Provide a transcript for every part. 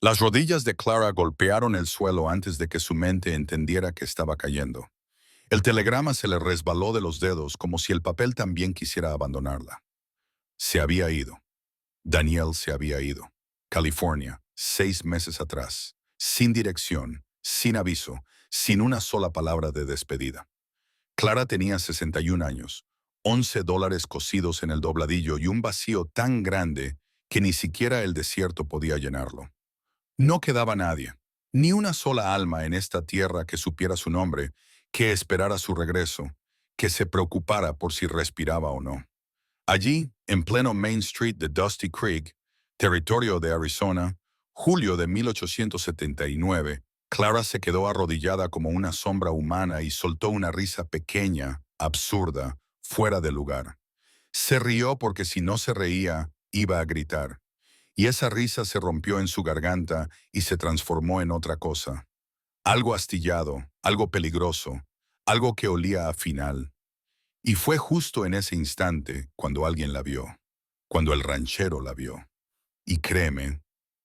Las rodillas de Clara golpearon el suelo antes de que su mente entendiera que estaba cayendo. El telegrama se le resbaló de los dedos como si el papel también quisiera abandonarla. Se había ido. Daniel se había ido. California, 6 meses atrás. Sin dirección, sin aviso, sin una sola palabra de despedida. Clara tenía 61 años, $11 cosidos en el dobladillo y un vacío tan grande que ni siquiera el desierto podía llenarlo. No quedaba nadie, ni una sola alma en esta tierra que supiera su nombre, que esperara su regreso, que se preocupara por si respiraba o no. Allí, en pleno Main Street de Dusty Creek, territorio de Arizona, julio de 1879, Clara se quedó arrodillada como una sombra humana y soltó una risa pequeña, absurda, fuera de lugar. Se rió porque si no se reía, iba a gritar. Y esa risa se rompió en su garganta y se transformó en otra cosa. Algo astillado, algo peligroso, algo que olía a final. Y fue justo en ese instante cuando alguien la vio, cuando el ranchero la vio. Y créeme,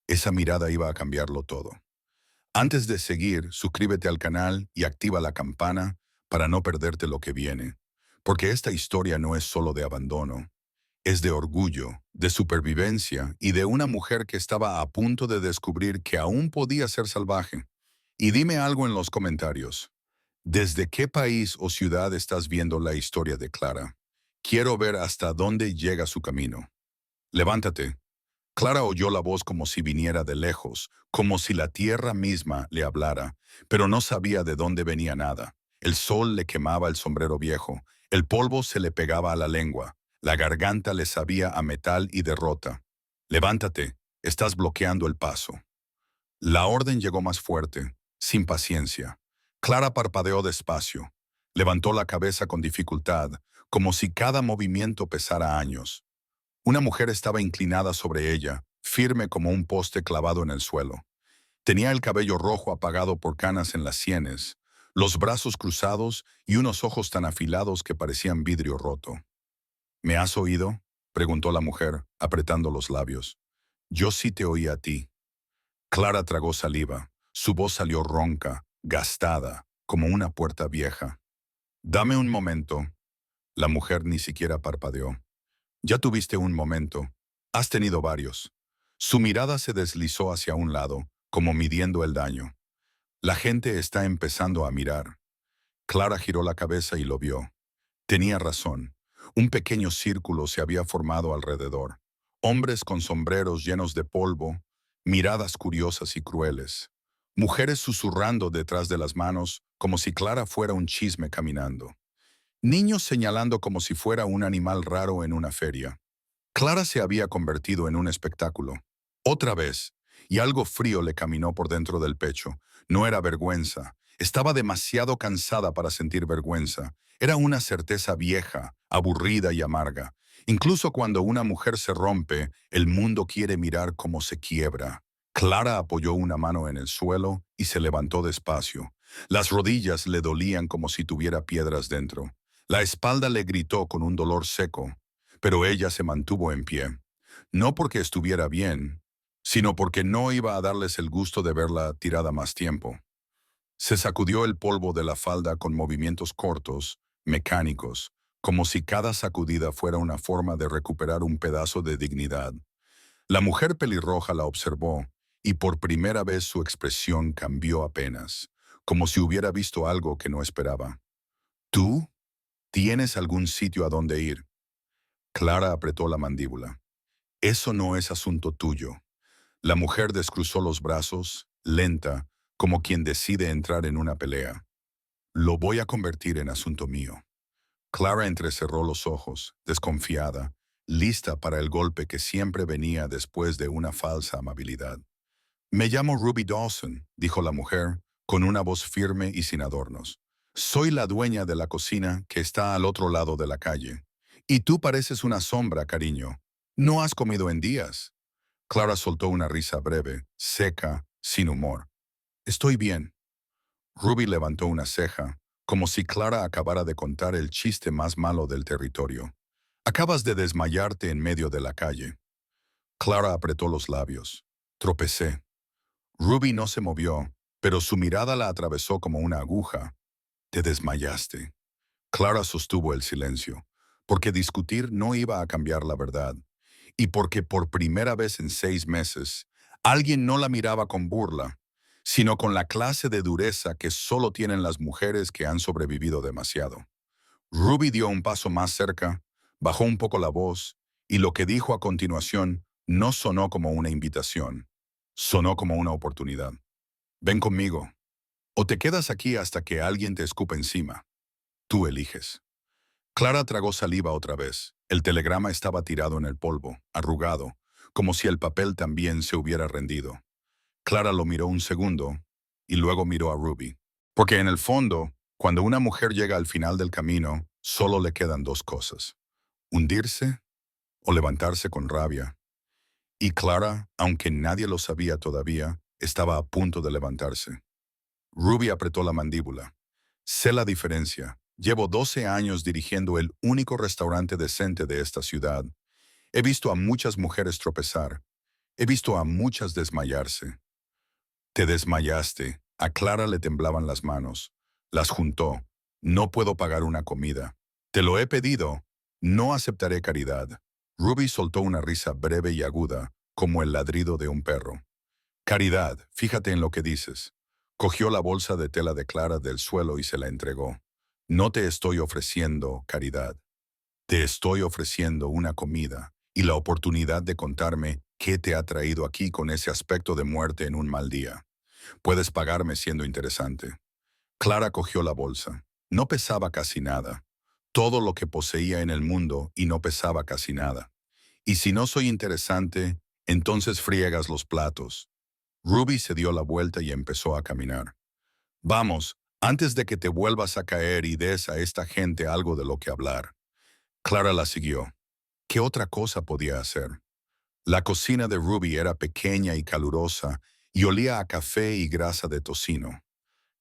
esa mirada iba a cambiarlo todo. Antes de seguir, suscríbete al canal y activa la campana para no perderte lo que viene. Porque esta historia no es solo de abandono, es de orgullo, de supervivencia y de una mujer que estaba a punto de descubrir que aún podía ser salvaje. Y dime algo en los comentarios. ¿Desde qué país o ciudad estás viendo la historia de Clara? Quiero ver hasta dónde llega su camino. Levántate. Clara oyó la voz como si viniera de lejos, como si la tierra misma le hablara, pero no sabía de dónde venía nada. El sol le quemaba el sombrero viejo, el polvo se le pegaba a la lengua, la garganta le sabía a metal y derrota. Levántate, estás bloqueando el paso. La orden llegó más fuerte, sin paciencia. Clara parpadeó despacio. Levantó la cabeza con dificultad, como si cada movimiento pesara años. Una mujer estaba inclinada sobre ella, firme como un poste clavado en el suelo. Tenía el cabello rojo apagado por canas en las sienes, los brazos cruzados y unos ojos tan afilados que parecían vidrio roto. ¿Me has oído?, preguntó la mujer, apretando los labios. Yo sí te oí a ti. Clara tragó saliva. Su voz salió ronca, gastada, como una puerta vieja. Dame un momento. La mujer ni siquiera parpadeó. Ya tuviste un momento. Has tenido varios. Su mirada se deslizó hacia un lado, como midiendo el daño. La gente está empezando a mirar. Clara giró la cabeza y lo vio. Tenía razón. Un pequeño círculo se había formado alrededor. Hombres con sombreros llenos de polvo, miradas curiosas y crueles. Mujeres susurrando detrás de las manos como si Clara fuera un chisme caminando. Niños señalando como si fuera un animal raro en una feria. Clara se había convertido en un espectáculo. Otra vez, y algo frío le caminó por dentro del pecho. No era vergüenza. Estaba demasiado cansada para sentir vergüenza. Era una certeza vieja, aburrida y amarga. Incluso cuando una mujer se rompe, el mundo quiere mirar cómo se quiebra. Clara apoyó una mano en el suelo y se levantó despacio. Las rodillas le dolían como si tuviera piedras dentro. La espalda le gritó con un dolor seco, pero ella se mantuvo en pie. No porque estuviera bien, sino porque no iba a darles el gusto de verla tirada más tiempo. Se sacudió el polvo de la falda con movimientos cortos, mecánicos, como si cada sacudida fuera una forma de recuperar un pedazo de dignidad. La mujer pelirroja la observó, y por primera vez su expresión cambió apenas, como si hubiera visto algo que no esperaba. ¿Tú? ¿Tienes algún sitio a donde ir? Clara apretó la mandíbula. Eso no es asunto tuyo. La mujer descruzó los brazos, lenta, como quien decide entrar en una pelea. Lo voy a convertir en asunto mío. Clara entrecerró los ojos, desconfiada, lista para el golpe que siempre venía después de una falsa amabilidad. Me llamo Ruby Dawson, dijo la mujer, con una voz firme y sin adornos. Soy la dueña de la cocina que está al otro lado de la calle. Y tú pareces una sombra, cariño. No has comido en días. Clara soltó una risa breve, seca, sin humor. Estoy bien. Ruby levantó una ceja, como si Clara acabara de contar el chiste más malo del territorio. Acabas de desmayarte en medio de la calle. Clara apretó los labios. Tropecé. Ruby no se movió, pero su mirada la atravesó como una aguja. Te desmayaste. Clara sostuvo el silencio, porque discutir no iba a cambiar la verdad, y porque por primera vez en 6 meses, alguien no la miraba con burla, sino con la clase de dureza que solo tienen las mujeres que han sobrevivido demasiado. Ruby dio un paso más cerca, bajó un poco la voz, y lo que dijo a continuación no sonó como una invitación, sonó como una oportunidad. Ven conmigo, o te quedas aquí hasta que alguien te escupa encima. Tú eliges. Clara tragó saliva otra vez. El telegrama estaba tirado en el polvo, arrugado, como si el papel también se hubiera rendido. Clara lo miró un segundo y luego miró a Ruby. Porque en el fondo, cuando una mujer llega al final del camino, solo le quedan dos cosas: hundirse o levantarse con rabia. Y Clara, aunque nadie lo sabía todavía, estaba a punto de levantarse. Ruby apretó la mandíbula. Sé la diferencia. Llevo 12 años dirigiendo el único restaurante decente de esta ciudad. He visto a muchas mujeres tropezar. He visto a muchas desmayarse. Te desmayaste. A Clara le temblaban las manos. Las juntó. No puedo pagar una comida. Te lo he pedido. No aceptaré caridad. Ruby soltó una risa breve y aguda, como el ladrido de un perro. Caridad, fíjate en lo que dices. Cogió la bolsa de tela de Clara del suelo y se la entregó. No te estoy ofreciendo caridad. Te estoy ofreciendo una comida y la oportunidad de contarme qué te ha traído aquí con ese aspecto de muerte en un mal día. Puedes pagarme siendo interesante. Clara cogió la bolsa. No pesaba casi nada. Todo lo que poseía en el mundo y no pesaba casi nada. Y si no soy interesante, entonces friegas los platos. Ruby se dio la vuelta y empezó a caminar. Vamos, antes de que te vuelvas a caer y des a esta gente algo de lo que hablar. Clara la siguió. ¿Qué otra cosa podía hacer? La cocina de Ruby era pequeña y calurosa y olía a café y grasa de tocino.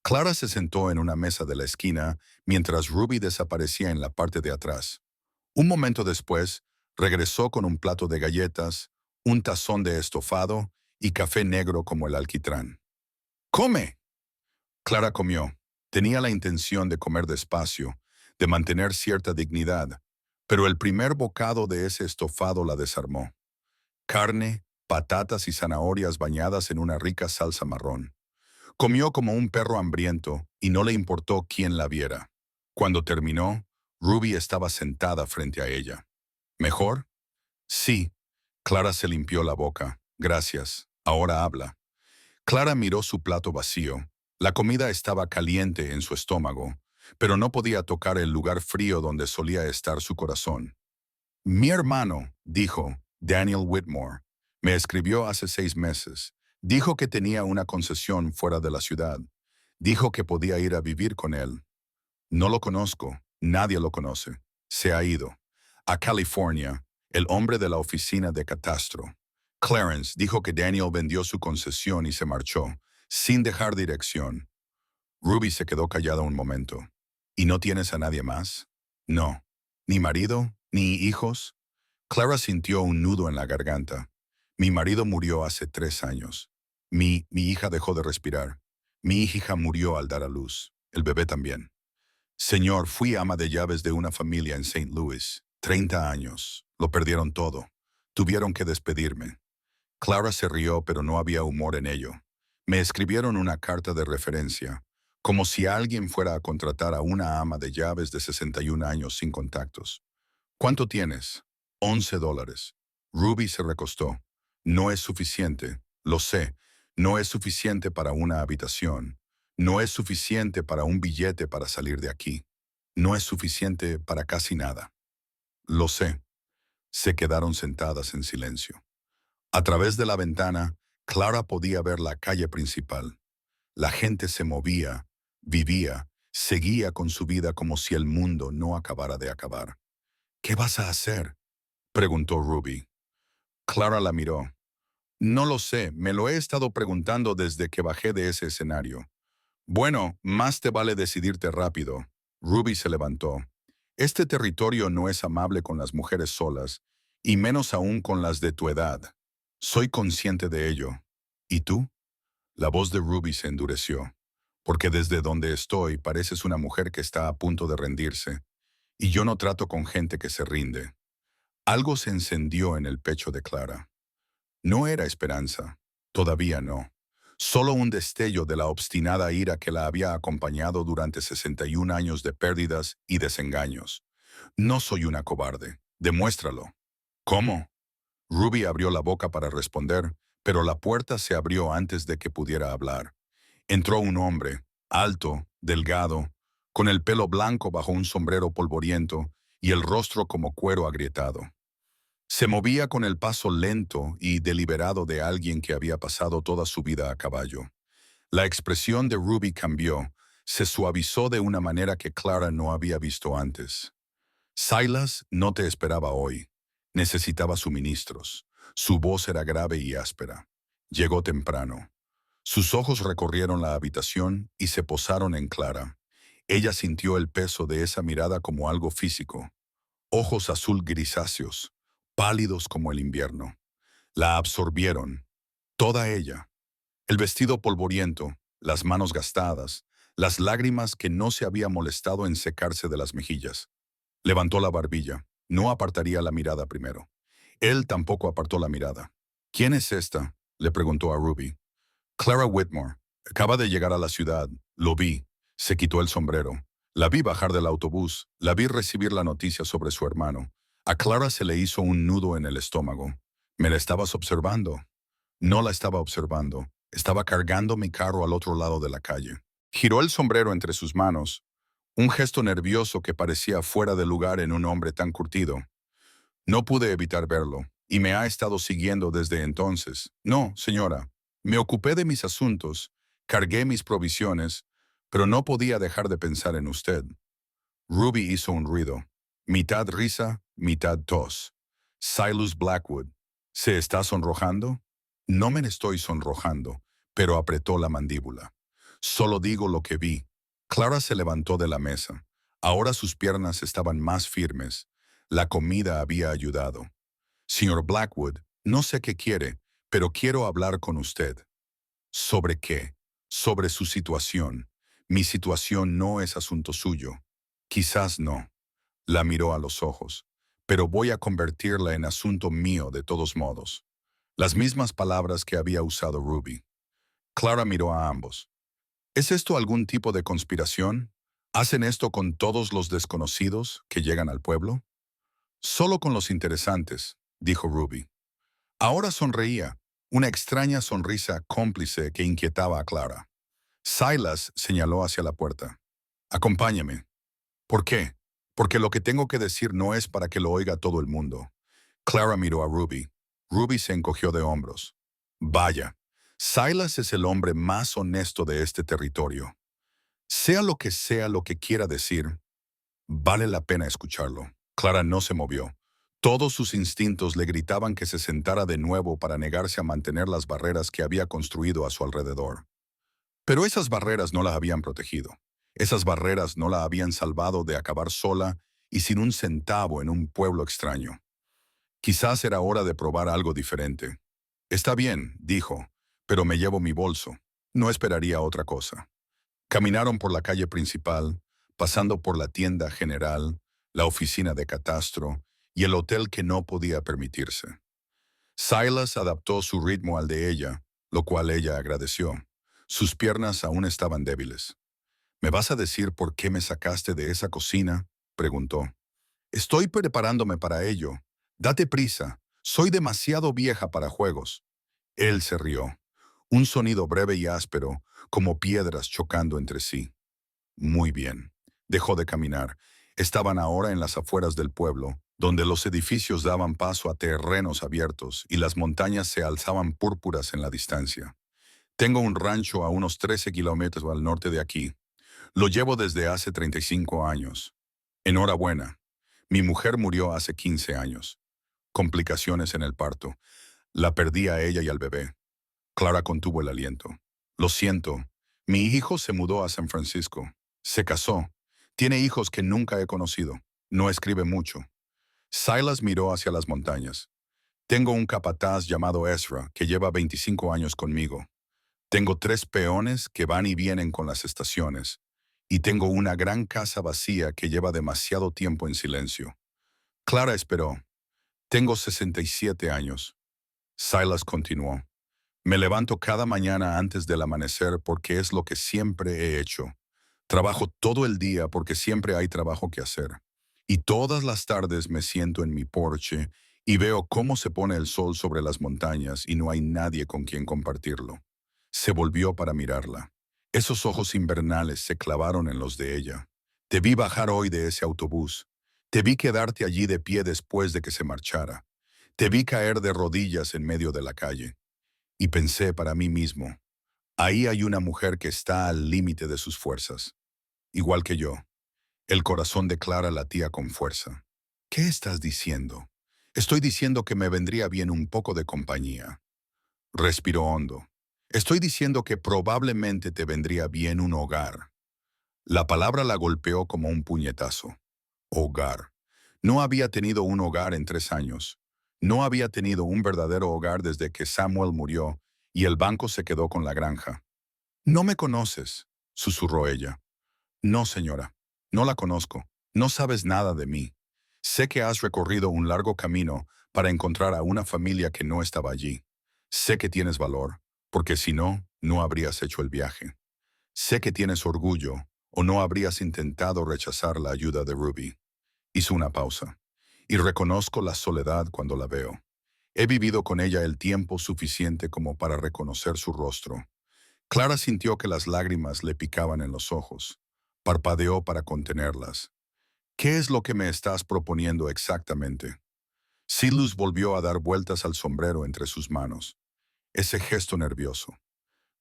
Clara se sentó en una mesa de la esquina mientras Ruby desaparecía en la parte de atrás. Un momento después, regresó con un plato de galletas, un tazón de estofado y café negro como el alquitrán. ¡Come! Clara comió. Tenía la intención de comer despacio, de mantener cierta dignidad, pero el primer bocado de ese estofado la desarmó. Carne, patatas y zanahorias bañadas en una rica salsa marrón. Comió como un perro hambriento y no le importó quién la viera. Cuando terminó, Ruby estaba sentada frente a ella. ¿Mejor? Sí. Clara se limpió la boca. Gracias. Ahora habla. Clara miró su plato vacío. La comida estaba caliente en su estómago, pero no podía tocar el lugar frío donde solía estar su corazón. Mi hermano, dijo, Daniel Whitmore, me escribió hace 6 meses. Dijo que tenía una concesión fuera de la ciudad. Dijo que podía ir a vivir con él. No lo conozco, nadie lo conoce. Se ha ido. A California, el hombre de la oficina de catastro. Clarence dijo que Daniel vendió su concesión y se marchó, sin dejar dirección. Ruby se quedó callada un momento. ¿Y no tienes a nadie más? No. ¿Ni marido? ¿Ni hijos? Clara sintió un nudo en la garganta. Mi marido murió hace 3 años. Mi hija dejó de respirar. Mi hija murió al dar a luz. El bebé también. Señor, fui ama de llaves de una familia en Saint Louis. 30 años. Lo perdieron todo. Tuvieron que despedirme. Clara se rió, pero no había humor en ello. Me escribieron una carta de referencia, como si alguien fuera a contratar a una ama de llaves de 61 años sin contactos. ¿Cuánto tienes? $11. Ruby se recostó. No es suficiente, lo sé. No es suficiente para una habitación. No es suficiente para un billete para salir de aquí. No es suficiente para casi nada. Lo sé. Se quedaron sentadas en silencio. A través de la ventana, Clara podía ver la calle principal. La gente se movía, vivía, seguía con su vida como si el mundo no acabara de acabar. ¿Qué vas a hacer?, preguntó Ruby. Clara la miró. No lo sé, me lo he estado preguntando desde que bajé de ese escenario. Bueno, más te vale decidirte rápido. Ruby se levantó. Este territorio no es amable con las mujeres solas, y menos aún con las de tu edad. Soy consciente de ello. ¿Y tú? La voz de Ruby se endureció, porque desde donde estoy pareces una mujer que está a punto de rendirse, y yo no trato con gente que se rinde. Algo se encendió en el pecho de Clara. No era esperanza, todavía no. Solo un destello de la obstinada ira que la había acompañado durante 61 años de pérdidas y desengaños. No soy una cobarde, demuéstralo. ¿Cómo? Ruby abrió la boca para responder, pero la puerta se abrió antes de que pudiera hablar. Entró un hombre, alto, delgado, con el pelo blanco bajo un sombrero polvoriento y el rostro como cuero agrietado. Se movía con el paso lento y deliberado de alguien que había pasado toda su vida a caballo. La expresión de Ruby cambió, se suavizó de una manera que Clara no había visto antes. Silas no te esperaba hoy. Necesitaba suministros. Su voz era grave y áspera. Llegó temprano. Sus ojos recorrieron la habitación y se posaron en Clara. Ella sintió el peso de esa mirada como algo físico. Ojos azul grisáceos, pálidos como el invierno. La absorbieron, toda ella. El vestido polvoriento, las manos gastadas, las lágrimas que no se había molestado en secarse de las mejillas. Levantó la barbilla. No apartaría la mirada primero. Él tampoco apartó la mirada. ¿Quién es esta?, le preguntó a Ruby. Clara Whitmore. Acaba de llegar a la ciudad. Lo vi. Se quitó el sombrero. La vi bajar del autobús. La vi recibir la noticia sobre su hermano. A Clara se le hizo un nudo en el estómago. ¿Me la estabas observando? No la estaba observando. Estaba cargando mi carro al otro lado de la calle. Giró el sombrero entre sus manos, un gesto nervioso que parecía fuera de lugar en un hombre tan curtido. No pude evitar verlo, y me ha estado siguiendo desde entonces. No, señora. Me ocupé de mis asuntos, cargué mis provisiones, pero no podía dejar de pensar en usted. Ruby hizo un ruido. Mitad risa, mitad tos. Silas Blackwood. ¿Se está sonrojando? No me estoy sonrojando, pero apretó la mandíbula. Solo digo lo que vi. Clara se levantó de la mesa. Ahora sus piernas estaban más firmes. La comida había ayudado. Señor Blackwood, no sé qué quiere, pero quiero hablar con usted. ¿Sobre qué? Sobre su situación. Mi situación no es asunto suyo. Quizás no. La miró a los ojos. Pero voy a convertirla en asunto mío de todos modos. Las mismas palabras que había usado Ruby. Clara miró a ambos. ¿Es esto algún tipo de conspiración? ¿Hacen esto con todos los desconocidos que llegan al pueblo? Solo con los interesantes, dijo Ruby. Ahora sonreía, una extraña sonrisa cómplice que inquietaba a Clara. Silas señaló hacia la puerta. Acompáñame. ¿Por qué? Porque lo que tengo que decir no es para que lo oiga todo el mundo. Clara miró a Ruby. Ruby se encogió de hombros. Vaya, Silas es el hombre más honesto de este territorio. Sea lo que quiera decir, vale la pena escucharlo. Clara no se movió. Todos sus instintos le gritaban que se sentara de nuevo para negarse a mantener las barreras que había construido a su alrededor. Pero esas barreras no la habían protegido. Esas barreras no la habían salvado de acabar sola y sin un centavo en un pueblo extraño. Quizás era hora de probar algo diferente. Está bien, dijo, pero me llevo mi bolso. No esperaría otra cosa. Caminaron por la calle principal, pasando por la tienda general, la oficina de catastro y el hotel que no podía permitirse. Silas adaptó su ritmo al de ella, lo cual ella agradeció. Sus piernas aún estaban débiles. ¿Me vas a decir por qué me sacaste de esa cocina?, preguntó. Estoy preparándome para ello. Date prisa. Soy demasiado vieja para juegos. Él se rió. Un sonido breve y áspero, como piedras chocando entre sí. Muy bien. Dejó de caminar. Estaban ahora en las afueras del pueblo, donde los edificios daban paso a terrenos abiertos y las montañas se alzaban púrpuras en la distancia. Tengo un rancho a unos 13 kilómetros al norte de aquí. Lo llevo desde hace 35 años. Enhorabuena. Mi mujer murió hace 15 años. Complicaciones en el parto. La perdí a ella y al bebé. Clara contuvo el aliento. Lo siento. Mi hijo se mudó a San Francisco. Se casó. Tiene hijos que nunca he conocido. No escribe mucho. Silas miró hacia las montañas. Tengo un capataz llamado Ezra que lleva 25 años conmigo. Tengo 3 peones que van y vienen con las estaciones, y tengo una gran casa vacía que lleva demasiado tiempo en silencio. Clara esperó. Tengo 67 años. Silas continuó. Me levanto cada mañana antes del amanecer porque es lo que siempre he hecho. Trabajo todo el día porque siempre hay trabajo que hacer. Y todas las tardes me siento en mi porche y veo cómo se pone el sol sobre las montañas y no hay nadie con quien compartirlo. Se volvió para mirarla. Esos ojos invernales se clavaron en los de ella. Te vi bajar hoy de ese autobús. Te vi quedarte allí de pie después de que se marchara. Te vi caer de rodillas en medio de la calle. Y pensé para mí mismo, ahí hay una mujer que está al límite de sus fuerzas. Igual que yo. El corazón de Clara latía con fuerza. ¿Qué estás diciendo? Estoy diciendo que me vendría bien un poco de compañía. Respiró hondo. Estoy diciendo que probablemente te vendría bien un hogar. La palabra la golpeó como un puñetazo. Hogar. No había tenido un hogar en 3 años. No había tenido un verdadero hogar desde que Samuel murió y el banco se quedó con la granja. No me conoces, susurró ella. No, señora. No la conozco. No sabes nada de mí. Sé que has recorrido un largo camino para encontrar a una familia que no estaba allí. Sé que tienes valor, porque si no, no habrías hecho el viaje. Sé que tienes orgullo, o no habrías intentado rechazar la ayuda de Ruby. Hizo una pausa. Y reconozco la soledad cuando la veo. He vivido con ella el tiempo suficiente como para reconocer su rostro. Clara sintió que las lágrimas le picaban en los ojos. Parpadeó para contenerlas. ¿Qué es lo que me estás proponiendo exactamente? Silas volvió a dar vueltas al sombrero entre sus manos. Ese gesto nervioso.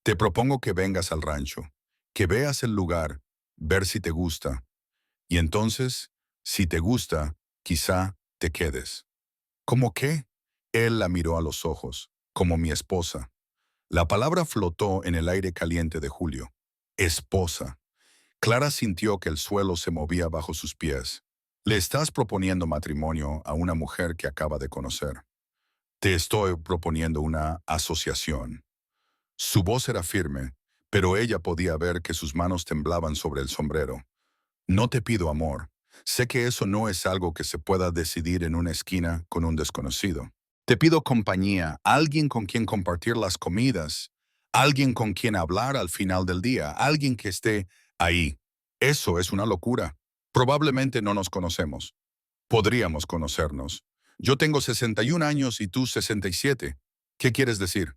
Te propongo que vengas al rancho, que veas el lugar, ver si te gusta. Y entonces, si te gusta, quizá te quedes. ¿Cómo qué? Él la miró a los ojos, como mi esposa. La palabra flotó en el aire caliente de julio. Esposa. Clara sintió que el suelo se movía bajo sus pies. Le estás proponiendo matrimonio a una mujer que acaba de conocer. Te estoy proponiendo una asociación. Su voz era firme, pero ella podía ver que sus manos temblaban sobre el sombrero. No te pido amor. Sé que eso no es algo que se pueda decidir en una esquina con un desconocido. Te pido compañía, alguien con quien compartir las comidas, alguien con quien hablar al final del día, alguien que esté ahí. Eso es una locura. Probablemente no nos conocemos. Podríamos conocernos. Yo tengo 61 años y tú 67. ¿Qué quieres decir?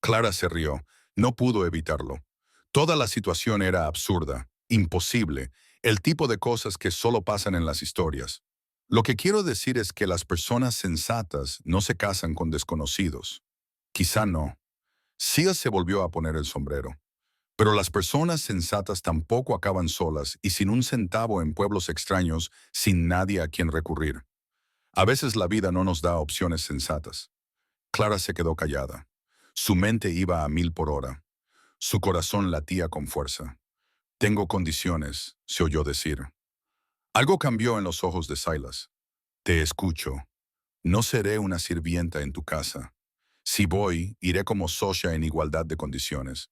Clara se rió. No pudo evitarlo. Toda la situación era absurda, imposible, el tipo de cosas que solo pasan en las historias. Lo que quiero decir es que las personas sensatas no se casan con desconocidos. Quizá no. Sia se volvió a poner el sombrero. Pero las personas sensatas tampoco acaban solas y sin un centavo en pueblos extraños, sin nadie a quien recurrir. A veces la vida no nos da opciones sensatas. Clara se quedó callada. Su mente iba a 1000 por hora. Su corazón latía con fuerza. Tengo condiciones, se oyó decir. Algo cambió en los ojos de Silas. Te escucho. No seré una sirvienta en tu casa. Si voy, iré como socia en igualdad de condiciones.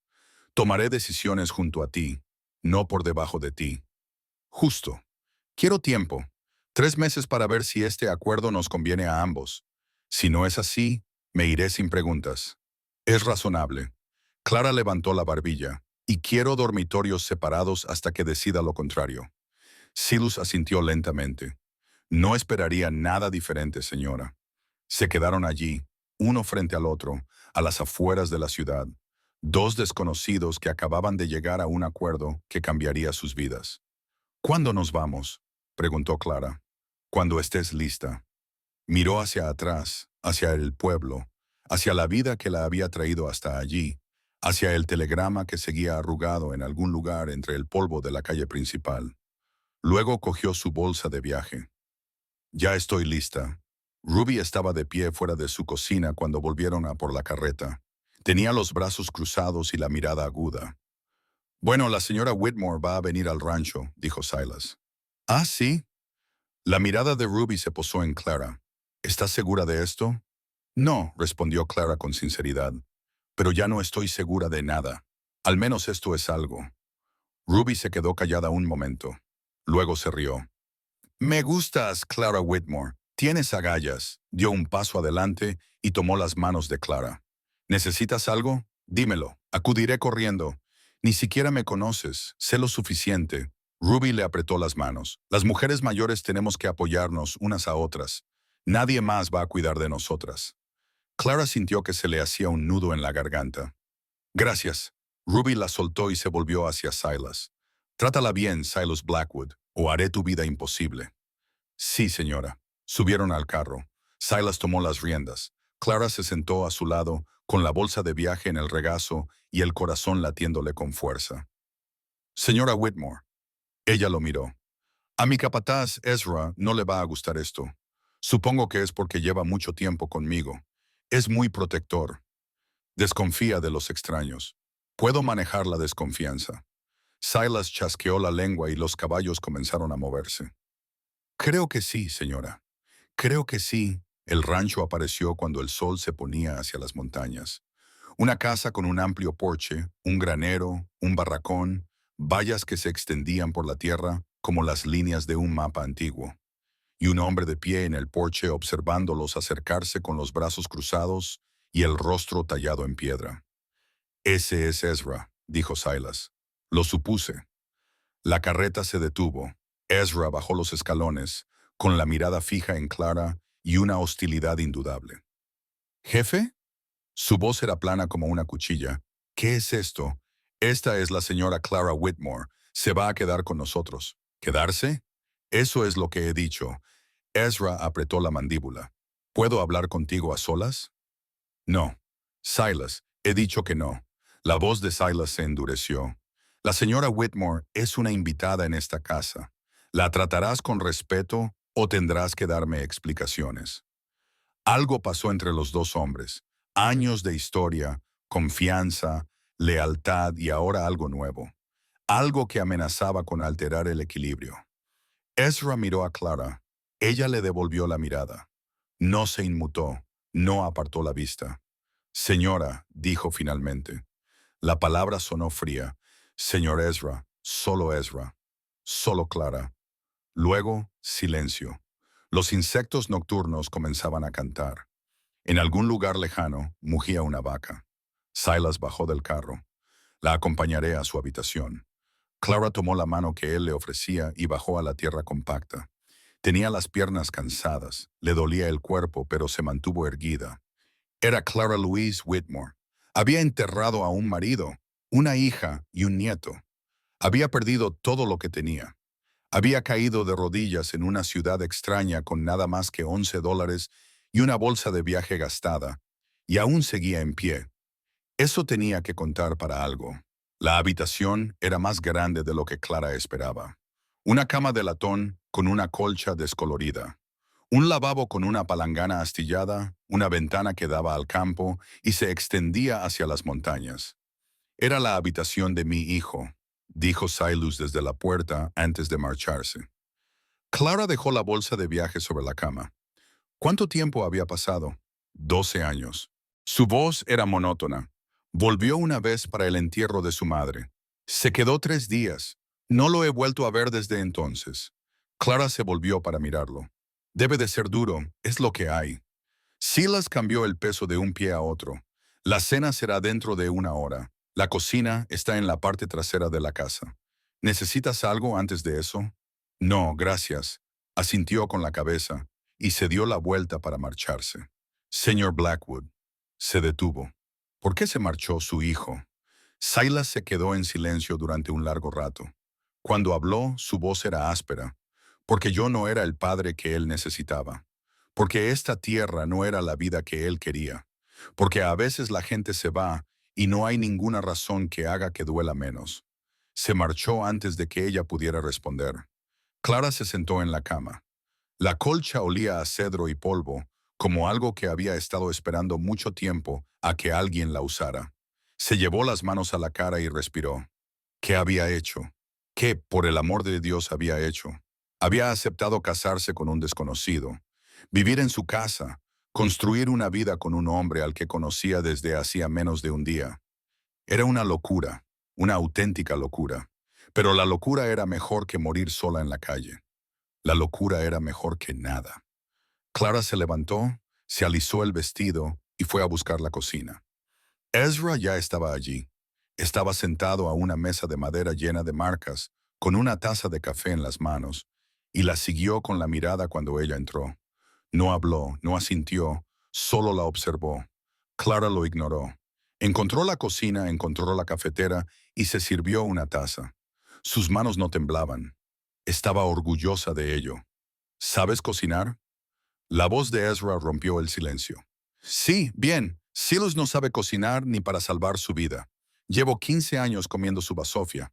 Tomaré decisiones junto a ti, no por debajo de ti. Justo. Quiero tiempo. 3 meses para ver si este acuerdo nos conviene a ambos. Si no es así, me iré sin preguntas. Es razonable. Clara levantó la barbilla. Y quiero dormitorios separados hasta que decida lo contrario. Silas asintió lentamente. No esperaría nada diferente, señora. Se quedaron allí, uno frente al otro, a las afueras de la ciudad. Dos desconocidos que acababan de llegar a un acuerdo que cambiaría sus vidas. ¿Cuándo nos vamos?, preguntó Clara. Cuando estés lista. Miró hacia atrás, hacia el pueblo, hacia la vida que la había traído hasta allí, hacia el telegrama que seguía arrugado en algún lugar entre el polvo de la calle principal. Luego cogió su bolsa de viaje. Ya estoy lista. Ruby estaba de pie fuera de su cocina cuando volvieron a por la carreta. Tenía los brazos cruzados y la mirada aguda. Bueno, la señora Whitmore va a venir al rancho, dijo Silas. Ah, sí. La mirada de Ruby se posó en Clara. ¿Estás segura de esto? No, respondió Clara con sinceridad. Pero ya no estoy segura de nada. Al menos esto es algo. Ruby se quedó callada un momento. Luego se rió. Me gustas, Clara Whitmore. Tienes agallas. Dio un paso adelante y tomó las manos de Clara. ¿Necesitas algo? Dímelo. Acudiré corriendo. Ni siquiera me conoces. Sé lo suficiente. Ruby le apretó las manos. Las mujeres mayores tenemos que apoyarnos unas a otras. Nadie más va a cuidar de nosotras. Clara sintió que se le hacía un nudo en la garganta. Gracias. Ruby la soltó y se volvió hacia Silas. Trátala bien, Silas Blackwood, o haré tu vida imposible. Sí, señora. Subieron al carro. Silas tomó las riendas. Clara se sentó a su lado, con la bolsa de viaje en el regazo y el corazón latiéndole con fuerza. Señora Whitmore. Ella lo miró. A mi capataz, Ezra, no le va a gustar esto. Supongo que es porque lleva mucho tiempo conmigo. Es muy protector. Desconfía de los extraños. Puedo manejar la desconfianza. Silas chasqueó la lengua y los caballos comenzaron a moverse. Creo que sí, señora. Creo que sí. El rancho apareció cuando el sol se ponía hacia las montañas. Una casa con un amplio porche, un granero, un barracón, vallas que se extendían por la tierra como las líneas de un mapa antiguo. Y un hombre de pie en el porche observándolos acercarse con los brazos cruzados y el rostro tallado en piedra. Ese es Ezra, dijo Silas. Lo supuse. La carreta se detuvo. Ezra bajó los escalones, con la mirada fija en Clara y una hostilidad indudable. ¿Jefe? Su voz era plana como una cuchilla. ¿Qué es esto? Esta es la señora Clara Whitmore. Se va a quedar con nosotros. ¿Quedarse? Eso es lo que he dicho. Ezra apretó la mandíbula. ¿Puedo hablar contigo a solas? No. Silas, he dicho que no. La voz de Silas se endureció. La señora Whitmore es una invitada en esta casa. ¿La tratarás con respeto o tendrás que darme explicaciones? Algo pasó entre los dos hombres. Años de historia, confianza, lealtad y ahora algo nuevo. Algo que amenazaba con alterar el equilibrio. Ezra miró a Clara. Ella le devolvió la mirada. No se inmutó, no apartó la vista. Señora, dijo finalmente. La palabra sonó fría. Señor Ezra, solo Clara. Luego, silencio. Los insectos nocturnos comenzaban a cantar. En algún lugar lejano, mugía una vaca. Silas bajó del carro. La acompañaré a su habitación. Clara tomó la mano que él le ofrecía y bajó a la tierra compacta. Tenía las piernas cansadas, le dolía el cuerpo, pero se mantuvo erguida. Era Clara Louise Whitmore. Había enterrado a un marido, una hija y un nieto. Había perdido todo lo que tenía. Había caído de rodillas en una ciudad extraña con nada más que $11 y una bolsa de viaje gastada, y aún seguía en pie. Eso tenía que contar para algo. La habitación era más grande de lo que Clara esperaba. Una cama de latón con una colcha descolorida. Un lavabo con una palangana astillada, una ventana que daba al campo y se extendía hacia las montañas. Era la habitación de mi hijo, dijo Silas desde la puerta antes de marcharse. Clara dejó la bolsa de viaje sobre la cama. ¿Cuánto tiempo había pasado? 12 años. Su voz era monótona. Volvió una vez para el entierro de su madre. Se quedó 3 días. No lo he vuelto a ver desde entonces. Clara se volvió para mirarlo. Debe de ser duro, es lo que hay. Silas cambió el peso de un pie a otro. La cena será dentro de 1 hora. La cocina está en la parte trasera de la casa. ¿Necesitas algo antes de eso? No, gracias. Asintió con la cabeza y se dio la vuelta para marcharse. Señor Blackwood. Se detuvo. ¿Por qué se marchó su hijo? Silas se quedó en silencio durante un largo rato. Cuando habló, su voz era áspera, porque yo no era el padre que él necesitaba, porque esta tierra no era la vida que él quería, porque a veces la gente se va y no hay ninguna razón que haga que duela menos. Se marchó antes de que ella pudiera responder. Clara se sentó en la cama. La colcha olía a cedro y polvo, como algo que había estado esperando mucho tiempo a que alguien la usara. Se llevó las manos a la cara y respiró. ¿Qué había hecho? ¿Qué, por el amor de Dios, había hecho? Había aceptado casarse con un desconocido, vivir en su casa, Construir una vida con un hombre al que conocía desde hacía menos de un día. Era una locura, una auténtica locura. Pero la locura era mejor que morir sola en la calle. La locura era mejor que nada. Clara se levantó, se alisó el vestido y fue a buscar la cocina. Ezra ya estaba allí. Estaba sentado a una mesa de madera llena de marcas, con una taza de café en las manos, y la siguió con la mirada cuando ella entró. No habló, no asintió, solo la observó. Clara lo ignoró. Encontró la cocina, encontró la cafetera y se sirvió una taza. Sus manos no temblaban. Estaba orgullosa de ello. ¿Sabes cocinar? La voz de Ezra rompió el silencio. Sí, bien. Silas no sabe cocinar ni para salvar su vida. Llevo 15 años comiendo su basofia.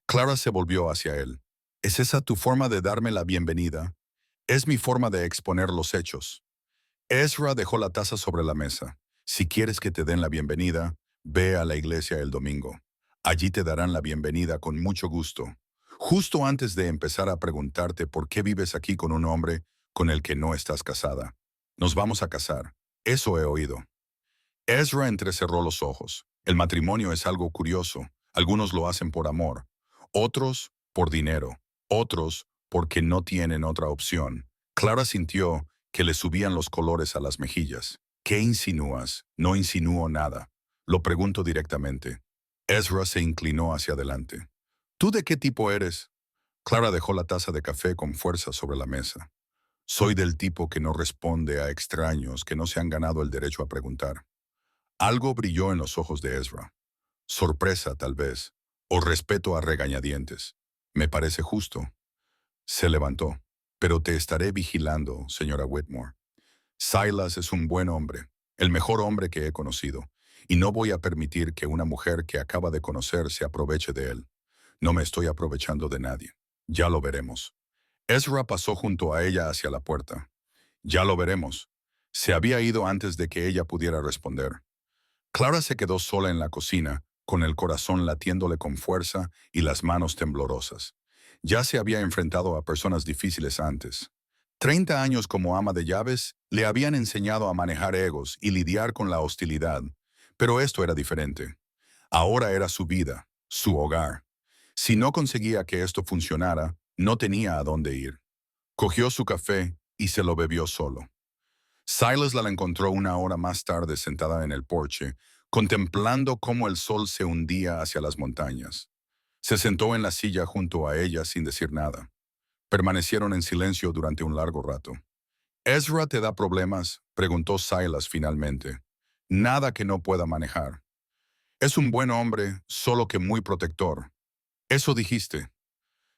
Clara se volvió hacia él. ¿Es esa tu forma de darme la bienvenida? Es mi forma de exponer los hechos. Ezra dejó la taza sobre la mesa. Si quieres que te den la bienvenida, ve a la iglesia el domingo. Allí te darán la bienvenida con mucho gusto. Justo antes de empezar a preguntarte por qué vives aquí con un hombre con el que no estás casada. Nos vamos a casar. Eso he oído. Ezra entrecerró los ojos. El matrimonio es algo curioso. Algunos lo hacen por amor, otros por dinero, otros porque no tienen otra opción. Clara sintió que le subían los colores a las mejillas. ¿Qué insinúas? No insinúo nada. Lo pregunto directamente. Ezra se inclinó hacia adelante. ¿Tú de qué tipo eres? Clara dejó la taza de café con fuerza sobre la mesa. Soy del tipo que no responde a extraños que no se han ganado el derecho a preguntar. Algo brilló en los ojos de Ezra. Sorpresa, tal vez, o respeto a regañadientes. Me parece justo. Se levantó. Pero te estaré vigilando, señora Whitmore. Silas es un buen hombre, el mejor hombre que he conocido, y no voy a permitir que una mujer que acaba de conocer se aproveche de él. No me estoy aprovechando de nadie. Ya lo veremos. Ezra pasó junto a ella hacia la puerta. Ya lo veremos. Se había ido antes de que ella pudiera responder. Clara se quedó sola en la cocina, con el corazón latiéndole con fuerza y las manos temblorosas. Ya se había enfrentado a personas difíciles antes. 30 años como ama de llaves le habían enseñado a manejar egos y lidiar con la hostilidad, pero esto era diferente. Ahora era su vida, su hogar. Si no conseguía que esto funcionara, no tenía a dónde ir. Cogió su café y se lo bebió solo. Silas la encontró una hora más tarde sentada en el porche, contemplando cómo el sol se hundía hacia las montañas. Se sentó en la silla junto a ella sin decir nada. Permanecieron en silencio durante un largo rato. ¿Ezra te da problemas?, preguntó Silas finalmente. Nada que no pueda manejar. Es un buen hombre, solo que muy protector. Eso dijiste.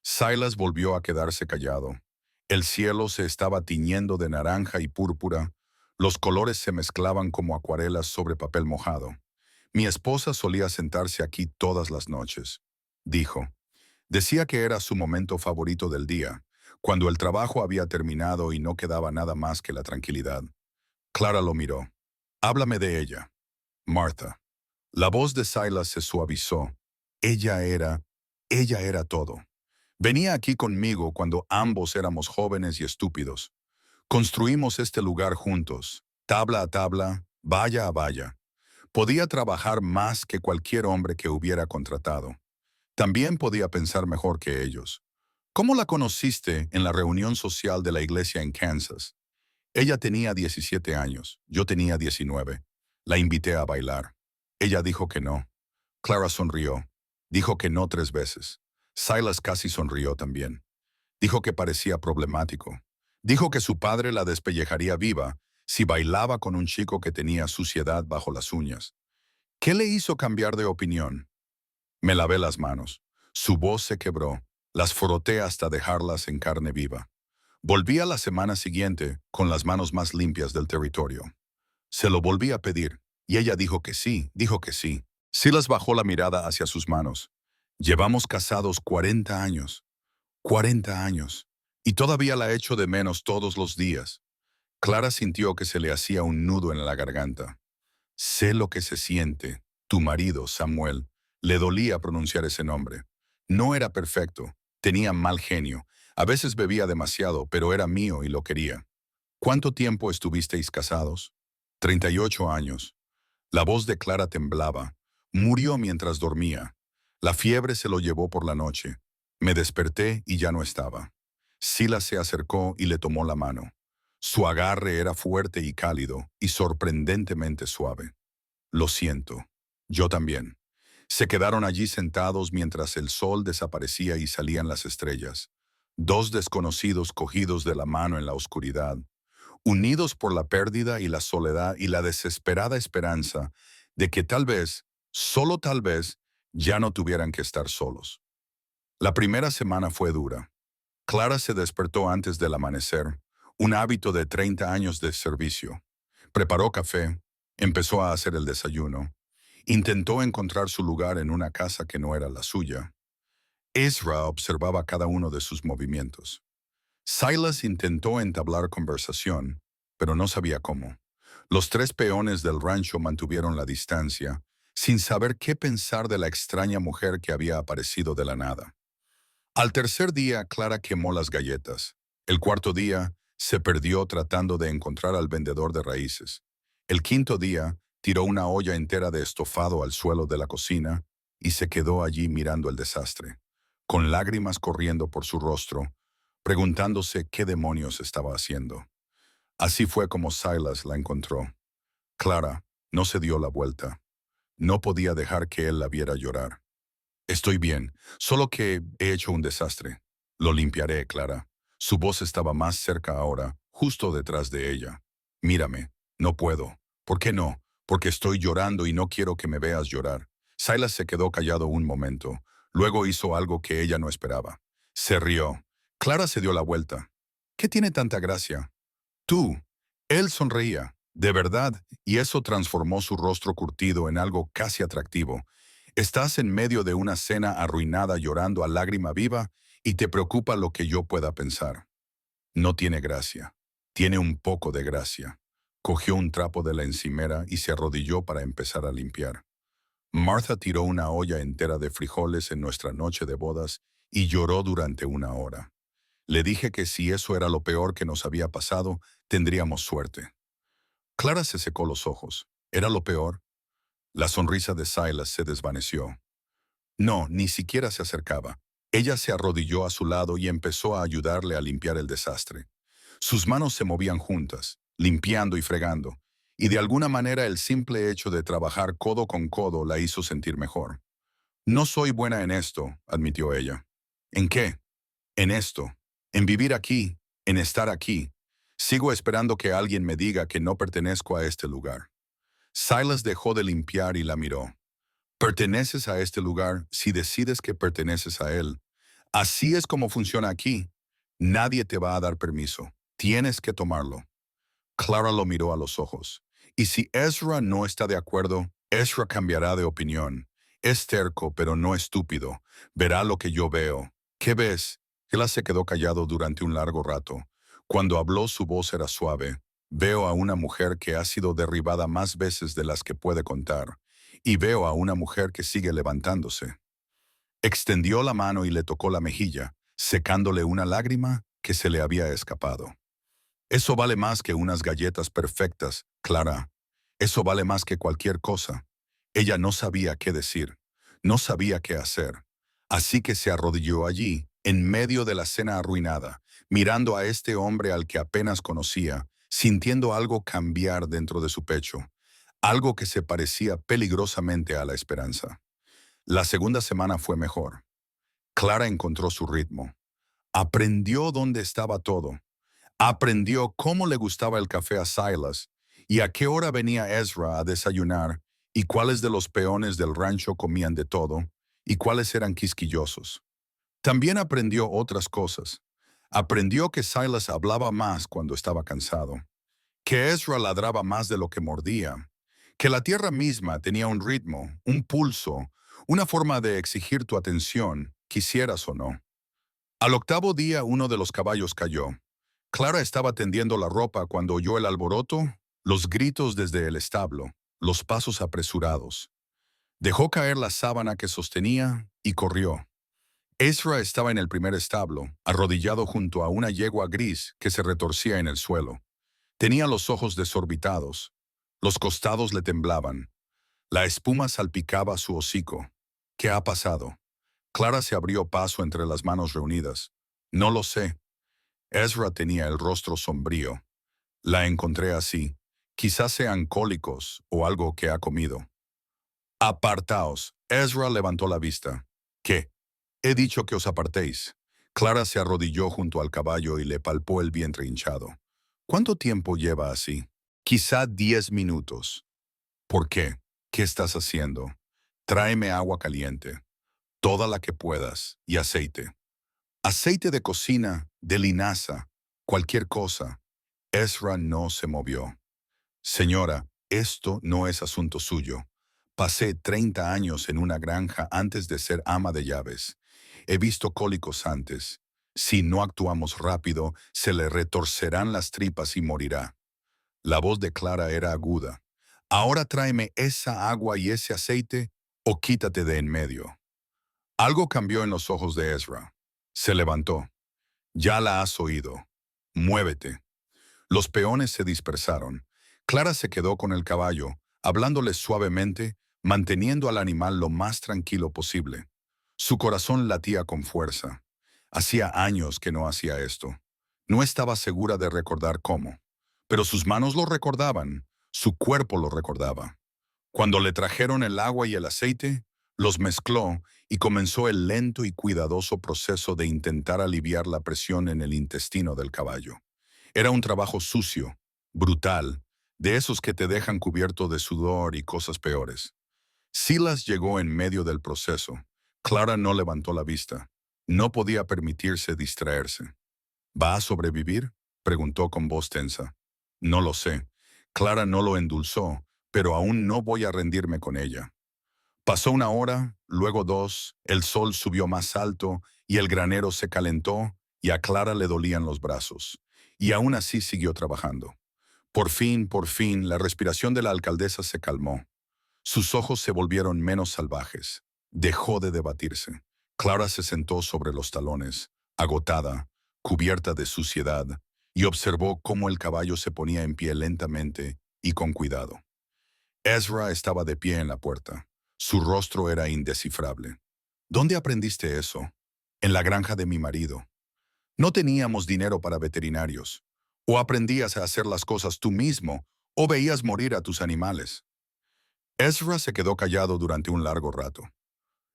Silas volvió a quedarse callado. El cielo se estaba tiñendo de naranja y púrpura. Los colores se mezclaban como acuarelas sobre papel mojado. Mi esposa solía sentarse aquí todas las noches, dijo. Decía que era su momento favorito del día, cuando el trabajo había terminado y no quedaba nada más que la tranquilidad. Clara lo miró. Háblame de ella. Martha. La voz de Silas se suavizó. Ella era, ella era todo. Venía aquí conmigo cuando ambos éramos jóvenes y estúpidos. Construimos este lugar juntos, tabla a tabla, valla a valla. Podía trabajar más que cualquier hombre que hubiera contratado. También podía pensar mejor que ellos. ¿Cómo la conociste en la reunión social de la iglesia en Kansas? Ella tenía 17 años, yo tenía 19. La invité a bailar. Ella dijo que no. Clara sonrió. Dijo que no 3 veces. Silas casi sonrió también. Dijo que parecía problemático. Dijo que su padre la despellejaría viva si bailaba con un chico que tenía suciedad bajo las uñas. ¿Qué le hizo cambiar de opinión? Me lavé las manos. Su voz se quebró. Las froté hasta dejarlas en carne viva. Volví a la semana siguiente con las manos más limpias del territorio. Se lo volví a pedir, y ella dijo que sí, dijo que sí. Silas bajó la mirada hacia sus manos. Llevamos casados 40 años. 40 años. Y todavía la echo de menos todos los días. Clara sintió que se le hacía un nudo en la garganta. Sé lo que se siente. Tu marido, Samuel. Le dolía pronunciar ese nombre. No era perfecto. Tenía mal genio. A veces bebía demasiado, pero era mío y lo quería. ¿Cuánto tiempo estuvisteis casados? 38 años. La voz de Clara temblaba. Murió mientras dormía. La fiebre se lo llevó por la noche. Me desperté y ya no estaba. Silas se acercó y le tomó la mano. Su agarre era fuerte y cálido y sorprendentemente suave. Lo siento. Yo también. Se quedaron allí sentados mientras el sol desaparecía y salían las estrellas. Dos desconocidos cogidos de la mano en la oscuridad, unidos por la pérdida y la soledad y la desesperada esperanza de que tal vez, solo tal vez, ya no tuvieran que estar solos. La primera semana fue dura. Clara se despertó antes del amanecer, un hábito de 30 años de servicio. Preparó café, empezó a hacer el desayuno, intentó encontrar su lugar en una casa que no era la suya. Ezra observaba cada uno de sus movimientos. Silas intentó entablar conversación, pero no sabía cómo. Los tres peones del rancho mantuvieron la distancia, sin saber qué pensar de la extraña mujer que había aparecido de la nada. Al tercer día, Clara quemó las galletas. El cuarto día, se perdió tratando de encontrar al vendedor de raíces. El quinto día, tiró una olla entera de estofado al suelo de la cocina y se quedó allí mirando el desastre, con lágrimas corriendo por su rostro, preguntándose qué demonios estaba haciendo. Así fue como Silas la encontró. Clara no se dio la vuelta. No podía dejar que él la viera llorar. Estoy bien, solo que he hecho un desastre. Lo limpiaré, Clara. Su voz estaba más cerca ahora, justo detrás de ella. Mírame, no puedo. ¿Por qué no? Porque estoy llorando y no quiero que me veas llorar. Silas se quedó callado un momento. Luego hizo algo que ella no esperaba. Se rió. Clara se dio la vuelta. ¿Qué tiene tanta gracia? Tú. Él sonreía, de verdad, y eso transformó su rostro curtido en algo casi atractivo. Estás en medio de una cena arruinada llorando a lágrima viva y te preocupa lo que yo pueda pensar. No tiene gracia. Tiene un poco de gracia. Cogió un trapo de la encimera y se arrodilló para empezar a limpiar. Martha tiró una olla entera de frijoles en nuestra noche de bodas y lloró durante una hora. Le dije que si eso era lo peor que nos había pasado, tendríamos suerte. Clara se secó los ojos. ¿Era lo peor? La sonrisa de Silas se desvaneció. No, ni siquiera se acercaba. Ella se arrodilló a su lado y empezó a ayudarle a limpiar el desastre. Sus manos se movían juntas, limpiando y fregando, y de alguna manera el simple hecho de trabajar codo con codo la hizo sentir mejor. No soy buena en esto, admitió ella. ¿En qué? En esto, en vivir aquí, en estar aquí. Sigo esperando que alguien me diga que no pertenezco a este lugar. Silas dejó de limpiar y la miró. Perteneces a este lugar si decides que perteneces a él. Así es como funciona aquí. Nadie te va a dar permiso. Tienes que tomarlo. Clara lo miró a los ojos. Y si Ezra no está de acuerdo, Ezra cambiará de opinión. Es terco, pero no estúpido. Verá lo que yo veo. ¿Qué ves? Él se quedó callado durante un largo rato. Cuando habló su voz era suave. Veo a una mujer que ha sido derribada más veces de las que puede contar. Y veo a una mujer que sigue levantándose. Extendió la mano y le tocó la mejilla, secándole una lágrima que se le había escapado. Eso vale más que unas galletas perfectas, Clara. Eso vale más que cualquier cosa. Ella no sabía qué decir, no sabía qué hacer. Así que se arrodilló allí, en medio de la cena arruinada, mirando a este hombre al que apenas conocía, sintiendo algo cambiar dentro de su pecho, algo que se parecía peligrosamente a la esperanza. La segunda semana fue mejor. Clara encontró su ritmo. Aprendió dónde estaba todo. Aprendió cómo le gustaba el café a Silas y a qué hora venía Ezra a desayunar y cuáles de los peones del rancho comían de todo y cuáles eran quisquillosos. También aprendió otras cosas. Aprendió que Silas hablaba más cuando estaba cansado, que Ezra ladraba más de lo que mordía, que la tierra misma tenía un ritmo, un pulso, una forma de exigir tu atención, quisieras o no. Al octavo día uno de los caballos cayó. Clara estaba tendiendo la ropa cuando oyó el alboroto, los gritos desde el establo, los pasos apresurados. Dejó caer la sábana que sostenía y corrió. Ezra estaba en el primer establo, arrodillado junto a una yegua gris que se retorcía en el suelo. Tenía los ojos desorbitados, los costados le temblaban, la espuma salpicaba su hocico. ¿Qué ha pasado? Clara se abrió paso entre las manos reunidas. No lo sé. Ezra tenía el rostro sombrío. La encontré así. Quizás sean cólicos o algo que ha comido. Apartaos. Ezra levantó la vista. ¿Qué? He dicho que os apartéis. Clara se arrodilló junto al caballo y le palpó el vientre hinchado. ¿Cuánto tiempo lleva así? Quizá 10 minutos. ¿Por qué? ¿Qué estás haciendo? Tráeme agua caliente, toda la que puedas, y aceite. Aceite de cocina, de linaza, cualquier cosa. Ezra no se movió. Señora, esto no es asunto suyo. Pasé 30 años en una granja antes de ser ama de llaves. He visto cólicos antes. Si no actuamos rápido, se le retorcerán las tripas y morirá. La voz de Clara era aguda. Ahora tráeme esa agua y ese aceite o quítate de en medio. Algo cambió en los ojos de Ezra. Se levantó. Ya la has oído. Muévete. Los peones se dispersaron. Clara se quedó con el caballo, hablándole suavemente, manteniendo al animal lo más tranquilo posible. Su corazón latía con fuerza. Hacía años que no hacía esto. No estaba segura de recordar cómo. Pero sus manos lo recordaban, su cuerpo lo recordaba. Cuando le trajeron el agua y el aceite, los mezcló y comenzó el lento y cuidadoso proceso de intentar aliviar la presión en el intestino del caballo. Era un trabajo sucio, brutal, de esos que te dejan cubierto de sudor y cosas peores. Silas llegó en medio del proceso. Clara no levantó la vista. No podía permitirse distraerse. ¿Va a sobrevivir?, preguntó con voz tensa. No lo sé. Clara no lo endulzó, pero aún no voy a rendirme con ella. Pasó una hora, luego dos, el sol subió más alto y el granero se calentó y a Clara le dolían los brazos. Y aún así siguió trabajando. Por fin, la respiración de la alcaldesa se calmó. Sus ojos se volvieron menos salvajes. Dejó de debatirse. Clara se sentó sobre los talones, agotada, cubierta de suciedad, y observó cómo el caballo se ponía en pie lentamente y con cuidado. Ezra estaba de pie en la puerta. Su rostro era indescifrable. ¿Dónde aprendiste eso? En la granja de mi marido. No teníamos dinero para veterinarios. O aprendías a hacer las cosas tú mismo, o veías morir a tus animales. Ezra se quedó callado durante un largo rato.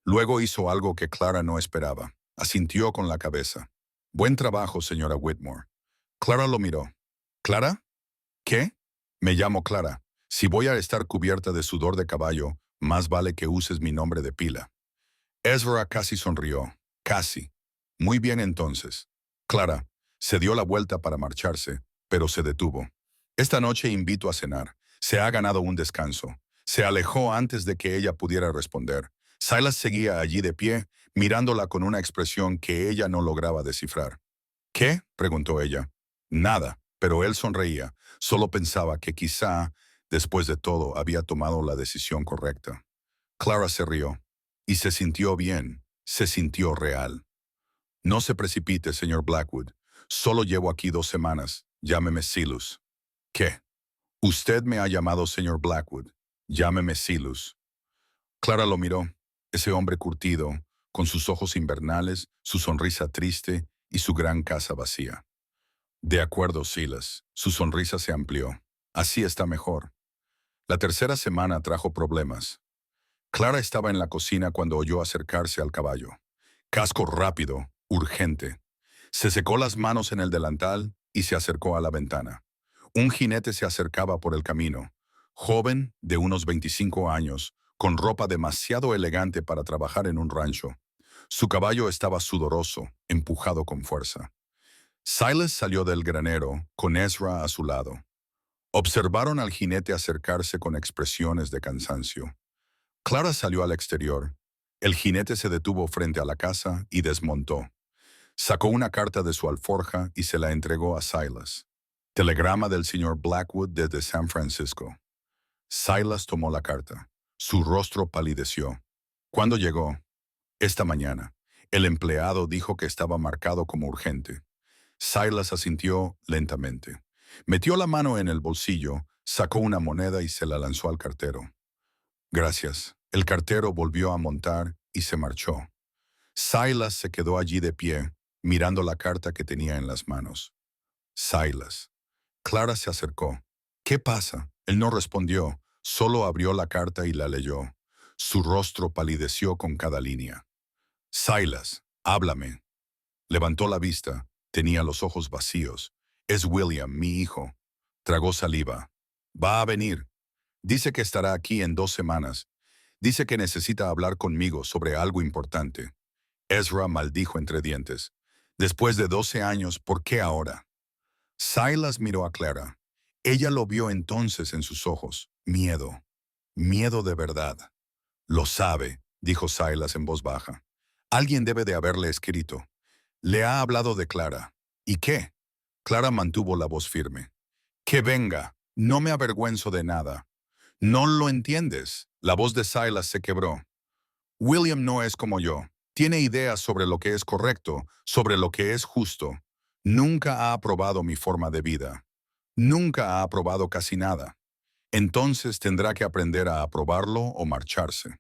Luego hizo algo que Clara no esperaba. Asintió con la cabeza. Buen trabajo, señora Whitmore. Clara lo miró. ¿Clara? ¿Qué? Me llamo Clara. Si voy a estar cubierta de sudor de caballo, más vale que uses mi nombre de pila. Ezra casi sonrió. Casi. Muy bien entonces. Clara se dio la vuelta para marcharse, pero se detuvo. Esta noche invito a cenar. Se ha ganado un descanso. Se alejó antes de que ella pudiera responder. Silas seguía allí de pie, mirándola con una expresión que ella no lograba descifrar. ¿Qué?, preguntó ella. Nada, pero él sonreía. Solo pensaba que quizá, después de todo, había tomado la decisión correcta. Clara se rió. Y se sintió bien. Se sintió real. No se precipite, señor Blackwood. Solo llevo aquí 2 semanas. Llámeme Silas. ¿Qué? Usted me ha llamado señor Blackwood. Llámeme Silas. Clara lo miró. Ese hombre curtido, con sus ojos invernales, su sonrisa triste y su gran casa vacía. De acuerdo, Silas. Su sonrisa se amplió. Así está mejor. La tercera semana trajo problemas. Clara estaba en la cocina cuando oyó acercarse al caballo. Casco rápido, urgente. Se secó las manos en el delantal y se acercó a la ventana. Un jinete se acercaba por el camino. Joven, de unos 25 años, con ropa demasiado elegante para trabajar en un rancho. Su caballo estaba sudoroso, empujado con fuerza. Silas salió del granero, con Ezra a su lado. Observaron al jinete acercarse con expresiones de cansancio. Clara salió al exterior. El jinete se detuvo frente a la casa y desmontó. Sacó una carta de su alforja y se la entregó a Silas. Telegrama del señor Blackwood desde San Francisco. Silas tomó la carta. Su rostro palideció. ¿Cuándo llegó? Esta mañana. El empleado dijo que estaba marcado como urgente. Silas asintió lentamente. Metió la mano en el bolsillo, sacó una moneda y se la lanzó al cartero. Gracias. El cartero volvió a montar y se marchó. Silas se quedó allí de pie, mirando la carta que tenía en las manos. Silas. Clara se acercó. ¿Qué pasa? Él no respondió, solo abrió la carta y la leyó. Su rostro palideció con cada línea. Silas, háblame. Levantó la vista, tenía los ojos vacíos. Es William, mi hijo. Tragó saliva. Va a venir. Dice que estará aquí en 2 semanas. Dice que necesita hablar conmigo sobre algo importante. Ezra maldijo entre dientes. Después de 12 años, ¿por qué ahora? Silas miró a Clara. Ella lo vio entonces en sus ojos. Miedo. Miedo de verdad. Lo sabe, dijo Silas en voz baja. Alguien debe de haberle escrito. Le ha hablado de Clara. ¿Y qué? Clara mantuvo la voz firme. Que venga. No me avergüenzo de nada. No lo entiendes. La voz de Silas se quebró. William no es como yo. Tiene ideas sobre lo que es correcto, sobre lo que es justo. Nunca ha aprobado mi forma de vida. Nunca ha aprobado casi nada. Entonces tendrá que aprender a aprobarlo o marcharse.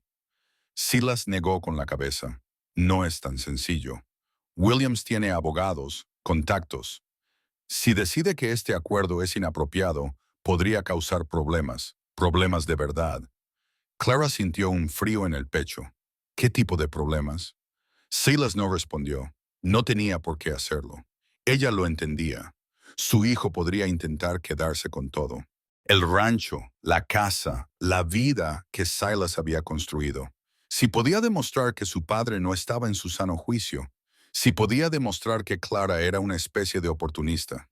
Silas negó con la cabeza. No es tan sencillo. Williams tiene abogados, contactos. Si decide que este acuerdo es inapropiado, podría causar problemas, problemas de verdad. Clara sintió un frío en el pecho. ¿Qué tipo de problemas? Silas no respondió. No tenía por qué hacerlo. Ella lo entendía. Su hijo podría intentar quedarse con todo. El rancho, la casa, la vida que Silas había construido. Si podía demostrar que su padre no estaba en su sano juicio. Si podía demostrar que Clara era una especie de oportunista.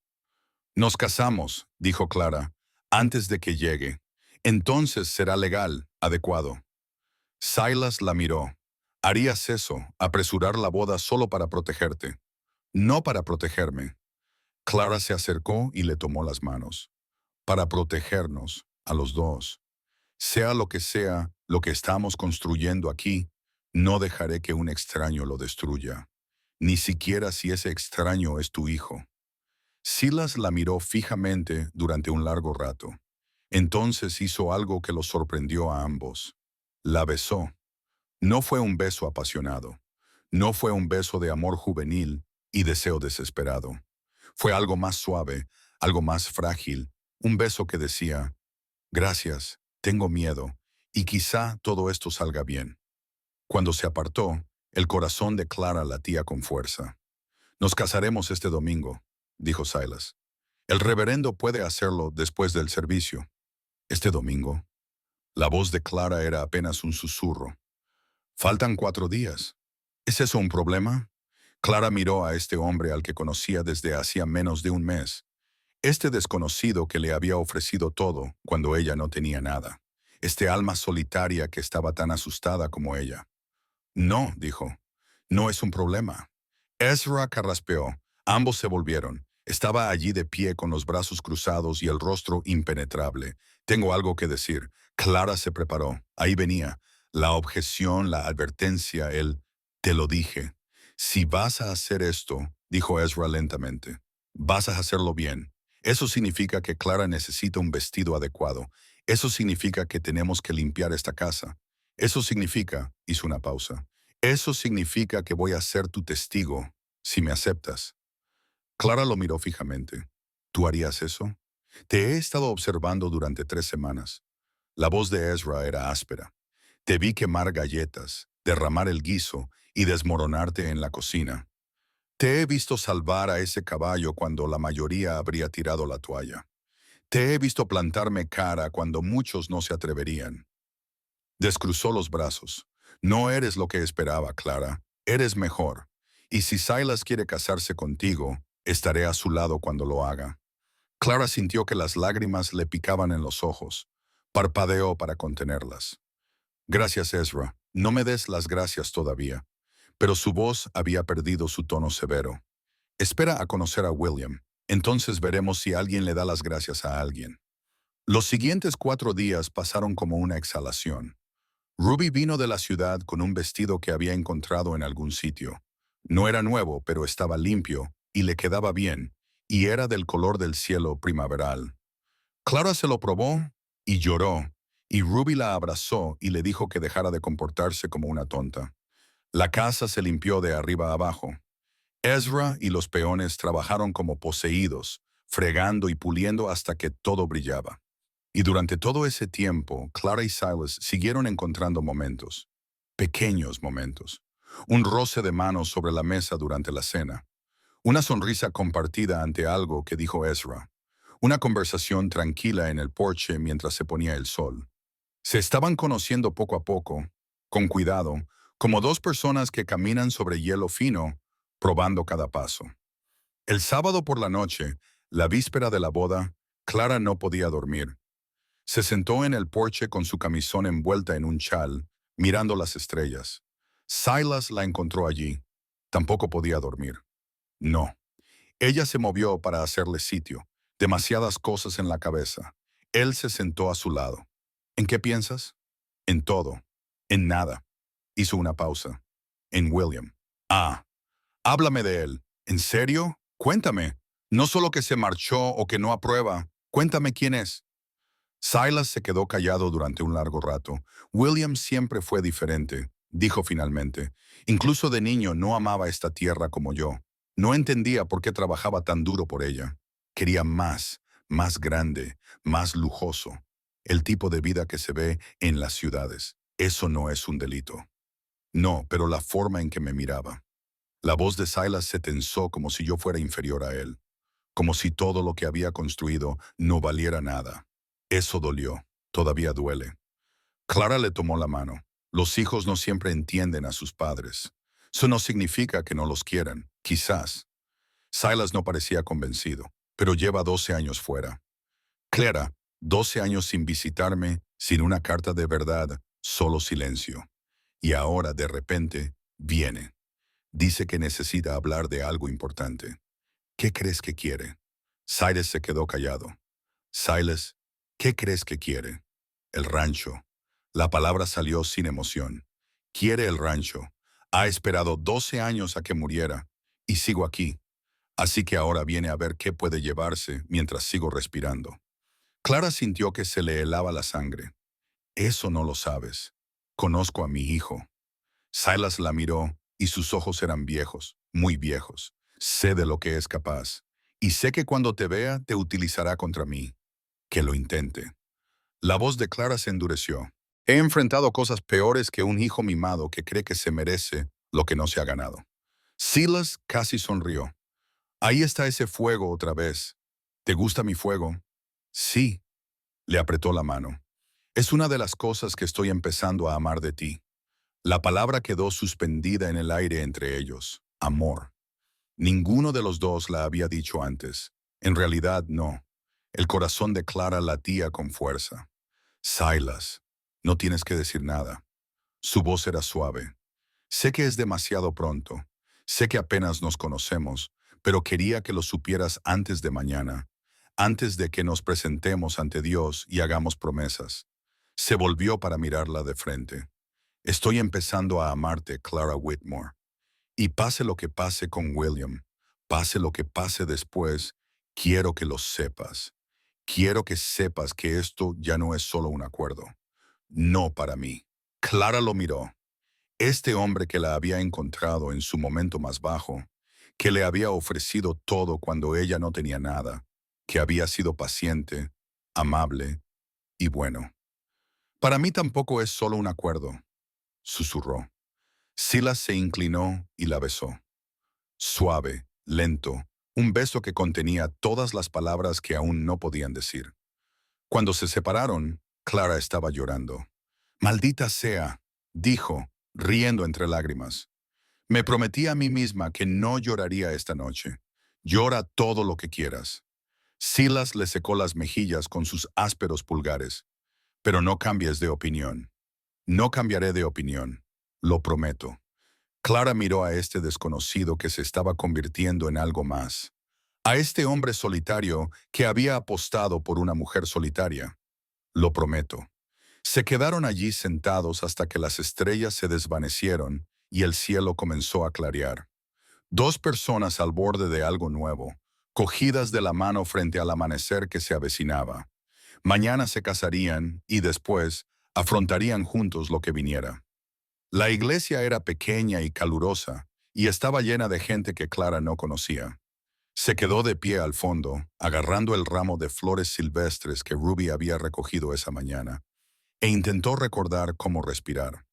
Nos casamos, dijo Clara, antes de que llegue. Entonces será legal, adecuado. Silas la miró. Harías eso, apresurar la boda solo para protegerte. No para protegerme. Clara se acercó y le tomó las manos. Para protegernos, a los dos. Sea lo que estamos construyendo aquí, no dejaré que un extraño lo destruya. Ni siquiera si ese extraño es tu hijo. Silas la miró fijamente durante un largo rato. Entonces hizo algo que los sorprendió a ambos. La besó. No fue un beso apasionado. No fue un beso de amor juvenil y deseo desesperado. Fue algo más suave, algo más frágil, un beso que decía, gracias, tengo miedo, y quizá todo esto salga bien. Cuando se apartó, el corazón de Clara latía con fuerza. Nos casaremos este domingo, dijo Silas. El reverendo puede hacerlo después del servicio. ¿Este domingo? La voz de Clara era apenas un susurro. Faltan 4 días. ¿Es eso un problema? Clara miró a este hombre al que conocía desde hacía menos de un mes. Este desconocido que le había ofrecido todo cuando ella no tenía nada. Este alma solitaria que estaba tan asustada como ella. No, dijo. No es un problema. Ezra carraspeó. Ambos se volvieron. Estaba allí de pie con los brazos cruzados y el rostro impenetrable. Tengo algo que decir. Clara se preparó. Ahí venía. La objeción, la advertencia, te lo dije. Si vas a hacer esto, dijo Ezra lentamente, vas a hacerlo bien. Eso significa que Clara necesita un vestido adecuado. Eso significa que tenemos que limpiar esta casa. Eso significa, hizo una pausa, eso significa que voy a ser tu testigo, si me aceptas. Clara lo miró fijamente. ¿Tú harías eso? Te he estado observando durante 3 semanas. La voz de Ezra era áspera. Te vi quemar galletas, derramar el guiso y desmoronarte en la cocina. Te he visto salvar a ese caballo cuando la mayoría habría tirado la toalla. Te he visto plantarme cara cuando muchos no se atreverían. Descruzó los brazos. No eres lo que esperaba, Clara. Eres mejor. Y si Silas quiere casarse contigo, estaré a su lado cuando lo haga. Clara sintió que las lágrimas le picaban en los ojos. Parpadeó para contenerlas. Gracias, Ezra. No me des las gracias todavía. Pero su voz había perdido su tono severo. Espera a conocer a William. Entonces veremos si alguien le da las gracias a alguien. Los siguientes 4 días pasaron como una exhalación. Ruby vino de la ciudad con un vestido que había encontrado en algún sitio. No era nuevo, pero estaba limpio y le quedaba bien, y era del color del cielo primaveral. Clara se lo probó y lloró, y Ruby la abrazó y le dijo que dejara de comportarse como una tonta. La casa se limpió de arriba a abajo. Ezra y los peones trabajaron como poseídos, fregando y puliendo hasta que todo brillaba. Y durante todo ese tiempo, Clara y Silas siguieron encontrando momentos, pequeños momentos. Un roce de manos sobre la mesa durante la cena. Una sonrisa compartida ante algo que dijo Ezra. Una conversación tranquila en el porche mientras se ponía el sol. Se estaban conociendo poco a poco, con cuidado, como dos personas que caminan sobre hielo fino, probando cada paso. El sábado por la noche, la víspera de la boda, Clara no podía dormir. Se sentó en el porche con su camisón envuelta en un chal, mirando las estrellas. Silas la encontró allí. Tampoco podía dormir. No. Ella se movió para hacerle sitio. Demasiadas cosas en la cabeza. Él se sentó a su lado. ¿En qué piensas? En todo. En nada. Hizo una pausa. En William. Ah, háblame de él. ¿En serio? Cuéntame. No solo que se marchó o que no aprueba. Cuéntame quién es. Silas se quedó callado durante un largo rato. William siempre fue diferente, dijo finalmente. Incluso de niño no amaba esta tierra como yo. No entendía por qué trabajaba tan duro por ella. Quería más, más grande, más lujoso. El tipo de vida que se ve en las ciudades. Eso no es un delito. No, pero la forma en que me miraba. La voz de Silas se tensó como si yo fuera inferior a él, como si todo lo que había construido no valiera nada. Eso dolió, todavía duele. Clara le tomó la mano. Los hijos no siempre entienden a sus padres. Eso no significa que no los quieran, quizás. Silas no parecía convencido, pero lleva 12 años fuera. Clara, 12 años sin visitarme, sin una carta de verdad, solo silencio. Y ahora, de repente, viene. Dice que necesita hablar de algo importante. ¿Qué crees que quiere? Silas se quedó callado. Silas, ¿qué crees que quiere? El rancho. La palabra salió sin emoción. Quiere el rancho. Ha esperado 12 años a que muriera. Y sigo aquí. Así que ahora viene a ver qué puede llevarse mientras sigo respirando. Clara sintió que se le helaba la sangre. Eso no lo sabes. Conozco a mi hijo. Silas la miró y sus ojos eran viejos, muy viejos. Sé de lo que es capaz. Y sé que cuando te vea te utilizará contra mí. Que lo intente. La voz de Clara se endureció. He enfrentado cosas peores que un hijo mimado que cree que se merece lo que no se ha ganado. Silas casi sonrió. Ahí está ese fuego otra vez. ¿Te gusta mi fuego? Sí. Le apretó la mano. Es una de las cosas que estoy empezando a amar de ti. La palabra quedó suspendida en el aire entre ellos. Amor. Ninguno de los dos la había dicho antes. En realidad, no. El corazón de Clara latía con fuerza. Silas, no tienes que decir nada. Su voz era suave. Sé que es demasiado pronto. Sé que apenas nos conocemos, pero quería que lo supieras antes de mañana, antes de que nos presentemos ante Dios y hagamos promesas. Se volvió para mirarla de frente. Estoy empezando a amarte, Clara Whitmore. Y pase lo que pase con William, pase lo que pase después, quiero que lo sepas. Quiero que sepas que esto ya no es solo un acuerdo. No para mí. Clara lo miró. Este hombre que la había encontrado en su momento más bajo, que le había ofrecido todo cuando ella no tenía nada, que había sido paciente, amable y bueno. Para mí tampoco es solo un acuerdo, susurró. Silas se inclinó y la besó. Suave, lento, un beso que contenía todas las palabras que aún no podían decir. Cuando se separaron, Clara estaba llorando. Maldita sea, dijo, riendo entre lágrimas. Me prometí a mí misma que no lloraría esta noche. Llora todo lo que quieras. Silas le secó las mejillas con sus ásperos pulgares. Pero no cambies de opinión. No cambiaré de opinión. Lo prometo. Clara miró a este desconocido que se estaba convirtiendo en algo más. A este hombre solitario que había apostado por una mujer solitaria. Lo prometo. Se quedaron allí sentados hasta que las estrellas se desvanecieron y el cielo comenzó a clarear. Dos personas al borde de algo nuevo, cogidas de la mano frente al amanecer que se avecinaba. Mañana se casarían y después afrontarían juntos lo que viniera. La iglesia era pequeña y calurosa y estaba llena de gente que Clara no conocía. Se quedó de pie al fondo, agarrando el ramo de flores silvestres que Ruby había recogido esa mañana, e intentó recordar cómo respirar.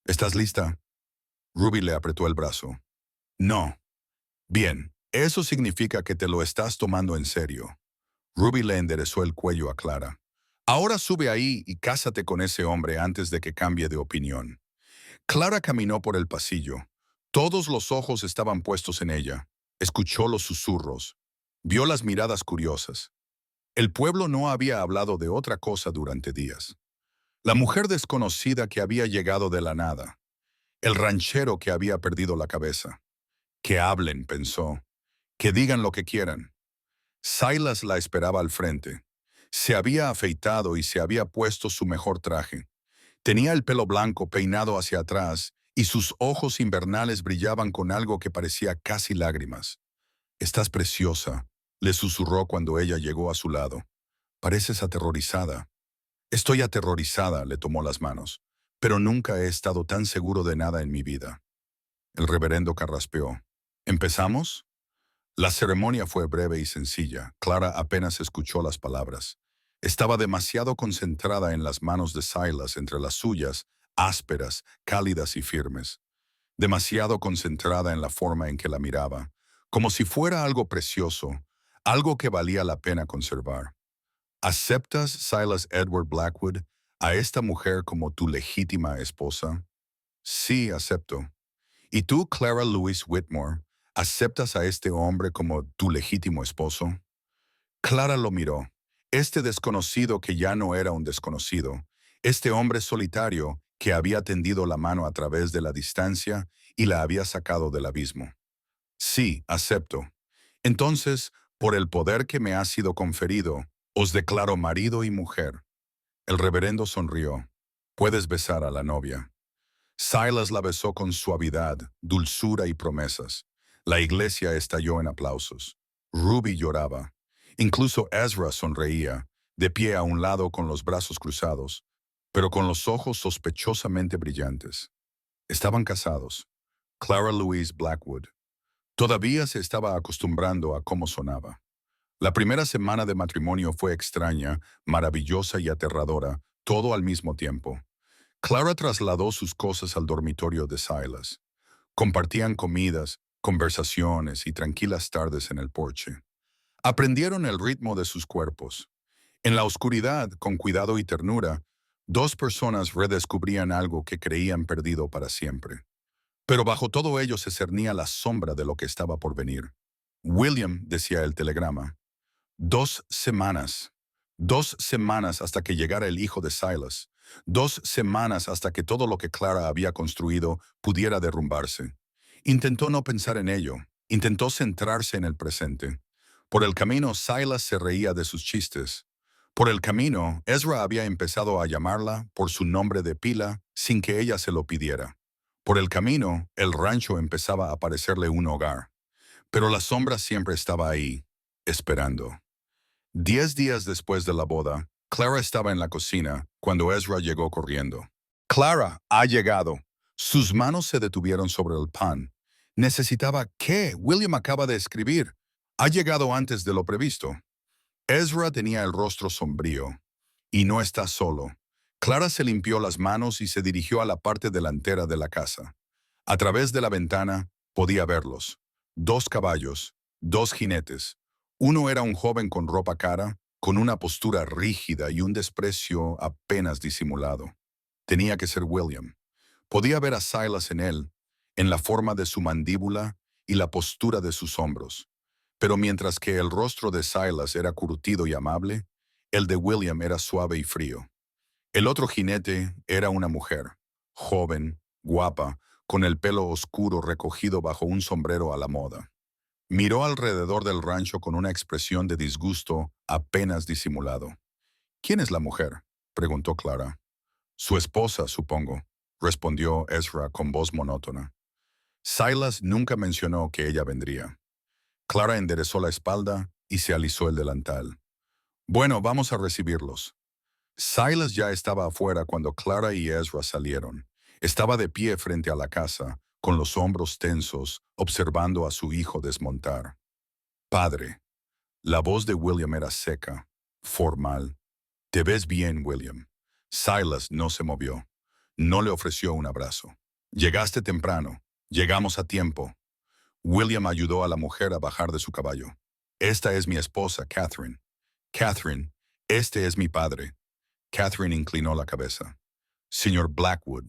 ¿Estás lista? Ruby le apretó el brazo. No. Bien, eso significa que te lo estás tomando en serio. Ruby le enderezó el cuello a Clara. Ahora sube ahí y cásate con ese hombre antes de que cambie de opinión. Clara caminó por el pasillo. Todos los ojos estaban puestos en ella. Escuchó los susurros. Vio las miradas curiosas. El pueblo no había hablado de otra cosa durante días. La mujer desconocida que había llegado de la nada. El ranchero que había perdido la cabeza. Que hablen, pensó. Que digan lo que quieran. Silas la esperaba al frente. Se había afeitado y se había puesto su mejor traje. Tenía el pelo blanco peinado hacia atrás y sus ojos invernales brillaban con algo que parecía casi lágrimas. «Estás preciosa», le susurró cuando ella llegó a su lado. «Pareces aterrorizada». «Estoy aterrorizada», le tomó las manos, «pero nunca he estado tan seguro de nada en mi vida». El reverendo carraspeó. «¿Empezamos?» La ceremonia fue breve y sencilla. Clara apenas escuchó las palabras. Estaba demasiado concentrada en las manos de Silas entre las suyas, ásperas, cálidas y firmes. Demasiado concentrada en la forma en que la miraba, como si fuera algo precioso, algo que valía la pena conservar. ¿Aceptas, Silas Edward Blackwood, a esta mujer como tu legítima esposa? Sí, acepto. ¿Y tú, Clara Louise Whitmore, aceptas a este hombre como tu legítimo esposo? Clara lo miró. Este desconocido que ya no era un desconocido, este hombre solitario que había tendido la mano a través de la distancia y la había sacado del abismo. Sí, acepto. Entonces, por el poder que me ha sido conferido, os declaro marido y mujer. El reverendo sonrió. Puedes besar a la novia. Silas la besó con suavidad, dulzura y promesas. La iglesia estalló en aplausos. Ruby lloraba. Incluso Ezra sonreía, de pie a un lado con los brazos cruzados, pero con los ojos sospechosamente brillantes. Estaban casados. Clara Louise Blackwood. Todavía se estaba acostumbrando a cómo sonaba. La primera semana de matrimonio fue extraña, maravillosa y aterradora, todo al mismo tiempo. Clara trasladó sus cosas al dormitorio de Silas. Compartían comidas, conversaciones y tranquilas tardes en el porche. Aprendieron el ritmo de sus cuerpos. En la oscuridad, con cuidado y ternura, dos personas redescubrían algo que creían perdido para siempre. Pero bajo todo ello se cernía la sombra de lo que estaba por venir. William, decía el telegrama, 2 semanas. 2 semanas hasta que llegara el hijo de Silas. 2 semanas hasta que todo lo que Clara había construido pudiera derrumbarse. Intentó no pensar en ello. Intentó centrarse en el presente. Por el camino, Silas se reía de sus chistes. Por el camino, Ezra había empezado a llamarla por su nombre de pila sin que ella se lo pidiera. Por el camino, el rancho empezaba a parecerle un hogar. Pero la sombra siempre estaba ahí, esperando. 10 días después de la boda, Clara estaba en la cocina cuando Ezra llegó corriendo. «Clara, ha llegado». Sus manos se detuvieron sobre el pan. Necesitaba ¿qué? William acaba de escribir. Ha llegado antes de lo previsto. Ezra tenía el rostro sombrío. Y no está solo. Clara se limpió las manos y se dirigió a la parte delantera de la casa. A través de la ventana podía verlos. 2 caballos, 2 jinetes. Uno era un joven con ropa cara, con una postura rígida y un desprecio apenas disimulado. Tenía que ser William. Podía ver a Silas en él, en la forma de su mandíbula y la postura de sus hombros. Pero mientras que el rostro de Silas era curtido y amable, el de William era suave y frío. El otro jinete era una mujer, joven, guapa, con el pelo oscuro recogido bajo un sombrero a la moda. Miró alrededor del rancho con una expresión de disgusto apenas disimulado. «¿Quién es la mujer?», preguntó Clara. «Su esposa, supongo», respondió Ezra con voz monótona. Silas nunca mencionó que ella vendría. Clara enderezó la espalda y se alisó el delantal. Bueno, vamos a recibirlos. Silas ya estaba afuera cuando Clara y Ezra salieron. Estaba de pie frente a la casa, con los hombros tensos, observando a su hijo desmontar. Padre. La voz de William era seca, formal. Te ves bien, William. Silas no se movió. No le ofreció un abrazo. Llegaste temprano. Llegamos a tiempo. William ayudó a la mujer a bajar de su caballo. Esta es mi esposa, Catherine. Catherine, este es mi padre. Catherine inclinó la cabeza. Señor Blackwood.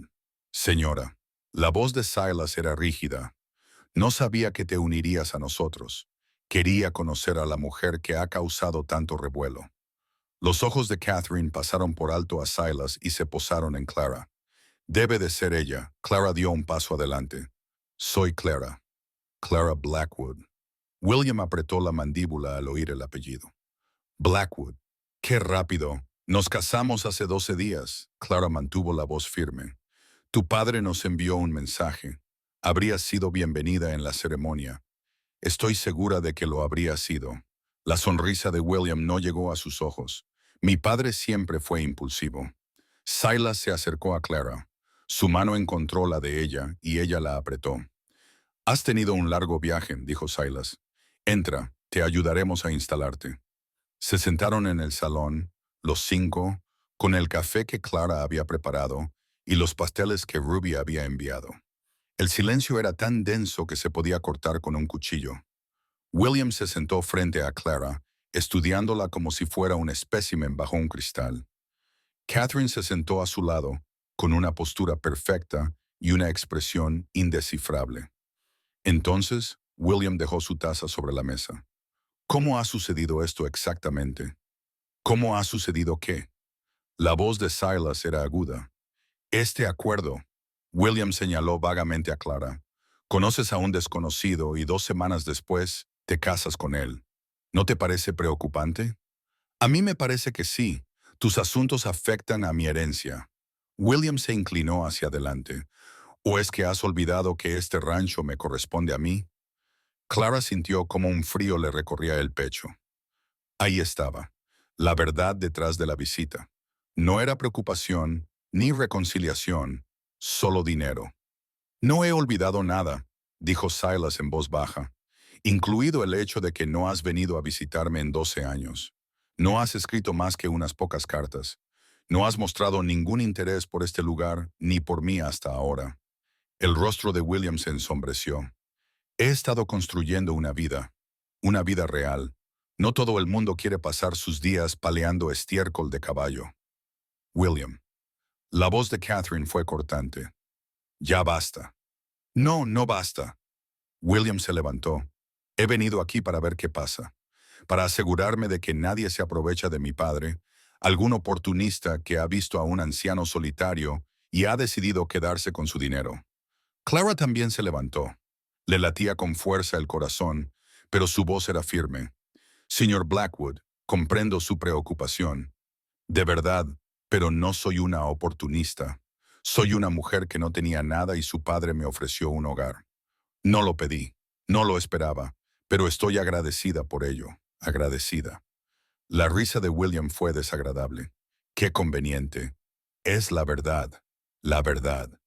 Señora. La voz de Silas era rígida. No sabía que te unirías a nosotros. Quería conocer a la mujer que ha causado tanto revuelo. Los ojos de Catherine pasaron por alto a Silas y se posaron en Clara. Debe de ser ella. Clara dio un paso adelante. Soy Clara. Clara Blackwood. William apretó la mandíbula al oír el apellido. Blackwood. ¡Qué rápido! Nos casamos hace 12 días. Clara mantuvo la voz firme. Tu padre nos envió un mensaje. Habrías sido bienvenida en la ceremonia. Estoy segura de que lo habría sido. La sonrisa de William no llegó a sus ojos. Mi padre siempre fue impulsivo. Silas se acercó a Clara. Su mano encontró la de ella y ella la apretó. Has tenido un largo viaje, dijo Silas. Entra, te ayudaremos a instalarte. Se sentaron en el salón, los 5, con el café que Clara había preparado y los pasteles que Ruby había enviado. El silencio era tan denso que se podía cortar con un cuchillo. William se sentó frente a Clara, estudiándola como si fuera un espécimen bajo un cristal. Catherine se sentó a su lado, con una postura perfecta y una expresión indescifrable. Entonces, William dejó su taza sobre la mesa. ¿Cómo ha sucedido esto exactamente? ¿Cómo ha sucedido qué? La voz de Silas era aguda. Este acuerdo, William señaló vagamente a Clara. Conoces a un desconocido y 2 semanas después te casas con él. ¿No te parece preocupante? A mí me parece que sí. Tus asuntos afectan a mi herencia. William se inclinó hacia adelante. ¿O es que has olvidado que este rancho me corresponde a mí? Clara sintió como un frío le recorría el pecho. Ahí estaba, la verdad detrás de la visita. No era preocupación ni reconciliación, solo dinero. No he olvidado nada, dijo Silas en voz baja, incluido el hecho de que no has venido a visitarme en 12 años. No has escrito más que unas pocas cartas. No has mostrado ningún interés por este lugar ni por mí hasta ahora. El rostro de William se ensombreció. He estado construyendo una vida real. No todo el mundo quiere pasar sus días paleando estiércol de caballo. William. La voz de Catherine fue cortante. Ya basta. No, no basta. William se levantó. He venido aquí para ver qué pasa, para asegurarme de que nadie se aprovecha de mi padre, algún oportunista que ha visto a un anciano solitario y ha decidido quedarse con su dinero. Clara también se levantó. Le latía con fuerza el corazón, pero su voz era firme. Señor Blackwood, comprendo su preocupación. De verdad, pero no soy una oportunista. Soy una mujer que no tenía nada y su padre me ofreció un hogar. No lo pedí, no lo esperaba, pero estoy agradecida por ello, agradecida. La risa de William fue desagradable. Qué conveniente. Es la verdad, la verdad.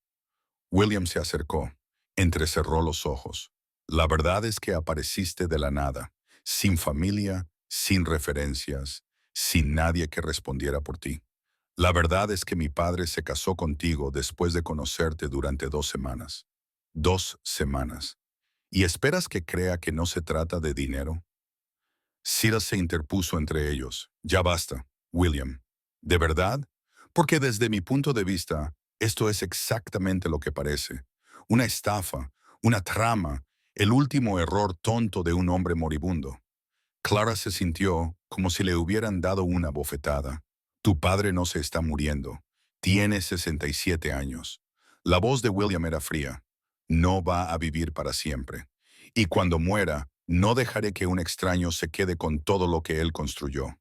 William se acercó, entrecerró los ojos. La verdad es que apareciste de la nada, sin familia, sin referencias, sin nadie que respondiera por ti. La verdad es que mi padre se casó contigo después de conocerte durante 2 semanas. 2 semanas. ¿Y esperas que crea que no se trata de dinero? Silas se interpuso entre ellos. Ya basta, William. ¿De verdad? Porque desde mi punto de vista, esto es exactamente lo que parece. Una estafa, una trama, el último error tonto de un hombre moribundo. Clara se sintió como si le hubieran dado una bofetada. Tu padre no se está muriendo. Tiene 67 años. La voz de William era fría. No va a vivir para siempre. Y cuando muera, no dejaré que un extraño se quede con todo lo que él construyó.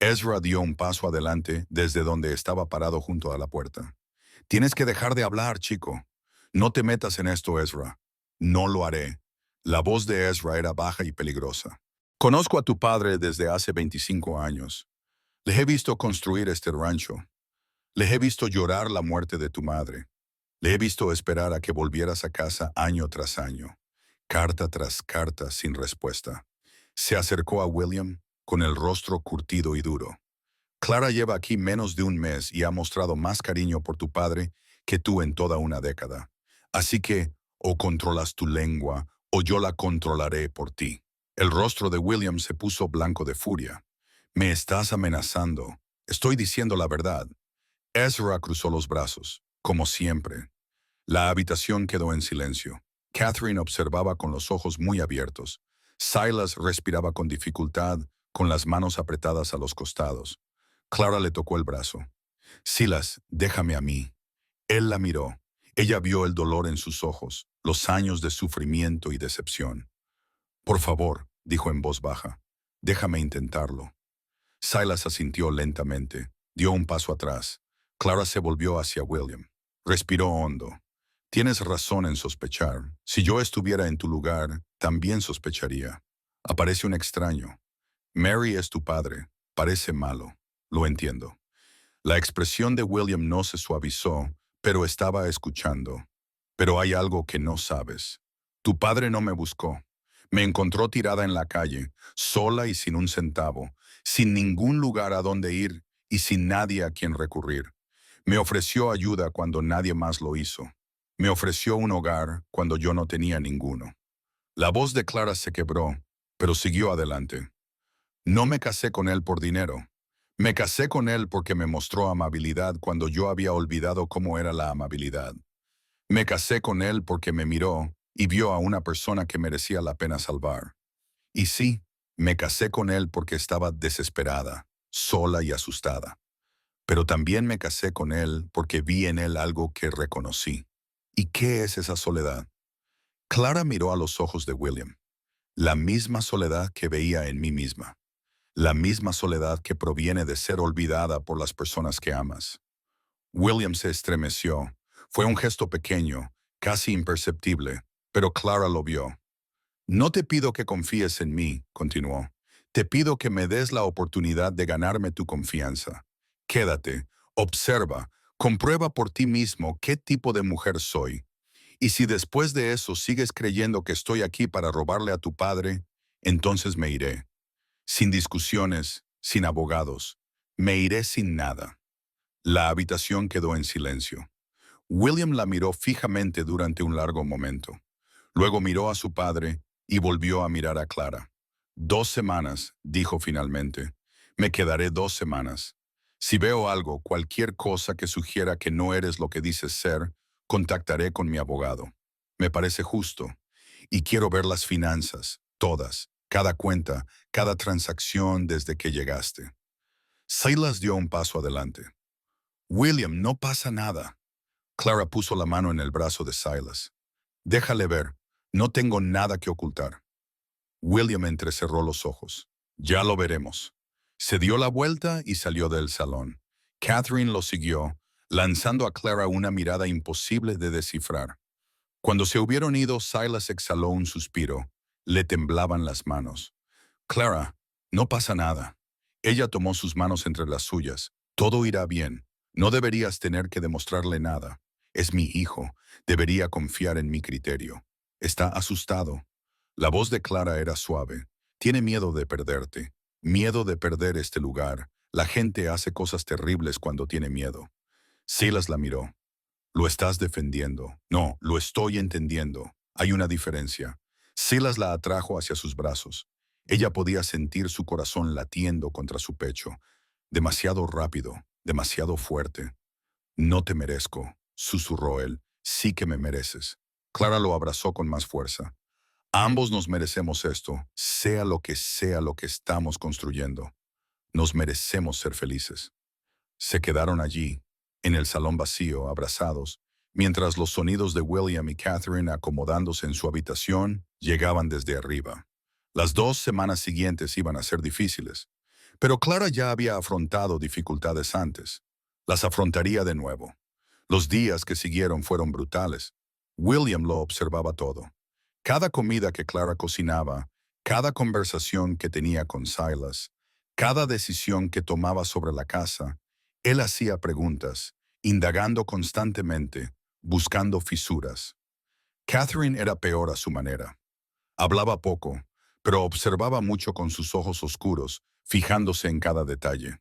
Ezra dio un paso adelante desde donde estaba parado junto a la puerta. Tienes que dejar de hablar, chico. No te metas en esto, Ezra. No lo haré. La voz de Ezra era baja y peligrosa. Conozco a tu padre desde hace 25 años. Le he visto construir este rancho. Le he visto llorar la muerte de tu madre. Le he visto esperar a que volvieras a casa año tras año, carta tras carta sin respuesta. Se acercó a William con el rostro curtido y duro. Clara lleva aquí menos de un mes y ha mostrado más cariño por tu padre que tú en toda una década. Así que, o controlas tu lengua, o yo la controlaré por ti. El rostro de William se puso blanco de furia. Me estás amenazando. Estoy diciendo la verdad. Ezra cruzó los brazos, como siempre. La habitación quedó en silencio. Catherine observaba con los ojos muy abiertos. Silas respiraba con dificultad, con las manos apretadas a los costados. Clara le tocó el brazo. Silas, déjame a mí. Él la miró. Ella vio el dolor en sus ojos, los años de sufrimiento y decepción. Por favor, dijo en voz baja, déjame intentarlo. Silas asintió lentamente, dio un paso atrás. Clara se volvió hacia William. Respiró hondo. Tienes razón en sospechar. Si yo estuviera en tu lugar, también sospecharía. Aparece un extraño. Mary es tu padre. Parece malo. Lo entiendo. La expresión de William no se suavizó, pero estaba escuchando. Pero hay algo que no sabes. Tu padre no me buscó. Me encontró tirada en la calle, sola y sin un centavo, sin ningún lugar a donde ir y sin nadie a quien recurrir. Me ofreció ayuda cuando nadie más lo hizo. Me ofreció un hogar cuando yo no tenía ninguno. La voz de Clara se quebró, pero siguió adelante. No me casé con él por dinero. Me casé con él porque me mostró amabilidad cuando yo había olvidado cómo era la amabilidad. Me casé con él porque me miró y vio a una persona que merecía la pena salvar. Y sí, me casé con él porque estaba desesperada, sola y asustada. Pero también me casé con él porque vi en él algo que reconocí. ¿Y qué es esa soledad? Clara miró a los ojos de William. La misma soledad que veía en mí misma. La misma soledad que proviene de ser olvidada por las personas que amas. William se estremeció. Fue un gesto pequeño, casi imperceptible, pero Clara lo vio. No te pido que confíes en mí, continuó. Te pido que me des la oportunidad de ganarme tu confianza. Quédate, observa, comprueba por ti mismo qué tipo de mujer soy. Y si después de eso sigues creyendo que estoy aquí para robarle a tu padre, entonces me iré. Sin discusiones, sin abogados. Me iré sin nada. La habitación quedó en silencio. William la miró fijamente durante un largo momento. Luego miró a su padre y volvió a mirar a Clara. 2 semanas, dijo finalmente. Me quedaré 2 semanas. Si veo algo, cualquier cosa que sugiera que no eres lo que dices ser, contactaré con mi abogado. Me parece justo. Y quiero ver las finanzas, todas, cada cuenta, cada transacción desde que llegaste. Silas dio un paso adelante. William, no pasa nada. Clara puso la mano en el brazo de Silas. Déjale ver, no tengo nada que ocultar. William entrecerró los ojos. Ya lo veremos. Se dio la vuelta y salió del salón. Catherine lo siguió, lanzando a Clara una mirada imposible de descifrar. Cuando se hubieron ido, Silas exhaló un suspiro. Le temblaban las manos. Clara, no pasa nada. Ella tomó sus manos entre las suyas. Todo irá bien. No deberías tener que demostrarle nada. Es mi hijo. Debería confiar en mi criterio. Está asustado. La voz de Clara era suave. Tiene miedo de perderte. Miedo de perder este lugar. La gente hace cosas terribles cuando tiene miedo. Silas la miró. Lo estás defendiendo. No, lo estoy entendiendo. Hay una diferencia. Silas la atrajo hacia sus brazos. Ella podía sentir su corazón latiendo contra su pecho. Demasiado rápido, demasiado fuerte. No te merezco, susurró él. Sí que me mereces. Clara lo abrazó con más fuerza. Ambos nos merecemos esto, sea lo que estamos construyendo. Nos merecemos ser felices. Se quedaron allí, en el salón vacío, abrazados, mientras los sonidos de William y Catherine acomodándose en su habitación llegaban desde arriba. Las 2 semanas siguientes iban a ser difíciles, pero Clara ya había afrontado dificultades antes. Las afrontaría de nuevo. Los días que siguieron fueron brutales. William lo observaba todo. Cada comida que Clara cocinaba, cada conversación que tenía con Silas, cada decisión que tomaba sobre la casa, él hacía preguntas, indagando constantemente, buscando fisuras. Catherine era peor a su manera. Hablaba poco, pero observaba mucho con sus ojos oscuros, fijándose en cada detalle.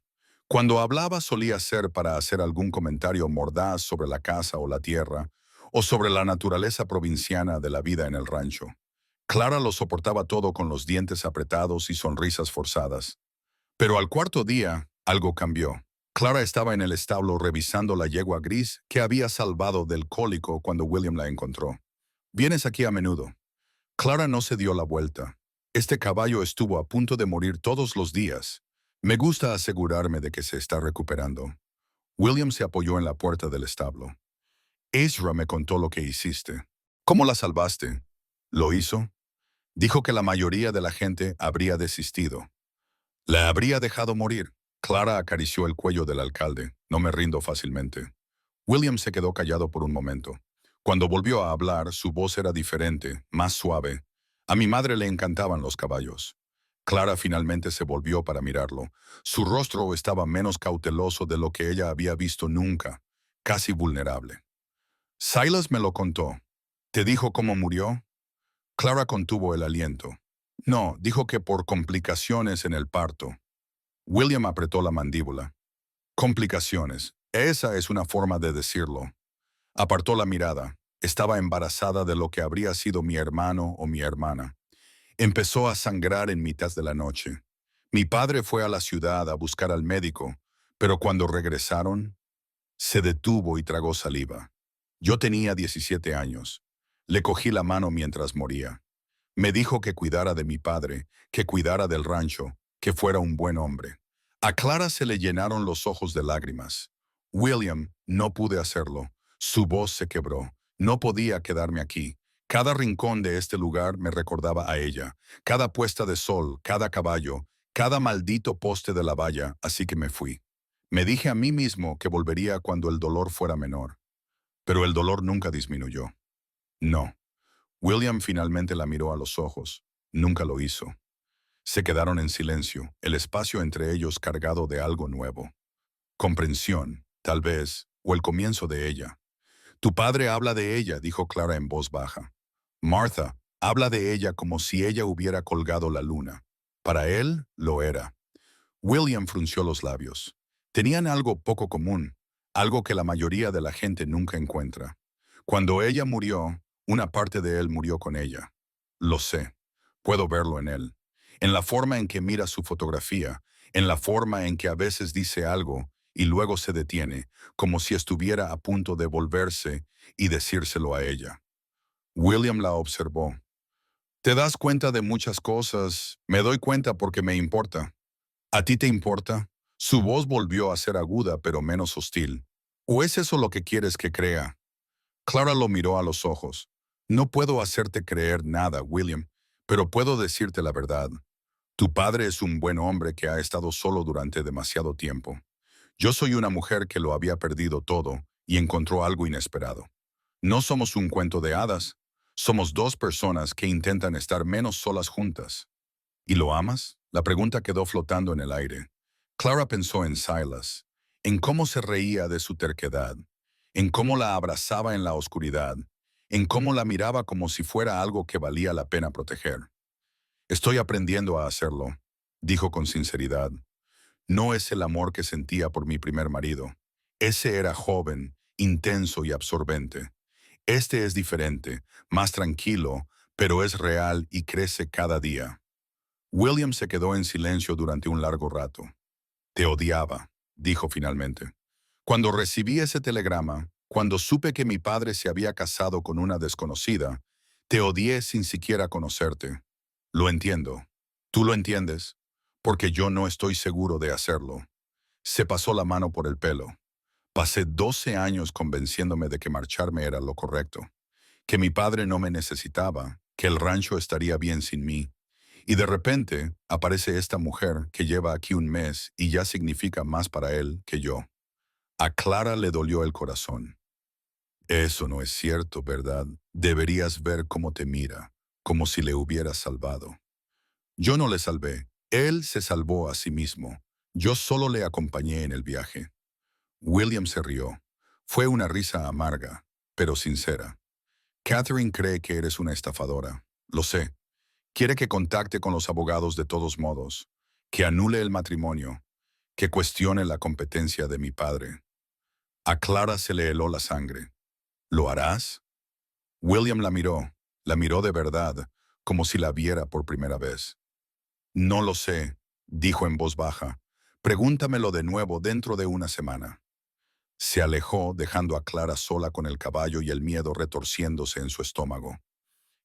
Cuando hablaba solía ser para hacer algún comentario mordaz sobre la casa o la tierra, o sobre la naturaleza provinciana de la vida en el rancho. Clara lo soportaba todo con los dientes apretados y sonrisas forzadas. Pero al cuarto día, algo cambió. Clara estaba en el establo revisando la yegua gris que había salvado del cólico cuando William la encontró. «Vienes aquí a menudo». Clara no se dio la vuelta. «Este caballo estuvo a punto de morir todos los días. Me gusta asegurarme de que se está recuperando». William se apoyó en la puerta del establo. «Ezra me contó lo que hiciste. ¿Cómo la salvaste?» «¿Lo hizo?» Dijo que la mayoría de la gente habría desistido. «La habría dejado morir». Clara acarició el cuello del alcalde. «No me rindo fácilmente». William se quedó callado por un momento. Cuando volvió a hablar, su voz era diferente, más suave. «A mi madre le encantaban los caballos». Clara finalmente se volvió para mirarlo. Su rostro estaba menos cauteloso de lo que ella había visto nunca, casi vulnerable. «Silas me lo contó. ¿Te dijo cómo murió?» Clara contuvo el aliento. «No, dijo que por complicaciones en el parto». William apretó la mandíbula. «Complicaciones. Esa es una forma de decirlo». Apartó la mirada. Estaba embarazada de lo que habría sido mi hermano o mi hermana. Empezó a sangrar en mitad de la noche. Mi padre fue a la ciudad a buscar al médico, pero cuando regresaron, se detuvo y tragó saliva. Yo tenía 17 años. Le cogí la mano mientras moría. Me dijo que cuidara de mi padre, que cuidara del rancho, que fuera un buen hombre. A Clara se le llenaron los ojos de lágrimas. «William, no pude hacerlo». Su voz se quebró. «No podía quedarme aquí. Cada rincón de este lugar me recordaba a ella. Cada puesta de sol, cada caballo, cada maldito poste de la valla, así que me fui. Me dije a mí mismo que volvería cuando el dolor fuera menor. Pero el dolor nunca disminuyó. No». William finalmente la miró a los ojos. Nunca lo hizo. Se quedaron en silencio, el espacio entre ellos cargado de algo nuevo. Comprensión, tal vez, o el comienzo de ella. «Tu padre habla de ella», dijo Clara en voz baja. «Martha habla de ella como si ella hubiera colgado la luna. Para él, lo era». William frunció los labios. Tenían algo poco común, algo que la mayoría de la gente nunca encuentra. Cuando ella murió, una parte de él murió con ella. Lo sé. Puedo verlo en él. En la forma en que mira su fotografía, en la forma en que a veces dice algo y luego se detiene, como si estuviera a punto de volverse y decírselo a ella. William la observó. «Te das cuenta de muchas cosas. Me doy cuenta porque me importa». «¿A ti te importa?» Su voz volvió a ser aguda pero menos hostil. «¿O es eso lo que quieres que crea?» Clara lo miró a los ojos. «No puedo hacerte creer nada, William, pero puedo decirte la verdad. Tu padre es un buen hombre que ha estado solo durante demasiado tiempo. Yo soy una mujer que lo había perdido todo y encontró algo inesperado. No somos un cuento de hadas. Somos dos personas que intentan estar menos solas juntas». «¿Y lo amas?» La pregunta quedó flotando en el aire. Clara pensó en Silas, en cómo se reía de su terquedad, en cómo la abrazaba en la oscuridad, en cómo la miraba como si fuera algo que valía la pena proteger. «Estoy aprendiendo a hacerlo», dijo con sinceridad. «No es el amor que sentía por mi primer marido. Ese era joven, intenso y absorbente. Este es diferente, más tranquilo, pero es real y crece cada día». William se quedó en silencio durante un largo rato. «Te odiaba», dijo finalmente. «Cuando recibí ese telegrama, cuando supe que mi padre se había casado con una desconocida, te odié sin siquiera conocerte. Lo entiendo. ¿Tú lo entiendes? Porque yo no estoy seguro de hacerlo». Se pasó la mano por el pelo. «Pasé 12 años convenciéndome de que marcharme era lo correcto, que mi padre no me necesitaba, que el rancho estaría bien sin mí. Y de repente aparece esta mujer que lleva aquí un mes y ya significa más para él que yo». A Clara le dolió el corazón. «Eso no es cierto, ¿verdad? Deberías ver cómo te mira. como si le hubiera salvado. Yo no le salvé, él se salvó a sí mismo. Yo solo le acompañé en el viaje. William se rió. Fue una risa amarga, pero sincera. Catherine cree que eres una estafadora. Lo sé. Quiere que contacte con los abogados de todos modos, que anule el matrimonio, que cuestione la competencia de mi padre. A Clara se le heló la sangre. ¿Lo harás? William la miró de verdad, como si la viera por primera vez. No lo sé, dijo en voz baja. Pregúntamelo de nuevo dentro de una semana. Se alejó, dejando a Clara sola con el caballo y el miedo retorciéndose en su estómago.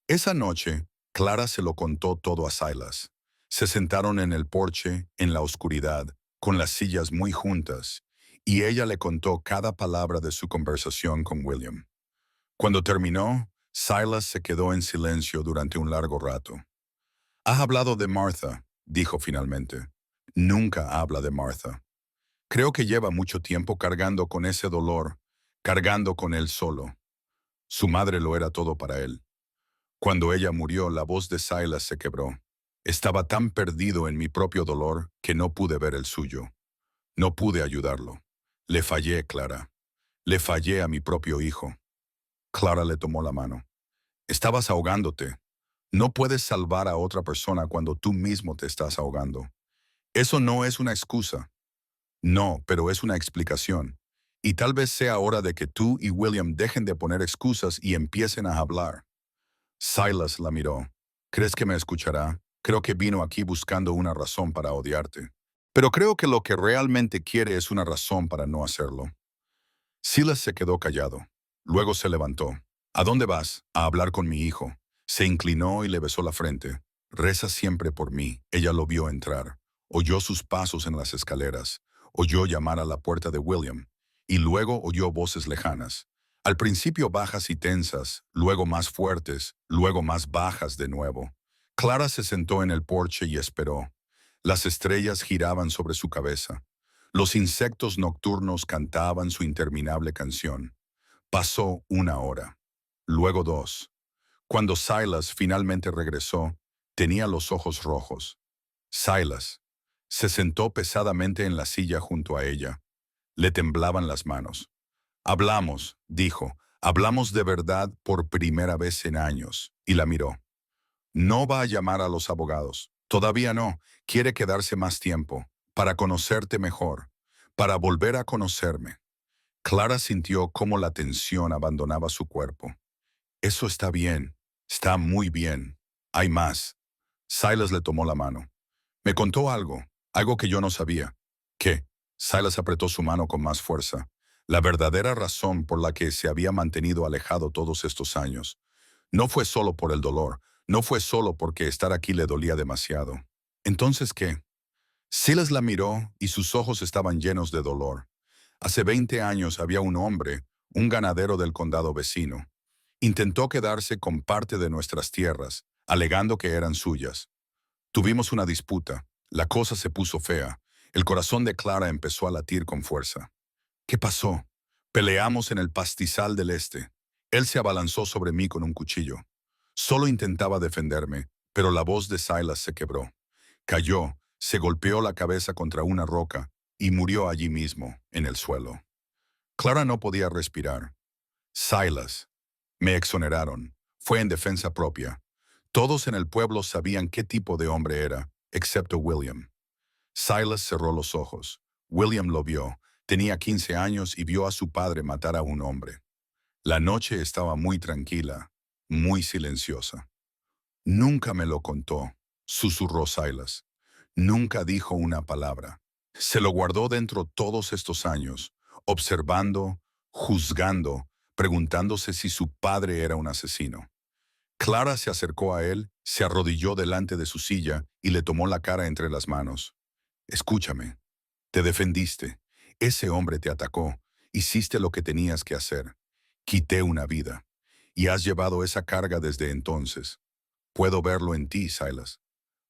Esa noche, Clara se lo contó todo a Silas. Se sentaron en el porche, en la oscuridad, con las sillas muy juntas, y ella le contó cada palabra de su conversación con William. Cuando terminó, Silas se quedó en silencio durante un largo rato. «Has hablado de Martha», dijo finalmente. «Nunca habla de Martha. Creo que lleva mucho tiempo cargando con ese dolor, cargando con él solo. Su madre lo era todo para él. Cuando ella murió, la voz de Silas se quebró. Estaba tan perdido en mi propio dolor que no pude ver el suyo. No pude ayudarlo. Le fallé, Clara. Le fallé a mi propio hijo». Clara le tomó la mano. «Estabas ahogándote. No puedes salvar a otra persona cuando tú mismo te estás ahogando. Eso no es una excusa. No, pero es una explicación. Y tal vez sea hora de que tú y William dejen de poner excusas y empiecen a hablar». Silas la miró. «¿Crees que me escuchará? Creo que vino aquí buscando una razón para odiarte. Pero creo que lo que realmente quiere es una razón para no hacerlo». Silas se quedó callado. Luego se levantó. «¿A dónde vas?» «A hablar con mi hijo». Se inclinó y le besó la frente. «Reza siempre por mí». Ella lo vio entrar. Oyó sus pasos en las escaleras. Oyó llamar a la puerta de William. Y luego oyó voces lejanas. Al principio bajas y tensas, luego más fuertes, luego más bajas de nuevo. Clara se sentó en el porche y esperó. Las estrellas giraban sobre su cabeza. Los insectos nocturnos cantaban su interminable canción. Pasó una hora. Luego dos. Cuando Silas finalmente regresó, tenía los ojos rojos. Silas se sentó pesadamente en la silla junto a ella. Le temblaban las manos. «Hablamos», dijo, «hablamos de verdad por primera vez en años». Y la miró. «No va a llamar a los abogados. Todavía no. Quiere quedarse más tiempo, para conocerte mejor, para volver a conocerme». Clara sintió cómo la tensión abandonaba su cuerpo. «Eso está bien. Está muy bien. Hay más». Silas le tomó la mano. «Me contó algo que yo no sabía». «¿Qué?» Silas apretó su mano con más fuerza. La verdadera razón por la que se había mantenido alejado todos estos años. No fue solo por el dolor, no fue solo porque estar aquí le dolía demasiado. ¿Entonces qué? Silas la miró y sus ojos estaban llenos de dolor. Hace 20 años había un hombre, un ganadero del condado vecino. Intentó quedarse con parte de nuestras tierras, alegando que eran suyas. Tuvimos una disputa. La cosa se puso fea. El corazón de Clara empezó a latir con fuerza. ¿Qué pasó? Peleamos en el pastizal del este. Él se abalanzó sobre mí con un cuchillo. Solo intentaba defenderme, pero la voz de Silas se quebró. Cayó, se golpeó la cabeza contra una roca y murió allí mismo, en el suelo. Clara no podía respirar. Silas. Me exoneraron. Fue en defensa propia. Todos en el pueblo sabían qué tipo de hombre era, excepto William. Silas cerró los ojos. William lo vio. Tenía 15 años y vio a su padre matar a un hombre. La noche estaba muy tranquila, muy silenciosa. «Nunca me lo contó», susurró Silas. «Nunca dijo una palabra. Se lo guardó dentro todos estos años, observando, juzgando, preguntándose si su padre era un asesino». Clara se acercó a él, se arrodilló delante de su silla y le tomó la cara entre las manos. «Escúchame. Te defendiste. Ese hombre te atacó. Hiciste lo que tenías que hacer. Quité una vida. Y has llevado esa carga desde entonces. Puedo verlo en ti, Silas.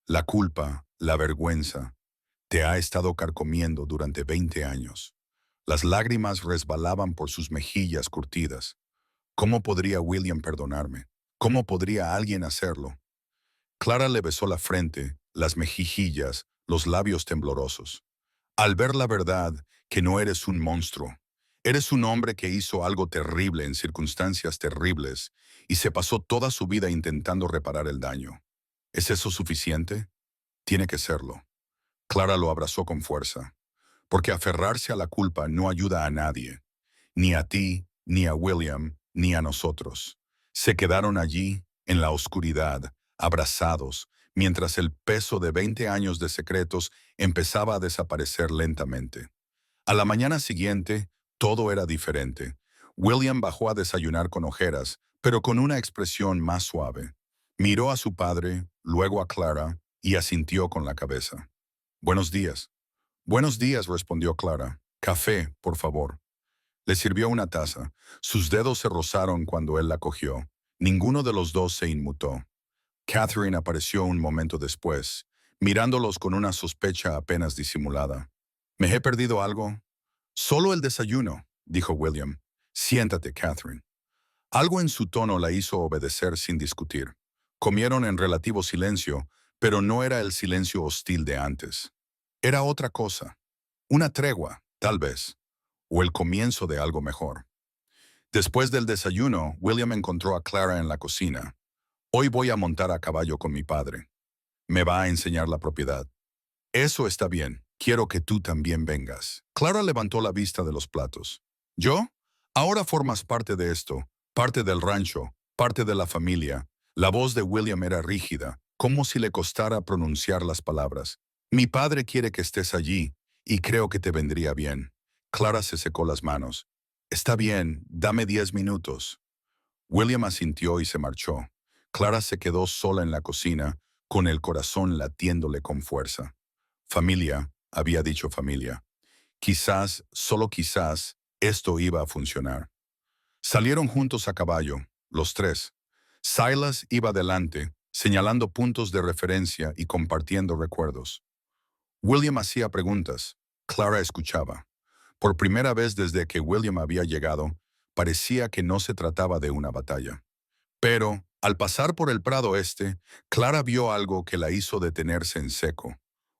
La culpa, la vergüenza, te ha estado carcomiendo durante 20 años. Las lágrimas resbalaban por sus mejillas curtidas. ¿Cómo podría William perdonarme? ¿Cómo podría alguien hacerlo? Clara le besó la frente, las mejillas, los labios temblorosos. Al ver la verdad, que no eres un monstruo. Eres un hombre que hizo algo terrible en circunstancias terribles y se pasó toda su vida intentando reparar el daño. ¿Es eso suficiente? Tiene que serlo. Clara lo abrazó con fuerza, porque aferrarse a la culpa no ayuda a nadie, ni a ti, ni a William, ni a nosotros. Se quedaron allí, en la oscuridad, abrazados, mientras el peso de 20 años de secretos empezaba a desaparecer lentamente. A la mañana siguiente, todo era diferente. William bajó a desayunar con ojeras, pero con una expresión más suave. Miró a su padre, luego a Clara, y asintió con la cabeza. «Buenos días». «Buenos días», respondió Clara. «Café, por favor». Le sirvió una taza. Sus dedos se rozaron cuando él la cogió. Ninguno de los dos se inmutó. Catherine apareció un momento después, mirándolos con una sospecha apenas disimulada. «¿Me he perdido algo?» «Solo el desayuno», dijo William. «Siéntate, Catherine». Algo en su tono la hizo obedecer sin discutir. Comieron en relativo silencio, pero no era el silencio hostil de antes. Era otra cosa. Una tregua, tal vez, o el comienzo de algo mejor. Después del desayuno, William encontró a Clara en la cocina. «Hoy voy a montar a caballo con mi padre. Me va a enseñar la propiedad». «Eso está bien. Quiero que tú también vengas». Clara levantó la vista de los platos. «¿Yo? Ahora formas parte de esto, parte del rancho, parte de la familia». La voz de William era rígida, como si le costara pronunciar las palabras. «Mi padre quiere que estés allí, y creo que te vendría bien». Clara se secó las manos. «Está bien, dame 10 minutos». William asintió y se marchó. Clara se quedó sola en la cocina, con el corazón latiéndole con fuerza. Familia, había dicho familia. Quizás, solo quizás, esto iba a funcionar. Salieron juntos a caballo, los tres. Silas iba delante, señalando puntos de referencia y compartiendo recuerdos. William hacía preguntas. Clara escuchaba. Por primera vez desde que William había llegado, parecía que no se trataba de una batalla. Pero, al pasar por el prado este, Clara vio algo que la hizo detenerse en seco.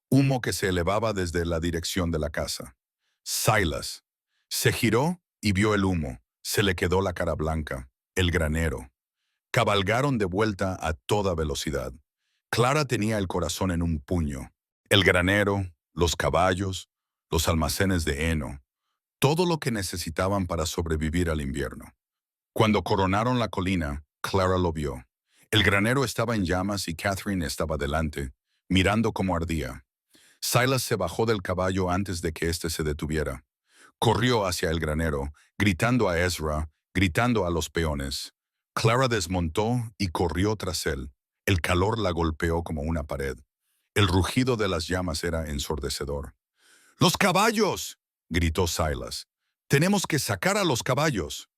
Humo que se elevaba desde la dirección de la casa. Silas. Se giró y vio el humo. Se le quedó la cara blanca. El granero. Cabalgaron de vuelta a toda velocidad. Clara tenía el corazón en un puño. El granero, los caballos, los almacenes de heno, todo lo que necesitaban para sobrevivir al invierno. Cuando coronaron la colina, Clara lo vio. El granero estaba en llamas y Catherine estaba delante, mirando cómo ardía. Silas se bajó del caballo antes de que éste se detuviera. Corrió hacia el granero, gritando a Ezra, gritando a los peones. Clara desmontó y corrió tras él. El calor la golpeó como una pared. El rugido de las llamas era ensordecedor. «¡Los caballos!», gritó Silas. «Tenemos que sacar a los caballos».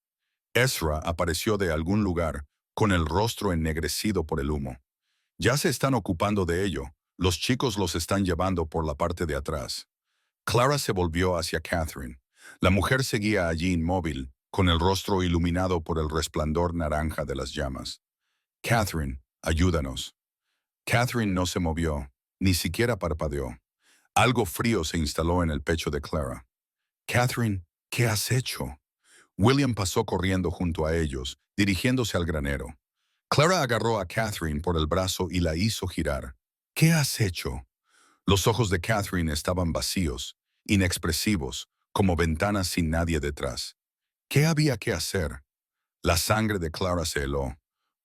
Ezra apareció de algún lugar, con el rostro ennegrecido por el humo. «Ya se están ocupando de ello. Los chicos los están llevando por la parte de atrás». Clara se volvió hacia Catherine. La mujer seguía allí inmóvil, con el rostro iluminado por el resplandor naranja de las llamas. «Catherine, ayúdanos». Catherine no se movió, ni siquiera parpadeó. Algo frío se instaló en el pecho de Clara. «Catherine, ¿qué has hecho?». William pasó corriendo junto a ellos, dirigiéndose al granero. Clara agarró a Catherine por el brazo y la hizo girar. «¿Qué has hecho?». Los ojos de Catherine estaban vacíos, inexpresivos, como ventanas sin nadie detrás. ¿Qué había que hacer? La sangre de Clara se heló.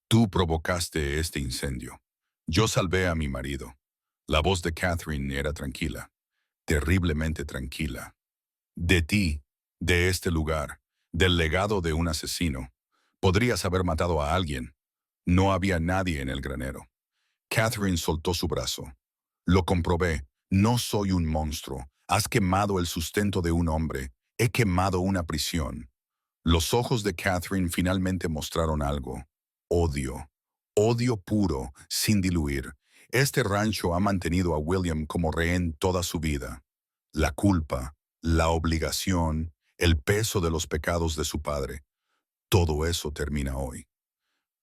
«Tú provocaste este incendio. Yo salvé a mi marido». La voz de Catherine era tranquila, terriblemente tranquila. «De ti, de este lugar, del legado de un asesino. Podrías haber matado a alguien. No había nadie en el granero». Catherine soltó su brazo. «Lo comprobé. No soy un monstruo. Has quemado el sustento de un hombre. He quemado una prisión». Los ojos de Catherine finalmente mostraron algo. Odio. Odio puro, sin diluir. Este rancho ha mantenido a William como rehén toda su vida. La culpa, la obligación, el peso de los pecados de su padre. Todo eso termina hoy.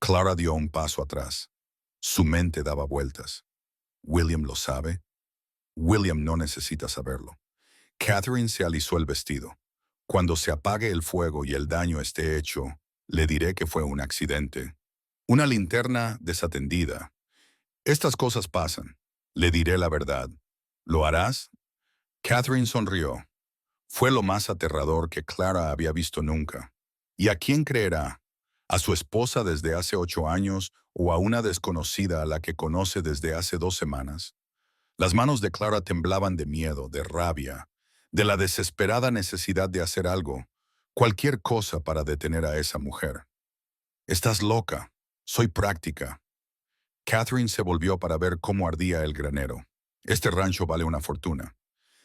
Clara dio un paso atrás. Su mente daba vueltas. ¿William lo sabe? William no necesita saberlo. Catherine se alisó el vestido. Cuando se apague el fuego y el daño esté hecho, le diré que fue un accidente. Una linterna desatendida. Estas cosas pasan. Le diré la verdad. ¿Lo harás? Catherine sonrió. Fue lo más aterrador que Clara había visto nunca. ¿Y a quién creerá? ¿A su esposa desde hace 8 años o a una desconocida a la que conoce desde hace 2 semanas? Las manos de Clara temblaban de miedo, de rabia, de la desesperada necesidad de hacer algo, cualquier cosa para detener a esa mujer. Estás loca. Soy práctica. Catherine se volvió para ver cómo ardía el granero. Este rancho vale una fortuna.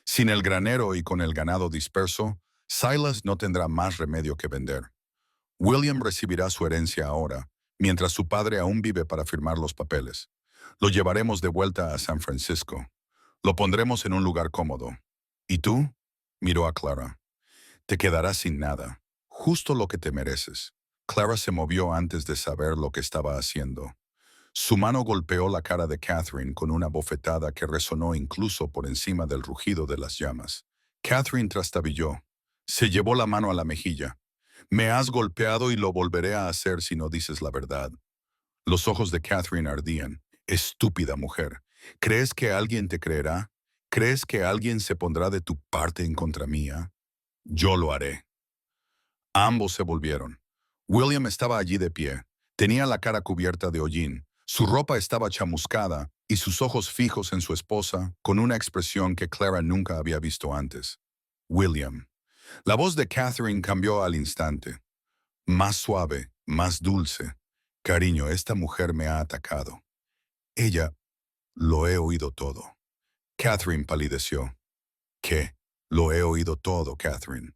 Sin el granero y con el ganado disperso, Silas no tendrá más remedio que vender. William recibirá su herencia ahora, mientras su padre aún vive para firmar los papeles. Lo llevaremos de vuelta a San Francisco. Lo pondremos en un lugar cómodo. ¿Y tú? Miró a Clara. Te quedarás sin nada. Justo lo que te mereces. Clara se movió antes de saber lo que estaba haciendo. Su mano golpeó la cara de Catherine con una bofetada que resonó incluso por encima del rugido de las llamas. Catherine trastabilló. Se llevó la mano a la mejilla. Me has golpeado y lo volveré a hacer si no dices la verdad. Los ojos de Catherine ardían. Estúpida mujer. ¿Crees que alguien te creerá? ¿Crees que alguien se pondrá de tu parte en contra mía? Yo lo haré. Ambos se volvieron. William estaba allí de pie. Tenía la cara cubierta de hollín. Su ropa estaba chamuscada y sus ojos fijos en su esposa con una expresión que Clara nunca había visto antes. William. La voz de Catherine cambió al instante. Más suave, más dulce. Cariño, esta mujer me ha atacado. Ella, lo he oído todo. Catherine palideció. ¿Qué? Lo he oído todo, Catherine.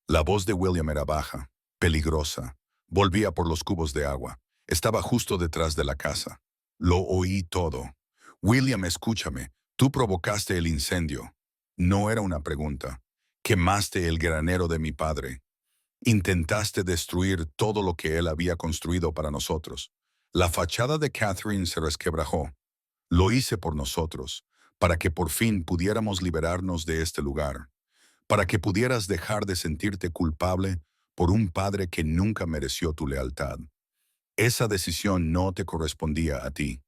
La voz de William era baja, peligrosa. Volvía por los cubos de agua. Estaba justo detrás de la casa. Lo oí todo. William, escúchame. Tú provocaste el incendio. No era una pregunta. Quemaste el granero de mi padre. Intentaste destruir todo lo que él había construido para nosotros. La fachada de Catherine se resquebrajó. Lo hice por nosotros, para que por fin pudiéramos liberarnos de este lugar, para que pudieras dejar de sentirte culpable por un padre que nunca mereció tu lealtad. Esa decisión no te correspondía a ti.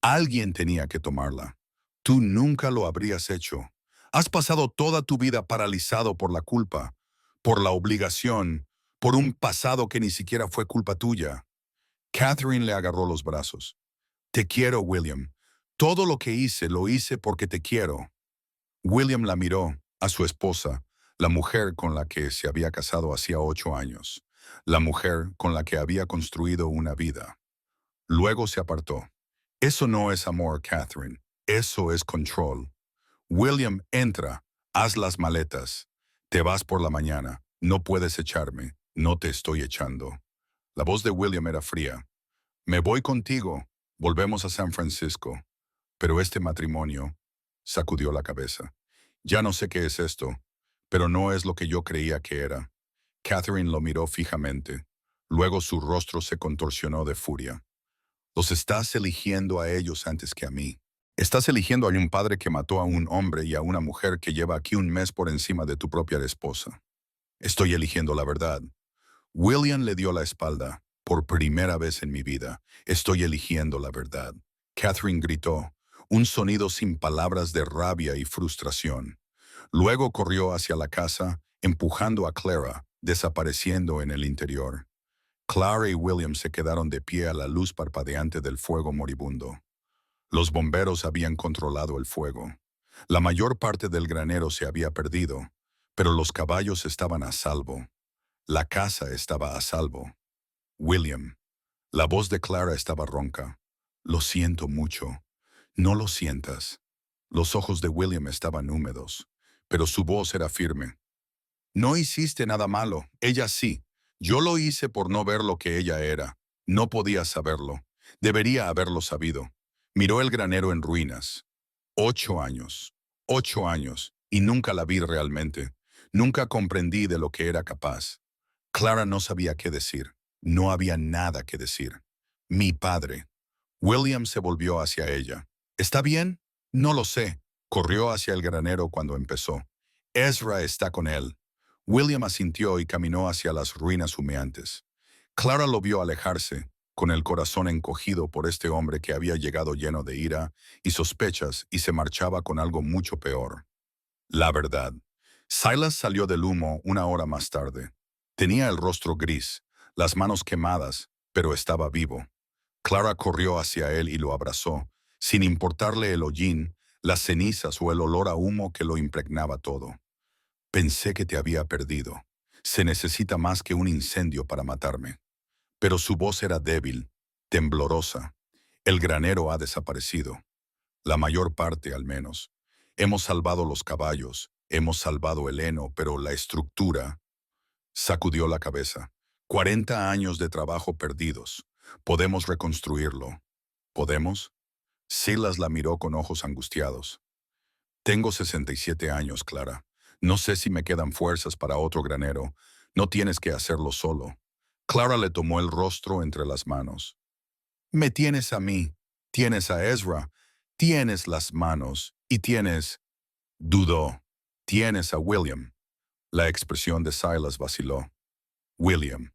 Alguien tenía que tomarla. Tú nunca lo habrías hecho. Has pasado toda tu vida paralizado por la culpa, por la obligación, por un pasado que ni siquiera fue culpa tuya. Catherine le agarró los brazos. Te quiero, William. Todo lo que hice lo hice porque te quiero. William la miró, a su esposa, la mujer con la que se había casado hacía 8 años, la mujer con la que había construido una vida. Luego se apartó. Eso no es amor, Catherine. Eso es control. William, entra. Haz las maletas. Te vas por la mañana. No puedes echarme. No te estoy echando. La voz de William era fría. Me voy contigo. Volvemos a San Francisco. Pero este matrimonio sacudió la cabeza. Ya no sé qué es esto, pero no es lo que yo creía que era. Catherine lo miró fijamente. Luego su rostro se contorsionó de furia. Los estás eligiendo a ellos antes que a mí. Estás eligiendo a un padre que mató a un hombre y a una mujer que lleva aquí un mes por encima de tu propia esposa. Estoy eligiendo la verdad. William le dio la espalda. Por primera vez en mi vida, estoy eligiendo la verdad. Catherine gritó, un sonido sin palabras de rabia y frustración. Luego corrió hacia la casa, empujando a Clara, desapareciendo en el interior. Clara y William se quedaron de pie a la luz parpadeante del fuego moribundo. Los bomberos habían controlado el fuego. La mayor parte del granero se había perdido, pero los caballos estaban a salvo. La casa estaba a salvo. William. La voz de Clara estaba ronca. Lo siento mucho. No lo sientas. Los ojos de William estaban húmedos, pero su voz era firme. No hiciste nada malo, ella sí. Yo lo hice por no ver lo que ella era. No podía saberlo. Debería haberlo sabido. Miró el granero en ruinas. 8 años. 8 años. Y nunca la vi realmente. Nunca comprendí de lo que era capaz. Clara no sabía qué decir. No había nada que decir. Mi padre. William se volvió hacia ella. ¿Está bien? No lo sé. Corrió hacia el granero cuando empezó. Ezra está con él. William asintió y caminó hacia las ruinas humeantes. Clara lo vio alejarse, con el corazón encogido por este hombre que había llegado lleno de ira y sospechas y se marchaba con algo mucho peor. La verdad. Silas salió del humo una hora más tarde. Tenía el rostro gris, las manos quemadas, pero estaba vivo. Clara corrió hacia él y lo abrazó, sin importarle el hollín, las cenizas o el olor a humo que lo impregnaba todo. Pensé que te había perdido. Se necesita más que un incendio para matarme. Pero su voz era débil, temblorosa. El granero ha desaparecido. La mayor parte, al menos. Hemos salvado los caballos, hemos salvado el heno, pero la estructura... Sacudió la cabeza. 40 años de trabajo perdidos. Podemos reconstruirlo. ¿Podemos? Silas la miró con ojos angustiados. Tengo 67 años, Clara. No sé si me quedan fuerzas para otro granero. No tienes que hacerlo solo. Clara le tomó el rostro entre las manos. Me tienes a mí, tienes a Ezra, tienes las manos y tienes... Dudó. Tienes a William. La expresión de Silas vaciló. William.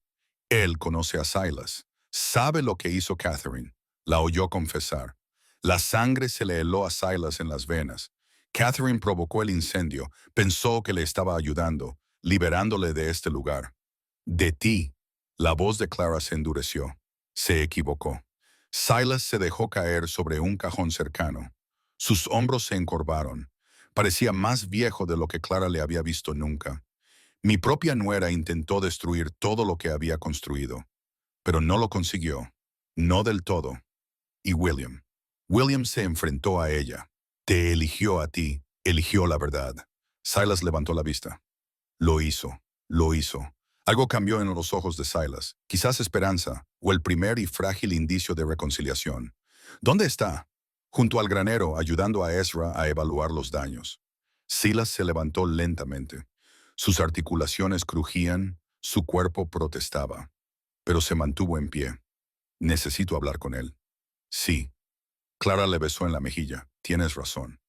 Él conoce a Silas. Sabe lo que hizo Catherine. La oyó confesar. La sangre se le heló a Silas en las venas. Catherine provocó el incendio. Pensó que le estaba ayudando, liberándole de este lugar. De ti. La voz de Clara se endureció. Se equivocó. Silas se dejó caer sobre un cajón cercano. Sus hombros se encorvaron. Parecía más viejo de lo que Clara le había visto nunca. Mi propia nuera intentó destruir todo lo que había construido, pero no lo consiguió. No del todo. Y William. William se enfrentó a ella. Te eligió a ti, eligió la verdad. Silas levantó la vista. Lo hizo, lo hizo. Algo cambió en los ojos de Silas, quizás esperanza, o el primer y frágil indicio de reconciliación. ¿Dónde está? Junto al granero, ayudando a Ezra a evaluar los daños. Silas se levantó lentamente. Sus articulaciones crujían, su cuerpo protestaba, pero se mantuvo en pie. Necesito hablar con él. Sí. Clara le besó en la mejilla. Tienes razón.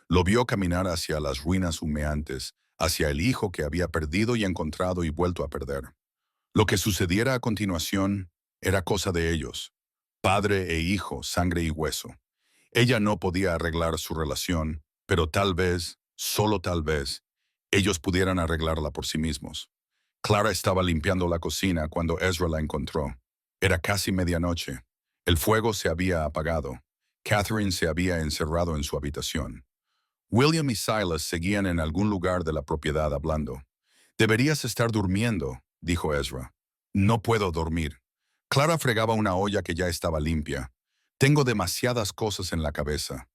Lo vio caminar hacia las ruinas humeantes, hacia el hijo que había perdido y encontrado y vuelto a perder. Lo que sucediera a continuación era cosa de ellos. Padre e hijo, sangre y hueso. Ella no podía arreglar su relación, pero tal vez, solo tal vez, ellos pudieran arreglarla por sí mismos. Clara estaba limpiando la cocina cuando Ezra la encontró. Era casi medianoche. El fuego se había apagado. Catherine se había encerrado en su habitación. William y Silas seguían en algún lugar de la propiedad hablando. Deberías estar durmiendo, dijo Ezra. No puedo dormir. Clara fregaba una olla que ya estaba limpia. Tengo demasiadas cosas en la cabeza.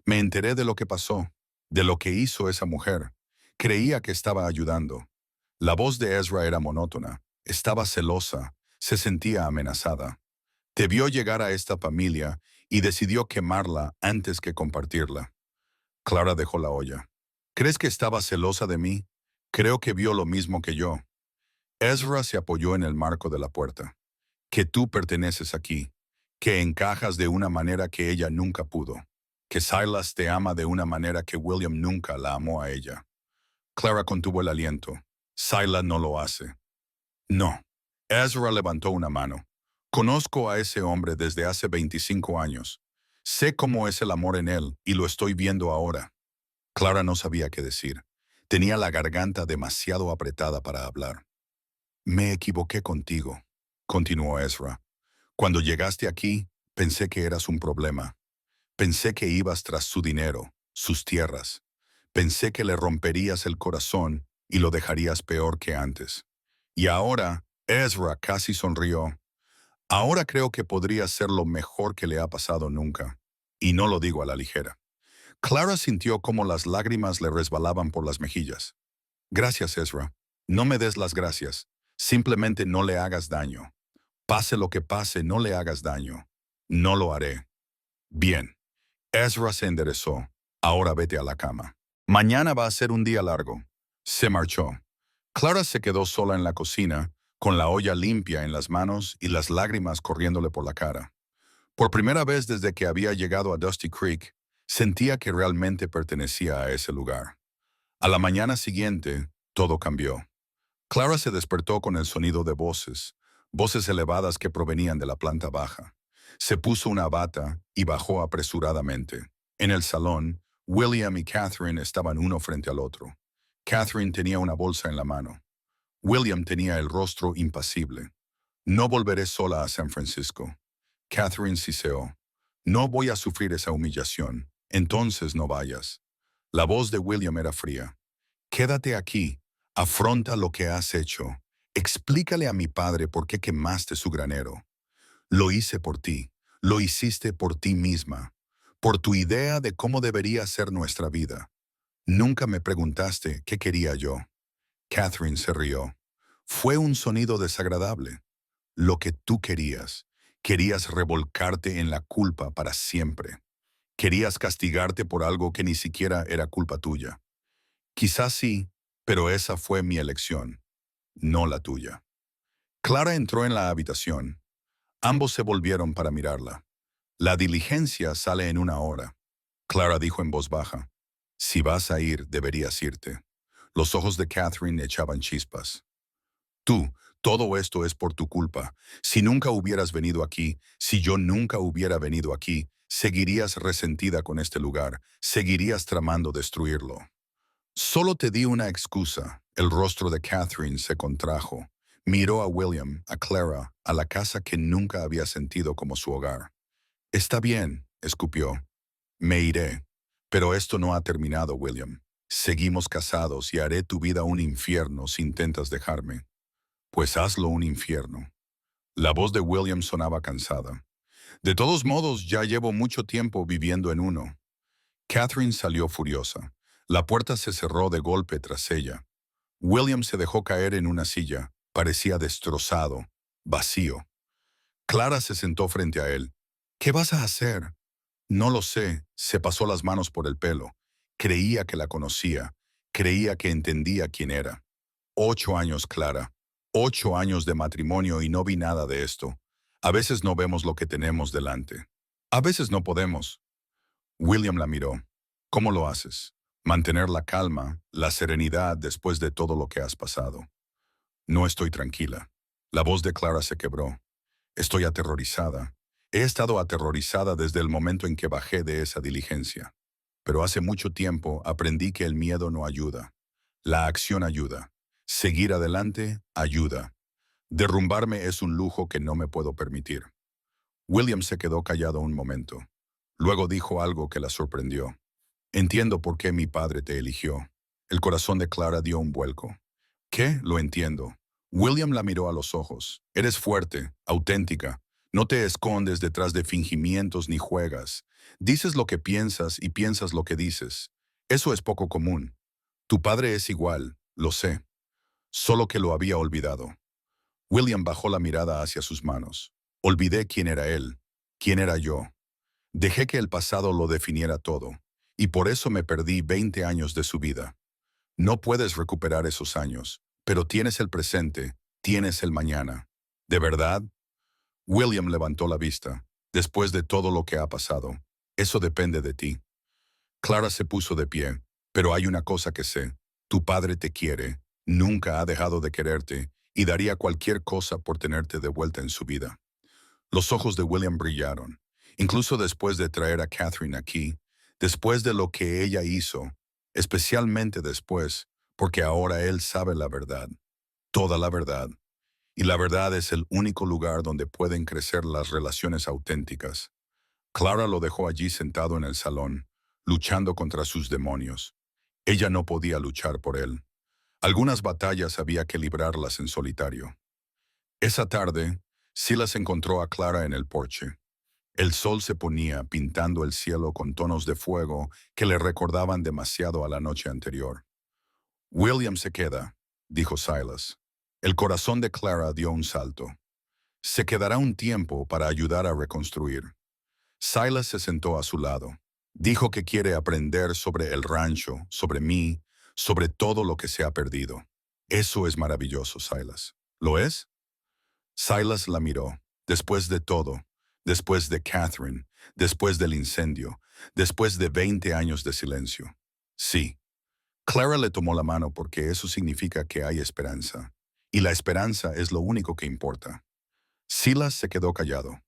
Me enteré de lo que pasó, de lo que hizo esa mujer. Creía que estaba ayudando. La voz de Ezra era monótona. Estaba celosa. Se sentía amenazada. Te vio llegar a esta familia y decidió quemarla antes que compartirla. Clara dejó la olla. ¿Crees que estaba celosa de mí? Creo que vio lo mismo que yo. Ezra se apoyó en el marco de la puerta. Que tú perteneces aquí. Que encajas de una manera que ella nunca pudo. Que Silas te ama de una manera que William nunca la amó a ella. Clara contuvo el aliento. Silas no lo hace. No. Ezra levantó una mano. Conozco a ese hombre desde hace 25 años. Sé cómo es el amor en él y lo estoy viendo ahora. Clara no sabía qué decir. Tenía la garganta demasiado apretada para hablar. Me equivoqué contigo, continuó Ezra. Cuando llegaste aquí, pensé que eras un problema. Pensé que ibas tras su dinero, sus tierras. Pensé que le romperías el corazón y lo dejarías peor que antes. Y ahora, Ezra casi sonrió. Ahora creo que podría ser lo mejor que le ha pasado nunca. Y no lo digo a la ligera. Clara sintió cómo las lágrimas le resbalaban por las mejillas. Gracias, Ezra. No me des las gracias. Simplemente no le hagas daño. Pase lo que pase, no le hagas daño. No lo haré. Bien. Ezra se enderezó. Ahora vete a la cama. Mañana va a ser un día largo. Se marchó. Clara se quedó sola en la cocina, con la olla limpia en las manos y las lágrimas corriéndole por la cara. Por primera vez desde que había llegado a Dusty Creek, sentía que realmente pertenecía a ese lugar. A la mañana siguiente, todo cambió. Clara se despertó con el sonido de voces, voces elevadas que provenían de la planta baja. Se puso una bata y bajó apresuradamente. En el salón, William y Catherine estaban uno frente al otro. Catherine tenía una bolsa en la mano. William tenía el rostro impasible. No volveré sola a San Francisco. Catherine siseó. No voy a sufrir esa humillación. Entonces no vayas. La voz de William era fría. Quédate aquí. Afronta lo que has hecho. Explícale a mi padre por qué quemaste su granero. Lo hice por ti. Lo hiciste por ti misma. Por tu idea de cómo debería ser nuestra vida. Nunca me preguntaste qué quería yo. Catherine se rió. Fue un sonido desagradable. Lo que tú querías. Querías revolcarte en la culpa para siempre. Querías castigarte por algo que ni siquiera era culpa tuya. Quizás sí, pero esa fue mi elección, no la tuya. Clara entró en la habitación. Ambos se volvieron para mirarla. La diligencia sale en 1 hora. Clara dijo en voz baja. Si vas a ir, deberías irte. Los ojos de Catherine echaban chispas. Tú, todo esto es por tu culpa. Si nunca hubieras venido aquí, si yo nunca hubiera venido aquí, seguirías resentida con este lugar, seguirías tramando destruirlo. Solo te di una excusa. El rostro de Catherine se contrajo. Miró a William, a Clara, a la casa que nunca había sentido como su hogar. Está bien, escupió. Me iré. Pero esto no ha terminado, William. Seguimos casados y haré tu vida un infierno si intentas dejarme. Pues hazlo un infierno. La voz de William sonaba cansada. De todos modos, ya llevo mucho tiempo viviendo en uno. Catherine salió furiosa. La puerta se cerró de golpe tras ella. William se dejó caer en una silla. Parecía destrozado, vacío. Clara se sentó frente a él. ¿Qué vas a hacer? No lo sé. Se pasó las manos por el pelo. Creía que la conocía. Creía que entendía quién era. 8 años, Clara. 8 años de matrimonio y no vi nada de esto. A veces no vemos lo que tenemos delante. A veces no podemos. William la miró. ¿Cómo lo haces? Mantener la calma, la serenidad después de todo lo que has pasado. No estoy tranquila. La voz de Clara se quebró. Estoy aterrorizada. He estado aterrorizada desde el momento en que bajé de esa diligencia. Pero hace mucho tiempo aprendí que el miedo no ayuda. La acción ayuda. Seguir adelante ayuda. Derrumbarme es un lujo que no me puedo permitir. William se quedó callado un momento. Luego dijo algo que la sorprendió. Entiendo por qué mi padre te eligió. El corazón de Clara dio un vuelco. ¿Qué? Lo entiendo. William la miró a los ojos. Eres fuerte, auténtica. No te escondes detrás de fingimientos ni juegas. Dices lo que piensas y piensas lo que dices. Eso es poco común. Tu padre es igual, lo sé. Solo que lo había olvidado. William bajó la mirada hacia sus manos. Olvidé quién era él, quién era yo. Dejé que el pasado lo definiera todo, y por eso me perdí 20 años de su vida. No puedes recuperar esos años, pero tienes el presente, tienes el mañana. ¿De verdad? William levantó la vista. Después de todo lo que ha pasado, eso depende de ti. Clara se puso de pie. Pero hay una cosa que sé. Tu padre te quiere, nunca ha dejado de quererte, y daría cualquier cosa por tenerte de vuelta en su vida. Los ojos de William brillaron. Incluso después de traer a Catherine aquí, después de lo que ella hizo, especialmente después, porque ahora él sabe la verdad, toda la verdad. Y la verdad es el único lugar donde pueden crecer las relaciones auténticas. Clara lo dejó allí sentado en el salón, luchando contra sus demonios. Ella no podía luchar por él. Algunas batallas había que librarlas en solitario. Esa tarde, Silas encontró a Clara en el porche. El sol se ponía pintando el cielo con tonos de fuego que le recordaban demasiado a la noche anterior. William se queda, dijo Silas. El corazón de Clara dio un salto. Se quedará un tiempo para ayudar a reconstruir. Silas se sentó a su lado. Dijo que quiere aprender sobre el rancho, sobre mí, sobre todo lo que se ha perdido. Eso es maravilloso, Silas. ¿Lo es? Silas la miró. Después de todo, después de Catherine, después del incendio, después de 20 años de silencio. Sí. Clara le tomó la mano porque eso significa que hay esperanza. Y la esperanza es lo único que importa. Silas se quedó callado.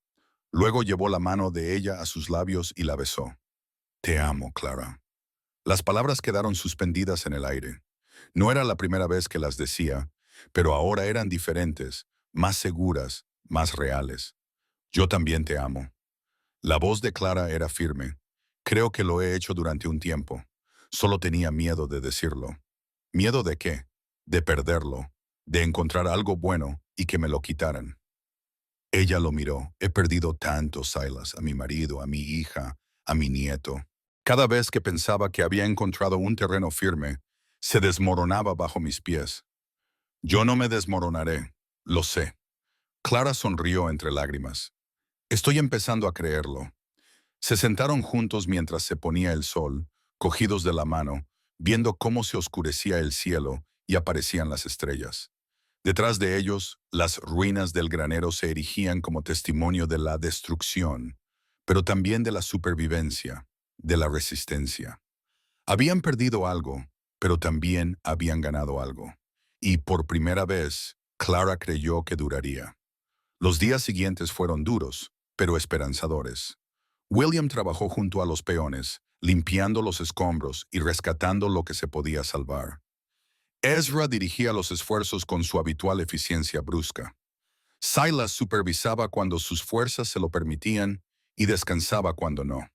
Luego llevó la mano de ella a sus labios y la besó. Te amo, Clara. Las palabras quedaron suspendidas en el aire. No era la primera vez que las decía, pero ahora eran diferentes, más seguras, más reales. Yo también te amo. La voz de Clara era firme. Creo que lo he hecho durante un tiempo. Solo tenía miedo de decirlo. ¿Miedo de qué? De perderlo, de encontrar algo bueno y que me lo quitaran. Ella lo miró. He perdido tanto, Silas, a mi marido, a mi hija, a mi nieto. Cada vez que pensaba que había encontrado un terreno firme, se desmoronaba bajo mis pies. Yo no me desmoronaré, lo sé. Clara sonrió entre lágrimas. Estoy empezando a creerlo. Se sentaron juntos mientras se ponía el sol, cogidos de la mano, viendo cómo se oscurecía el cielo y aparecían las estrellas. Detrás de ellos, las ruinas del granero se erigían como testimonio de la destrucción, pero también de la supervivencia, de la resistencia. Habían perdido algo, pero también habían ganado algo. Y por primera vez, Clara creyó que duraría. Los días siguientes fueron duros, pero esperanzadores. William trabajó junto a los peones, limpiando los escombros y rescatando lo que se podía salvar. Ezra dirigía los esfuerzos con su habitual eficiencia brusca. Silas supervisaba cuando sus fuerzas se lo permitían y descansaba cuando no.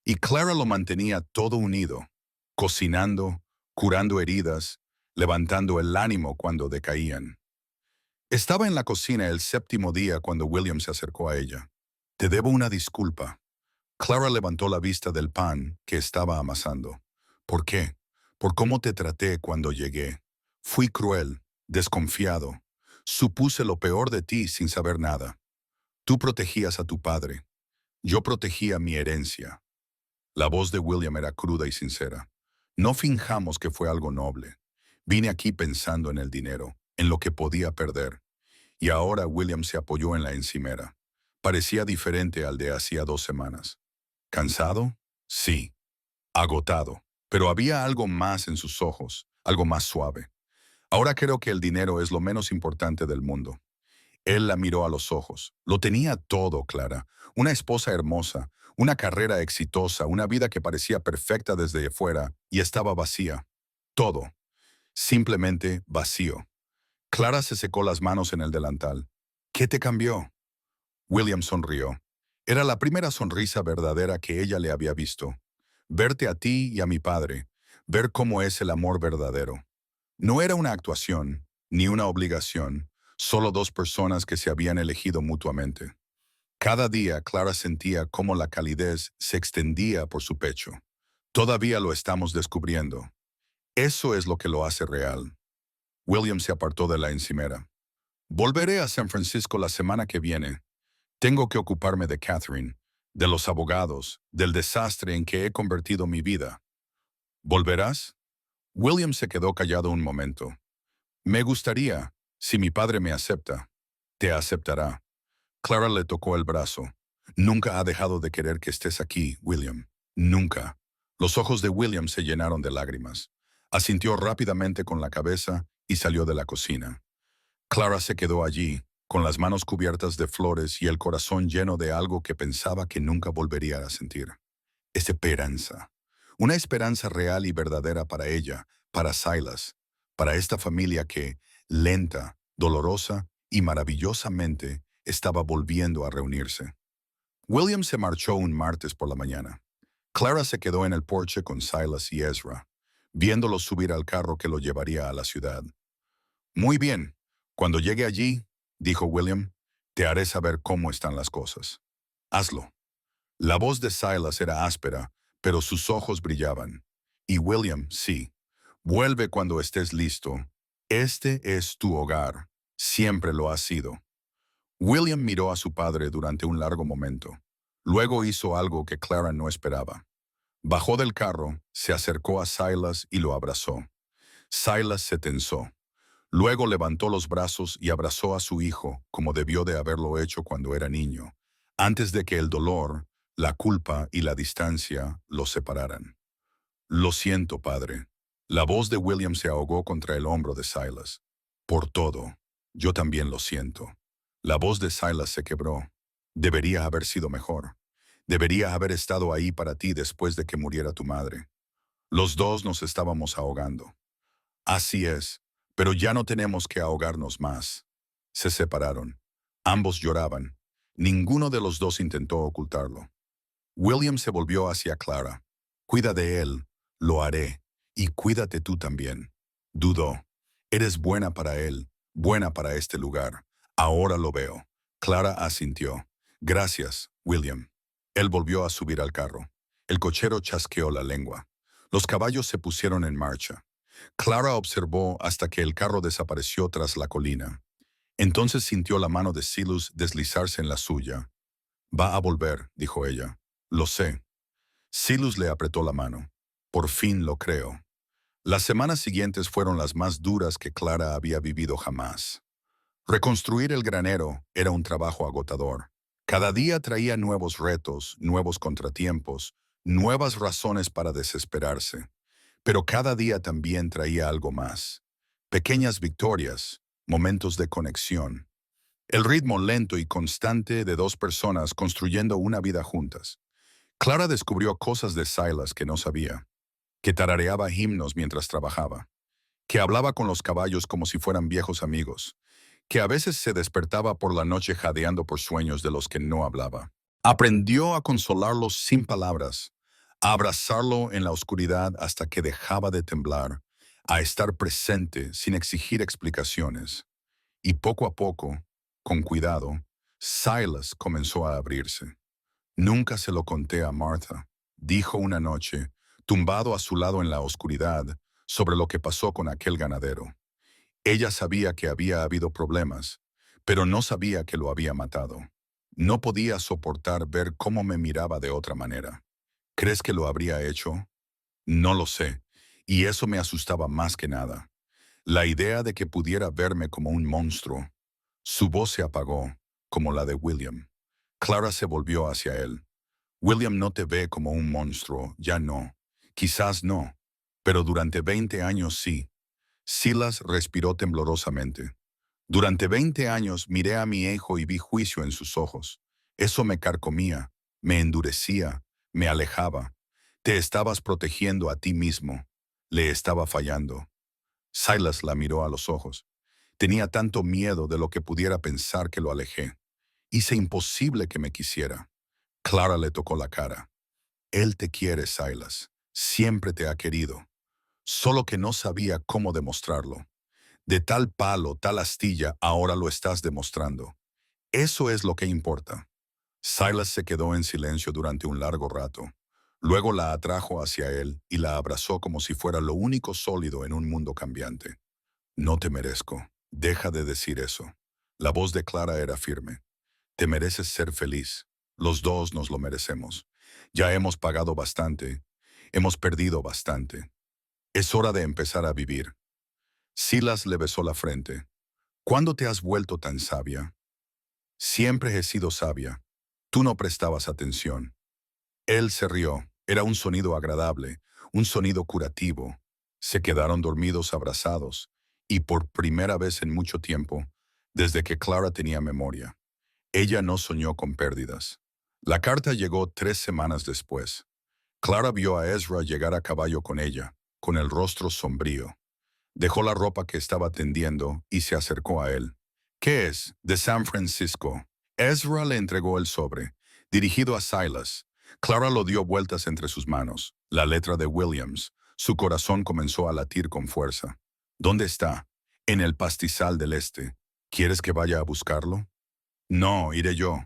Y Clara lo mantenía todo unido, cocinando, curando heridas, levantando el ánimo cuando decaían. Estaba en la cocina el séptimo día cuando William se acercó a ella. Te debo una disculpa. Clara levantó la vista del pan que estaba amasando. ¿Por qué? Por cómo te traté cuando llegué. Fui cruel, desconfiado. Supuse lo peor de ti sin saber nada. Tú protegías a tu padre. Yo protegía mi herencia. La voz de William era cruda y sincera. No finjamos que fue algo noble. Vine aquí pensando en el dinero, en lo que podía perder. Y ahora William se apoyó en la encimera. Parecía diferente al de hacía 2 semanas. ¿Cansado? Sí. Agotado. Pero había algo más en sus ojos, algo más suave. Ahora creo que el dinero es lo menos importante del mundo. Él la miró a los ojos. Lo tenía todo, Clara. Una esposa hermosa, una carrera exitosa, una vida que parecía perfecta desde fuera y estaba vacía. Todo. Simplemente vacío. Clara se secó las manos en el delantal. ¿Qué te cambió? William sonrió. Era la primera sonrisa verdadera que ella le había visto. Verte a ti y a mi padre, ver cómo es el amor verdadero. No era una actuación, ni una obligación, solo dos personas que se habían elegido mutuamente. Cada día Clara sentía cómo la calidez se extendía por su pecho. Todavía lo estamos descubriendo. Eso es lo que lo hace real. William se apartó de la encimera. Volveré a San Francisco la semana que viene. Tengo que ocuparme de Catherine, de los abogados, del desastre en que he convertido mi vida. ¿Volverás? William se quedó callado un momento. Me gustaría, si mi padre me acepta. Te aceptará. Clara le tocó el brazo. Nunca ha dejado de querer que estés aquí, William. Nunca. Los ojos de William se llenaron de lágrimas. Asintió rápidamente con la cabeza y salió de la cocina. Clara se quedó allí, con las manos cubiertas de flores y el corazón lleno de algo que pensaba que nunca volvería a sentir. Esperanza. Una esperanza real y verdadera para ella, para Silas, para esta familia que, lenta, dolorosa y maravillosamente, estaba volviendo a reunirse. William se marchó un martes por la mañana. Clara se quedó en el porche con Silas y Ezra, viéndolos subir al carro que lo llevaría a la ciudad. Muy bien. Cuando llegue allí, dijo William, te haré saber cómo están las cosas. Hazlo. La voz de Silas era áspera, pero sus ojos brillaban. Y William, sí. Vuelve cuando estés listo. Este es tu hogar. Siempre lo ha sido. William miró a su padre durante un largo momento. Luego hizo algo que Clara no esperaba. Bajó del carro, se acercó a Silas y lo abrazó. Silas se tensó. Luego levantó los brazos y abrazó a su hijo, como debió de haberlo hecho cuando era niño, antes de que el dolor, la culpa y la distancia los separaran. Lo siento, padre. La voz de William se ahogó contra el hombro de Silas. Por todo. Yo también lo siento. La voz de Silas se quebró. Debería haber sido mejor. Debería haber estado ahí para ti después de que muriera tu madre. Los dos nos estábamos ahogando. Así es, pero ya no tenemos que ahogarnos más. Se separaron. Ambos lloraban. Ninguno de los dos intentó ocultarlo. William se volvió hacia Clara. Cuida de él, lo haré, y cuídate tú también. Dudó. Eres buena para él, buena para este lugar. Ahora lo veo. Clara asintió. Gracias, William. Él volvió a subir al carro. El cochero chasqueó la lengua. Los caballos se pusieron en marcha. Clara observó hasta que el carro desapareció tras la colina. Entonces sintió la mano de Silas deslizarse en la suya. Va a volver, dijo ella. Lo sé. Silas le apretó la mano. Por fin lo creo. Las semanas siguientes fueron las más duras que Clara había vivido jamás. Reconstruir el granero era un trabajo agotador. Cada día traía nuevos retos, nuevos contratiempos, nuevas razones para desesperarse. Pero cada día también traía algo más. Pequeñas victorias, momentos de conexión. El ritmo lento y constante de dos personas construyendo una vida juntas. Clara descubrió cosas de Silas que no sabía, que tarareaba himnos mientras trabajaba, que hablaba con los caballos como si fueran viejos amigos, que a veces se despertaba por la noche jadeando por sueños de los que no hablaba. Aprendió a consolarlo sin palabras, a abrazarlo en la oscuridad hasta que dejaba de temblar, a estar presente sin exigir explicaciones. Y poco a poco, con cuidado, Silas comenzó a abrirse. Nunca se lo conté a Martha, dijo una noche, tumbado a su lado en la oscuridad, sobre lo que pasó con aquel ganadero. Ella sabía que había habido problemas, pero no sabía que lo había matado. No podía soportar ver cómo me miraba de otra manera. ¿Crees que lo habría hecho? No lo sé, y eso me asustaba más que nada. La idea de que pudiera verme como un monstruo. Su voz se apagó, como la de William. Clara se volvió hacia él. William no te ve como un monstruo, ya no. Quizás no, pero durante 20 años sí. Silas respiró temblorosamente. Durante 20 años miré a mi hijo y vi juicio en sus ojos. Eso me carcomía, me endurecía, me alejaba. Te estabas protegiendo a ti mismo. Le estaba fallando. Silas la miró a los ojos. Tenía tanto miedo de lo que pudiera pensar que lo alejé. Hice imposible que me quisiera. Clara le tocó la cara. Él te quiere, Silas. Siempre te ha querido. Solo que no sabía cómo demostrarlo. De tal palo, tal astilla, ahora lo estás demostrando. Eso es lo que importa. Silas se quedó en silencio durante un largo rato. Luego la atrajo hacia él y la abrazó como si fuera lo único sólido en un mundo cambiante. No te merezco. Deja de decir eso. La voz de Clara era firme. Te mereces ser feliz. Los dos nos lo merecemos. Ya hemos pagado bastante. Hemos perdido bastante. Es hora de empezar a vivir. Silas le besó la frente. ¿Cuándo te has vuelto tan sabia? Siempre he sido sabia. Tú no prestabas atención. Él se rió. Era un sonido agradable, un sonido curativo. Se quedaron dormidos abrazados, y por primera vez en mucho tiempo, desde que Clara tenía memoria, ella no soñó con pérdidas. La carta llegó 3 semanas después. Clara vio a Ezra llegar a caballo con ella, con el rostro sombrío. Dejó la ropa que estaba tendiendo y se acercó a él. ¿Qué es? De San Francisco. Ezra le entregó el sobre, dirigido a Silas. Clara lo dio vueltas entre sus manos. La letra de Williams. Su corazón comenzó a latir con fuerza. ¿Dónde está? En el pastizal del este. ¿Quieres que vaya a buscarlo? No, iré yo.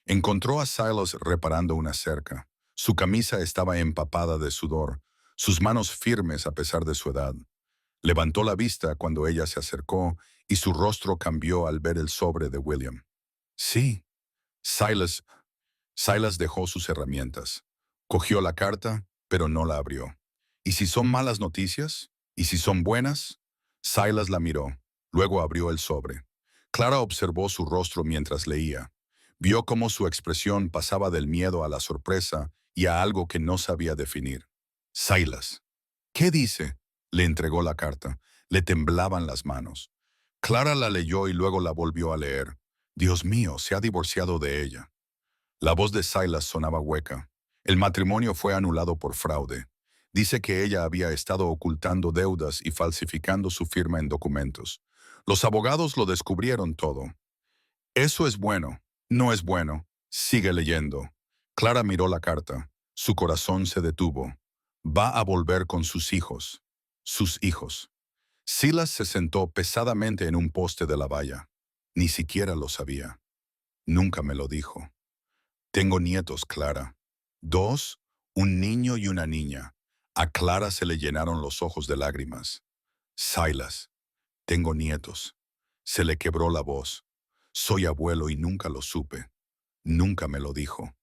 Encontró a Silas reparando una cerca. Su camisa estaba empapada de sudor, sus manos firmes a pesar de su edad. Levantó la vista cuando ella se acercó y su rostro cambió al ver el sobre de William. Sí. Silas, Silas dejó sus herramientas. Cogió la carta, pero no la abrió. ¿Y si son malas noticias? ¿Y si son buenas? Silas la miró. Luego abrió el sobre. Clara observó su rostro mientras leía. Vio cómo su expresión pasaba del miedo a la sorpresa y a algo que no sabía definir. Silas. ¿Qué dice? Le entregó la carta. Le temblaban las manos. Clara la leyó y luego la volvió a leer. Dios mío, se ha divorciado de ella. La voz de Silas sonaba hueca. El matrimonio fue anulado por fraude. Dice que ella había estado ocultando deudas y falsificando su firma en documentos. Los abogados lo descubrieron todo. Eso es bueno. No es bueno. Sigue leyendo. Clara miró la carta. Su corazón se detuvo. Va a volver con sus hijos. Sus hijos. Silas se sentó pesadamente en un poste de la valla. Ni siquiera lo sabía. Nunca me lo dijo. Tengo nietos, Clara. Dos, un niño y una niña. A Clara se le llenaron los ojos de lágrimas. Silas, tengo nietos. Se le quebró la voz. Soy abuelo y nunca lo supe. Nunca me lo dijo.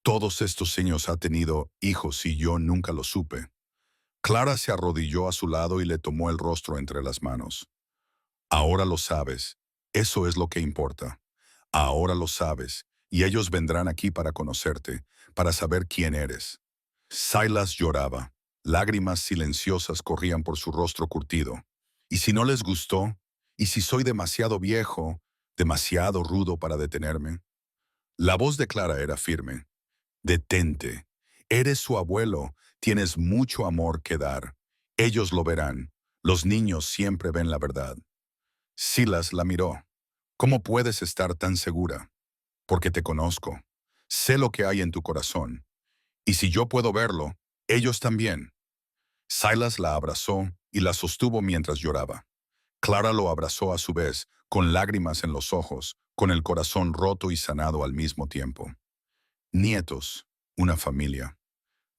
Todos estos años ha tenido hijos y yo nunca lo supe. Clara se arrodilló a su lado y le tomó el rostro entre las manos. Ahora lo sabes. Eso es lo que importa. Ahora lo sabes, y ellos vendrán aquí para conocerte, para saber quién eres. Silas lloraba. Lágrimas silenciosas corrían por su rostro curtido. ¿Y si no les gustó? ¿Y si soy demasiado viejo, demasiado rudo para detenerme? La voz de Clara era firme. Detente. Eres su abuelo. Tienes mucho amor que dar. Ellos lo verán. Los niños siempre ven la verdad. Silas la miró. ¿Cómo puedes estar tan segura? Porque te conozco. Sé lo que hay en tu corazón. Y si yo puedo verlo, ellos también. Silas la abrazó y la sostuvo mientras lloraba. Clara lo abrazó a su vez, con lágrimas en los ojos, con el corazón roto y sanado al mismo tiempo. Nietos, una familia.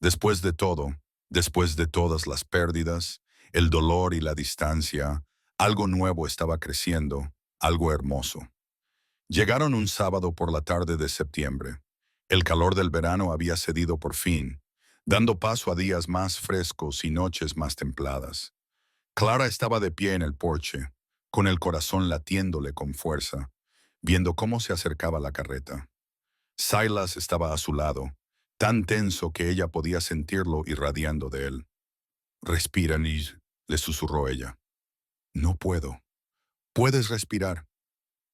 Después de todo, después de todas las pérdidas, el dolor y la distancia, algo nuevo estaba creciendo, algo hermoso. Llegaron un sábado por la tarde de septiembre. El calor del verano había cedido por fin, dando paso a días más frescos y noches más templadas. Clara estaba de pie en el porche, con el corazón latiéndole con fuerza, viendo cómo se acercaba la carreta. Silas estaba a su lado, tan tenso que ella podía sentirlo irradiando de él. «Respira, Nij», le susurró ella. «No puedo». «Puedes respirar».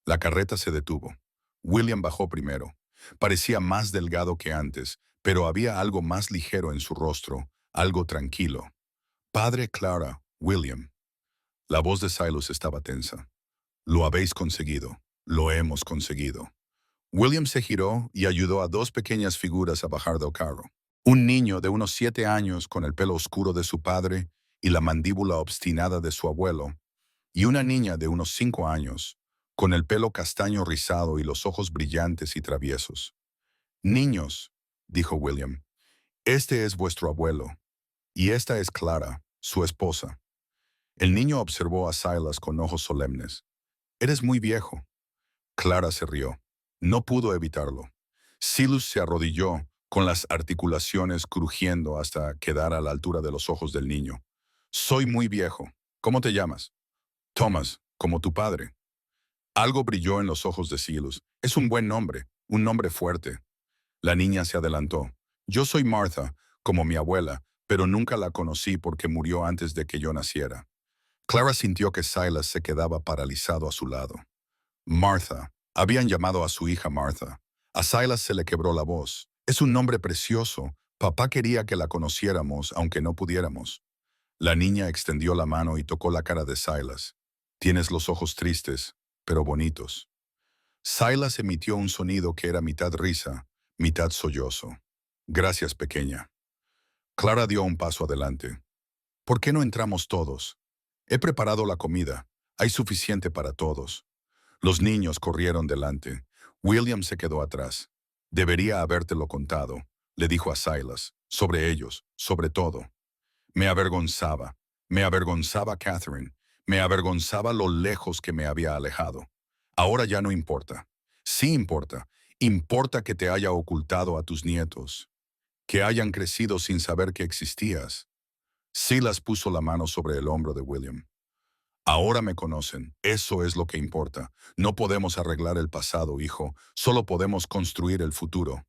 La carreta se detuvo. William bajó primero. Parecía más delgado que antes, pero había algo más ligero en su rostro, algo tranquilo. «Padre Clara, William». La voz de Silas estaba tensa. «Lo habéis conseguido. Lo hemos conseguido». William se giró y ayudó a dos pequeñas figuras a bajar del carro. Un niño de unos 7 años con el pelo oscuro de su padre y la mandíbula obstinada de su abuelo, y una niña de unos 5 años, con el pelo castaño rizado y los ojos brillantes y traviesos. «Niños», dijo William, «este es vuestro abuelo, y esta es Clara, su esposa». El niño observó a Silas con ojos solemnes. «Eres muy viejo». Clara se rió. No pudo evitarlo. Silas se arrodilló, con las articulaciones crujiendo hasta quedar a la altura de los ojos del niño. «Soy muy viejo. ¿Cómo te llamas?» «Thomas, como tu padre». Algo brilló en los ojos de Silas. «Es un buen nombre, un nombre fuerte». La niña se adelantó. «Yo soy Martha, como mi abuela, pero nunca la conocí porque murió antes de que yo naciera». Clara sintió que Silas se quedaba paralizado a su lado. Martha. Habían llamado a su hija Martha. A Silas se le quebró la voz. «Es un nombre precioso. Papá quería que la conociéramos, aunque no pudiéramos». La niña extendió la mano y tocó la cara de Silas. «Tienes los ojos tristes, pero bonitos». Silas emitió un sonido que era mitad risa, mitad sollozo. «Gracias, pequeña». Clara dio un paso adelante. «¿Por qué no entramos todos? He preparado la comida. Hay suficiente para todos». Los niños corrieron delante. William se quedó atrás. «Debería habértelo contado», le dijo a Silas, «sobre ellos, sobre todo». Me avergonzaba Catherine, me avergonzaba lo lejos que me había alejado. Ahora ya no importa. Sí importa. Importa que te haya ocultado a tus nietos, que hayan crecido sin saber que existías. Silas puso la mano sobre el hombro de William. Ahora me conocen. Eso es lo que importa. No podemos arreglar el pasado, hijo. Solo podemos construir el futuro.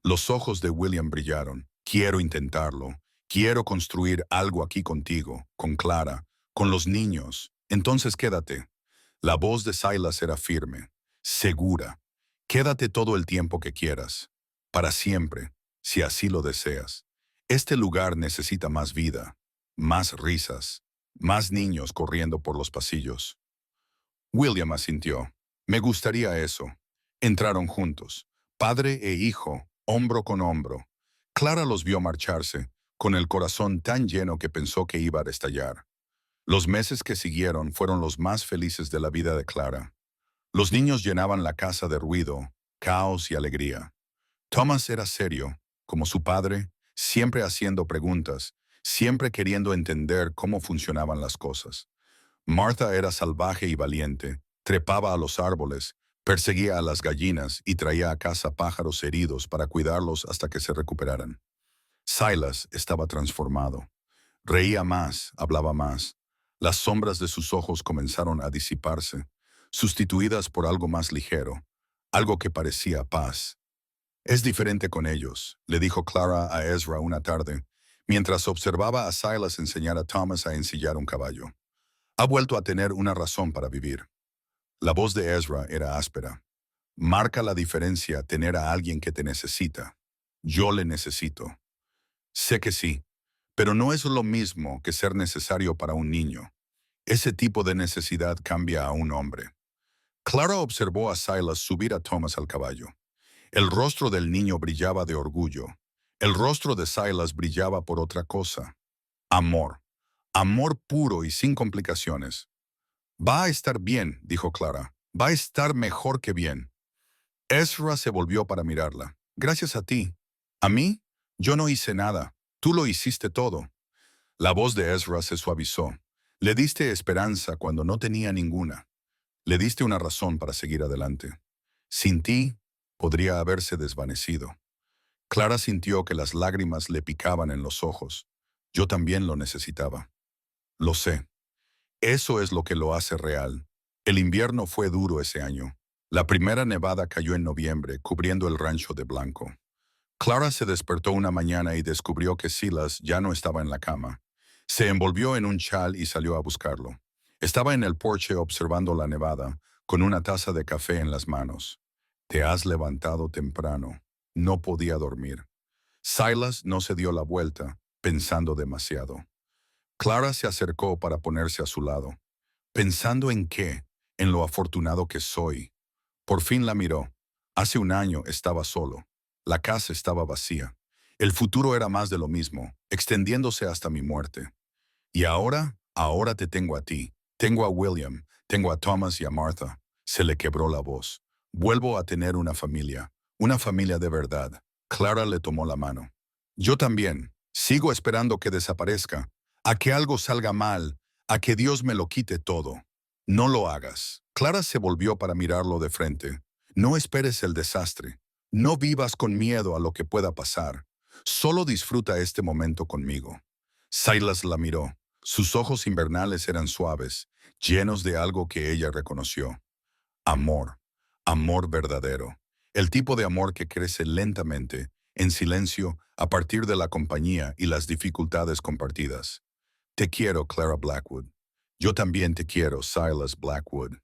Los ojos de William brillaron. Quiero intentarlo. Quiero construir algo aquí contigo, con Clara, con los niños. Entonces quédate. La voz de Silas era firme, segura. Quédate todo el tiempo que quieras. Para siempre, si así lo deseas. Este lugar necesita más vida, más risas, más niños corriendo por los pasillos. William asintió. Me gustaría eso. Entraron juntos, padre e hijo, hombro con hombro. Clara los vio marcharse, con el corazón tan lleno que pensó que iba a estallar. Los meses que siguieron fueron los más felices de la vida de Clara. Los niños llenaban la casa de ruido, caos y alegría. Thomas era serio, como su padre, siempre haciendo preguntas, siempre queriendo entender cómo funcionaban las cosas. Martha era salvaje y valiente, trepaba a los árboles, perseguía a las gallinas y traía a casa pájaros heridos para cuidarlos hasta que se recuperaran. Silas estaba transformado. Reía más, hablaba más. Las sombras de sus ojos comenzaron a disiparse, sustituidas por algo más ligero, algo que parecía paz. Es diferente con ellos, le dijo Clara a Ezra una tarde, mientras observaba a Silas enseñar a Thomas a ensillar un caballo. Ha vuelto a tener una razón para vivir. La voz de Ezra era áspera. Marca la diferencia tener a alguien que te necesita. Yo le necesito. Sé que sí, pero no es lo mismo que ser necesario para un niño. Ese tipo de necesidad cambia a un hombre. Clara observó a Silas subir a Thomas al caballo. El rostro del niño brillaba de orgullo. El rostro de Silas brillaba por otra cosa. Amor. Amor puro y sin complicaciones. Va a estar bien, dijo Clara. Va a estar mejor que bien. Ezra se volvió para mirarla. Gracias a ti. ¿A mí? Yo no hice nada. Tú lo hiciste todo. La voz de Ezra se suavizó. Le diste esperanza cuando no tenía ninguna. Le diste una razón para seguir adelante. Sin ti, podría haberse desvanecido. Clara sintió que las lágrimas le picaban en los ojos. Yo también lo necesitaba. Lo sé. Eso es lo que lo hace real. El invierno fue duro ese año. La primera nevada cayó en noviembre, cubriendo el rancho de Blanco. Clara se despertó una mañana y descubrió que Silas ya no estaba en la cama. Se envolvió en un chal y salió a buscarlo. Estaba en el porche observando la nevada, con una taza de café en las manos. Te has levantado temprano. No podía dormir. Silas no se dio la vuelta, pensando demasiado. Clara se acercó para ponerse a su lado. ¿Pensando en qué? En lo afortunado que soy. Por fin la miró. Hace un año estaba solo. La casa estaba vacía. El futuro era más de lo mismo, extendiéndose hasta mi muerte. Y ahora te tengo a ti. Tengo a William, tengo a Thomas y a Martha. Se le quebró la voz. Vuelvo a tener una familia de verdad. Clara le tomó la mano. Yo también. Sigo esperando que desaparezca, a que algo salga mal, a que Dios me lo quite todo. No lo hagas. Clara se volvió para mirarlo de frente. No esperes el desastre. No vivas con miedo a lo que pueda pasar. Solo disfruta este momento conmigo. Silas la miró. Sus ojos invernales eran suaves, llenos de algo que ella reconoció. Amor. Amor verdadero. El tipo de amor que crece lentamente, en silencio, a partir de la compañía y las dificultades compartidas. Te quiero, Clara Blackwood. Yo también te quiero, Silas Blackwood.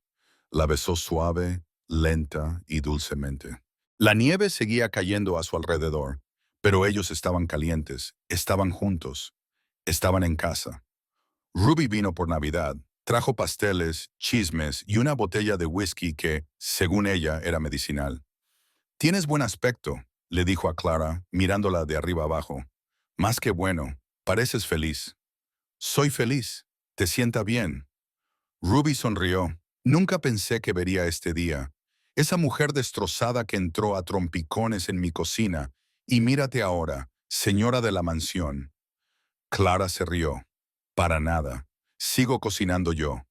La besó suave, lenta y dulcemente. La nieve seguía cayendo a su alrededor, pero ellos estaban calientes, estaban juntos, estaban en casa. Ruby vino por Navidad, trajo pasteles, chismes y una botella de whisky que, según ella, era medicinal. Tienes buen aspecto, le dijo a Clara, mirándola de arriba abajo. Más que bueno, pareces feliz. Soy feliz. ¿Te sienta bien? Ruby sonrió. Nunca pensé que vería este día. Esa mujer destrozada que entró a trompicones en mi cocina. Y mírate ahora, señora de la mansión. Clara se rió. Para nada. Sigo cocinando yo.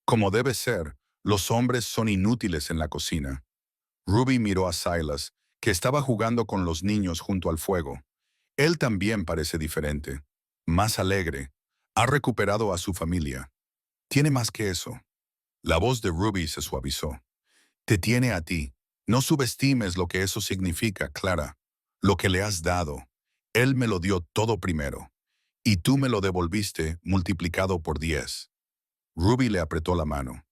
Como debe ser, los hombres son inútiles en la cocina. Ruby miró a Silas, que estaba jugando con los niños junto al fuego. Él también parece diferente. Más alegre. Ha recuperado a su familia. Tiene más que eso. La voz de Ruby se suavizó. Te tiene a ti. No subestimes lo que eso significa, Clara. Lo que le has dado. Él me lo dio todo primero. Y tú me lo devolviste multiplicado por 10. Ruby le apretó la mano.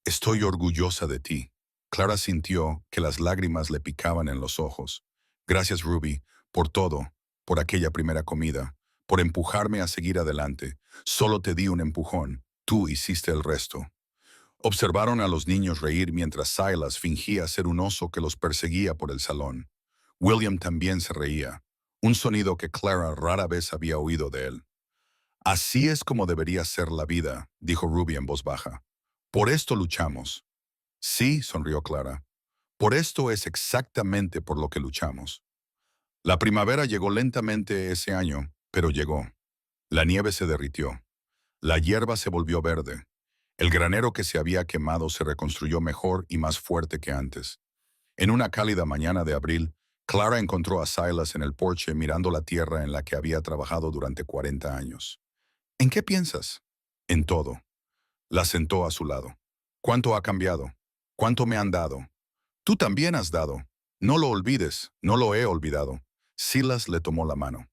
Estoy orgullosa de ti. Clara sintió que las lágrimas le picaban en los ojos. Gracias, Ruby, por todo, por aquella primera comida, por empujarme a seguir adelante. Solo te di un empujón. Tú hiciste el resto. Observaron a los niños reír mientras Silas fingía ser un oso que los perseguía por el salón. William también se reía, un sonido que Clara rara vez había oído de él. Así es como debería ser la vida, dijo Ruby en voz baja. Por esto luchamos. Sí, sonrió Clara. Por esto es exactamente por lo que luchamos. La primavera llegó lentamente ese año, pero llegó. La nieve se derritió. La hierba se volvió verde. El granero que se había quemado se reconstruyó mejor y más fuerte que antes. En una cálida mañana de abril, Clara encontró a Silas en el porche mirando la tierra en la que había trabajado durante 40 años. ¿En qué piensas? En todo. La sentó a su lado. ¿Cuánto ha cambiado? ¿Cuánto me han dado? Tú también has dado. No lo olvides, no lo he olvidado. Silas le tomó la mano.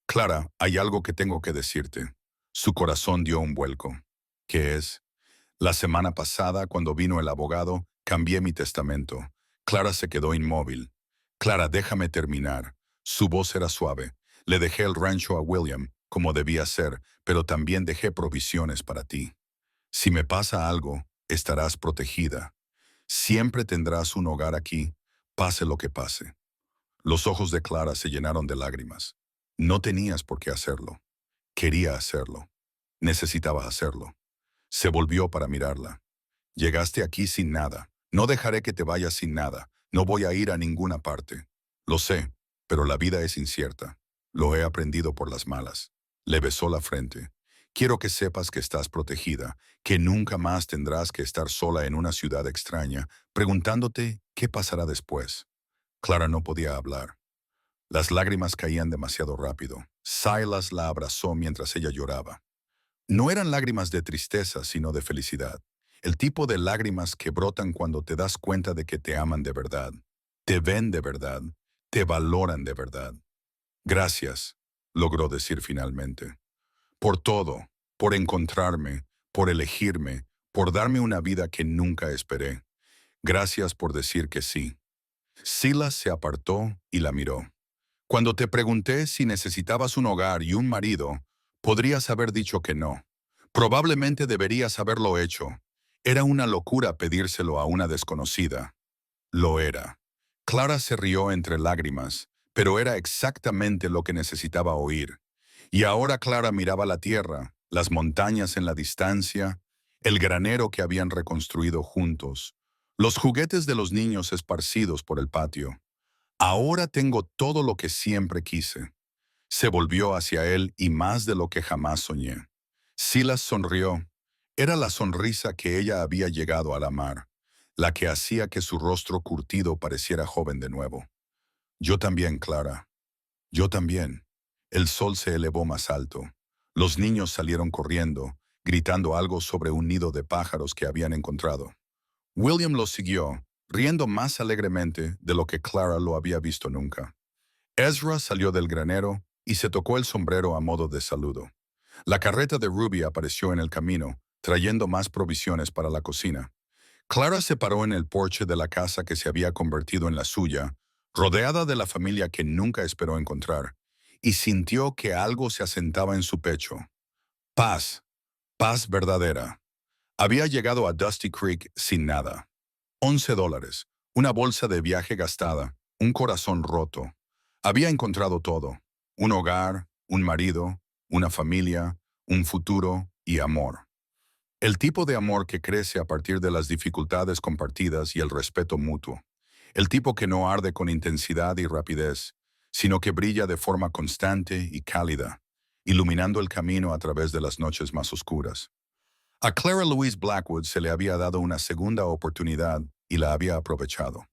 Clara, hay algo que tengo que decirte. Su corazón dio un vuelco. ¿Qué es? La semana pasada, cuando vino el abogado, cambié mi testamento. Clara se quedó inmóvil. Clara, déjame terminar. Su voz era suave. Le dejé el rancho a William, como debía ser, pero también dejé provisiones para ti. Si me pasa algo, estarás protegida. Siempre tendrás un hogar aquí, pase lo que pase. Los ojos de Clara se llenaron de lágrimas. No tenías por qué hacerlo. Quería hacerlo. Necesitaba hacerlo. Se volvió para mirarla. Llegaste aquí sin nada. No dejaré que te vayas sin nada. No voy a ir a ninguna parte. Lo sé, pero la vida es incierta. Lo he aprendido por las malas. Le besó la frente. Quiero que sepas que estás protegida, que nunca más tendrás que estar sola en una ciudad extraña, preguntándote qué pasará después. Clara no podía hablar. Las lágrimas caían demasiado rápido. Silas la abrazó mientras ella lloraba. No eran lágrimas de tristeza, sino de felicidad. El tipo de lágrimas que brotan cuando te das cuenta de que te aman de verdad, te ven de verdad, te valoran de verdad. Gracias, logró decir finalmente. Por todo, por encontrarme, por elegirme, por darme una vida que nunca esperé. Gracias por decir que sí. Silas se apartó y la miró. Cuando te pregunté si necesitabas un hogar y un marido, podrías haber dicho que no. Probablemente deberías haberlo hecho. Era una locura pedírselo a una desconocida. Lo era. Clara se rió entre lágrimas, pero era exactamente lo que necesitaba oír. Y ahora Clara miraba la tierra, las montañas en la distancia, el granero que habían reconstruido juntos, los juguetes de los niños esparcidos por el patio. Ahora tengo todo lo que siempre quise. Se volvió hacia él y más de lo que jamás soñé. Silas sonrió. Era la sonrisa que ella había llegado a amar, la que hacía que su rostro curtido pareciera joven de nuevo. Yo también, Clara. Yo también. El sol se elevó más alto. Los niños salieron corriendo, gritando algo sobre un nido de pájaros que habían encontrado. William los siguió, riendo más alegremente de lo que Clara lo había visto nunca. Ezra salió del granero y se tocó el sombrero a modo de saludo. La carreta de Ruby apareció en el camino, trayendo más provisiones para la cocina. Clara se paró en el porche de la casa que se había convertido en la suya, rodeada de la familia que nunca esperó encontrar, y sintió que algo se asentaba en su pecho. Paz, paz verdadera. Había llegado a Dusty Creek sin nada. $11, una bolsa de viaje gastada, un corazón roto. Había encontrado todo: un hogar, un marido, una familia, un futuro y amor. El tipo de amor que crece a partir de las dificultades compartidas y el respeto mutuo. El tipo que no arde con intensidad y rapidez, sino que brilla de forma constante y cálida, iluminando el camino a través de las noches más oscuras. A Clara Louise Blackwood se le había dado una segunda oportunidad y la había aprovechado.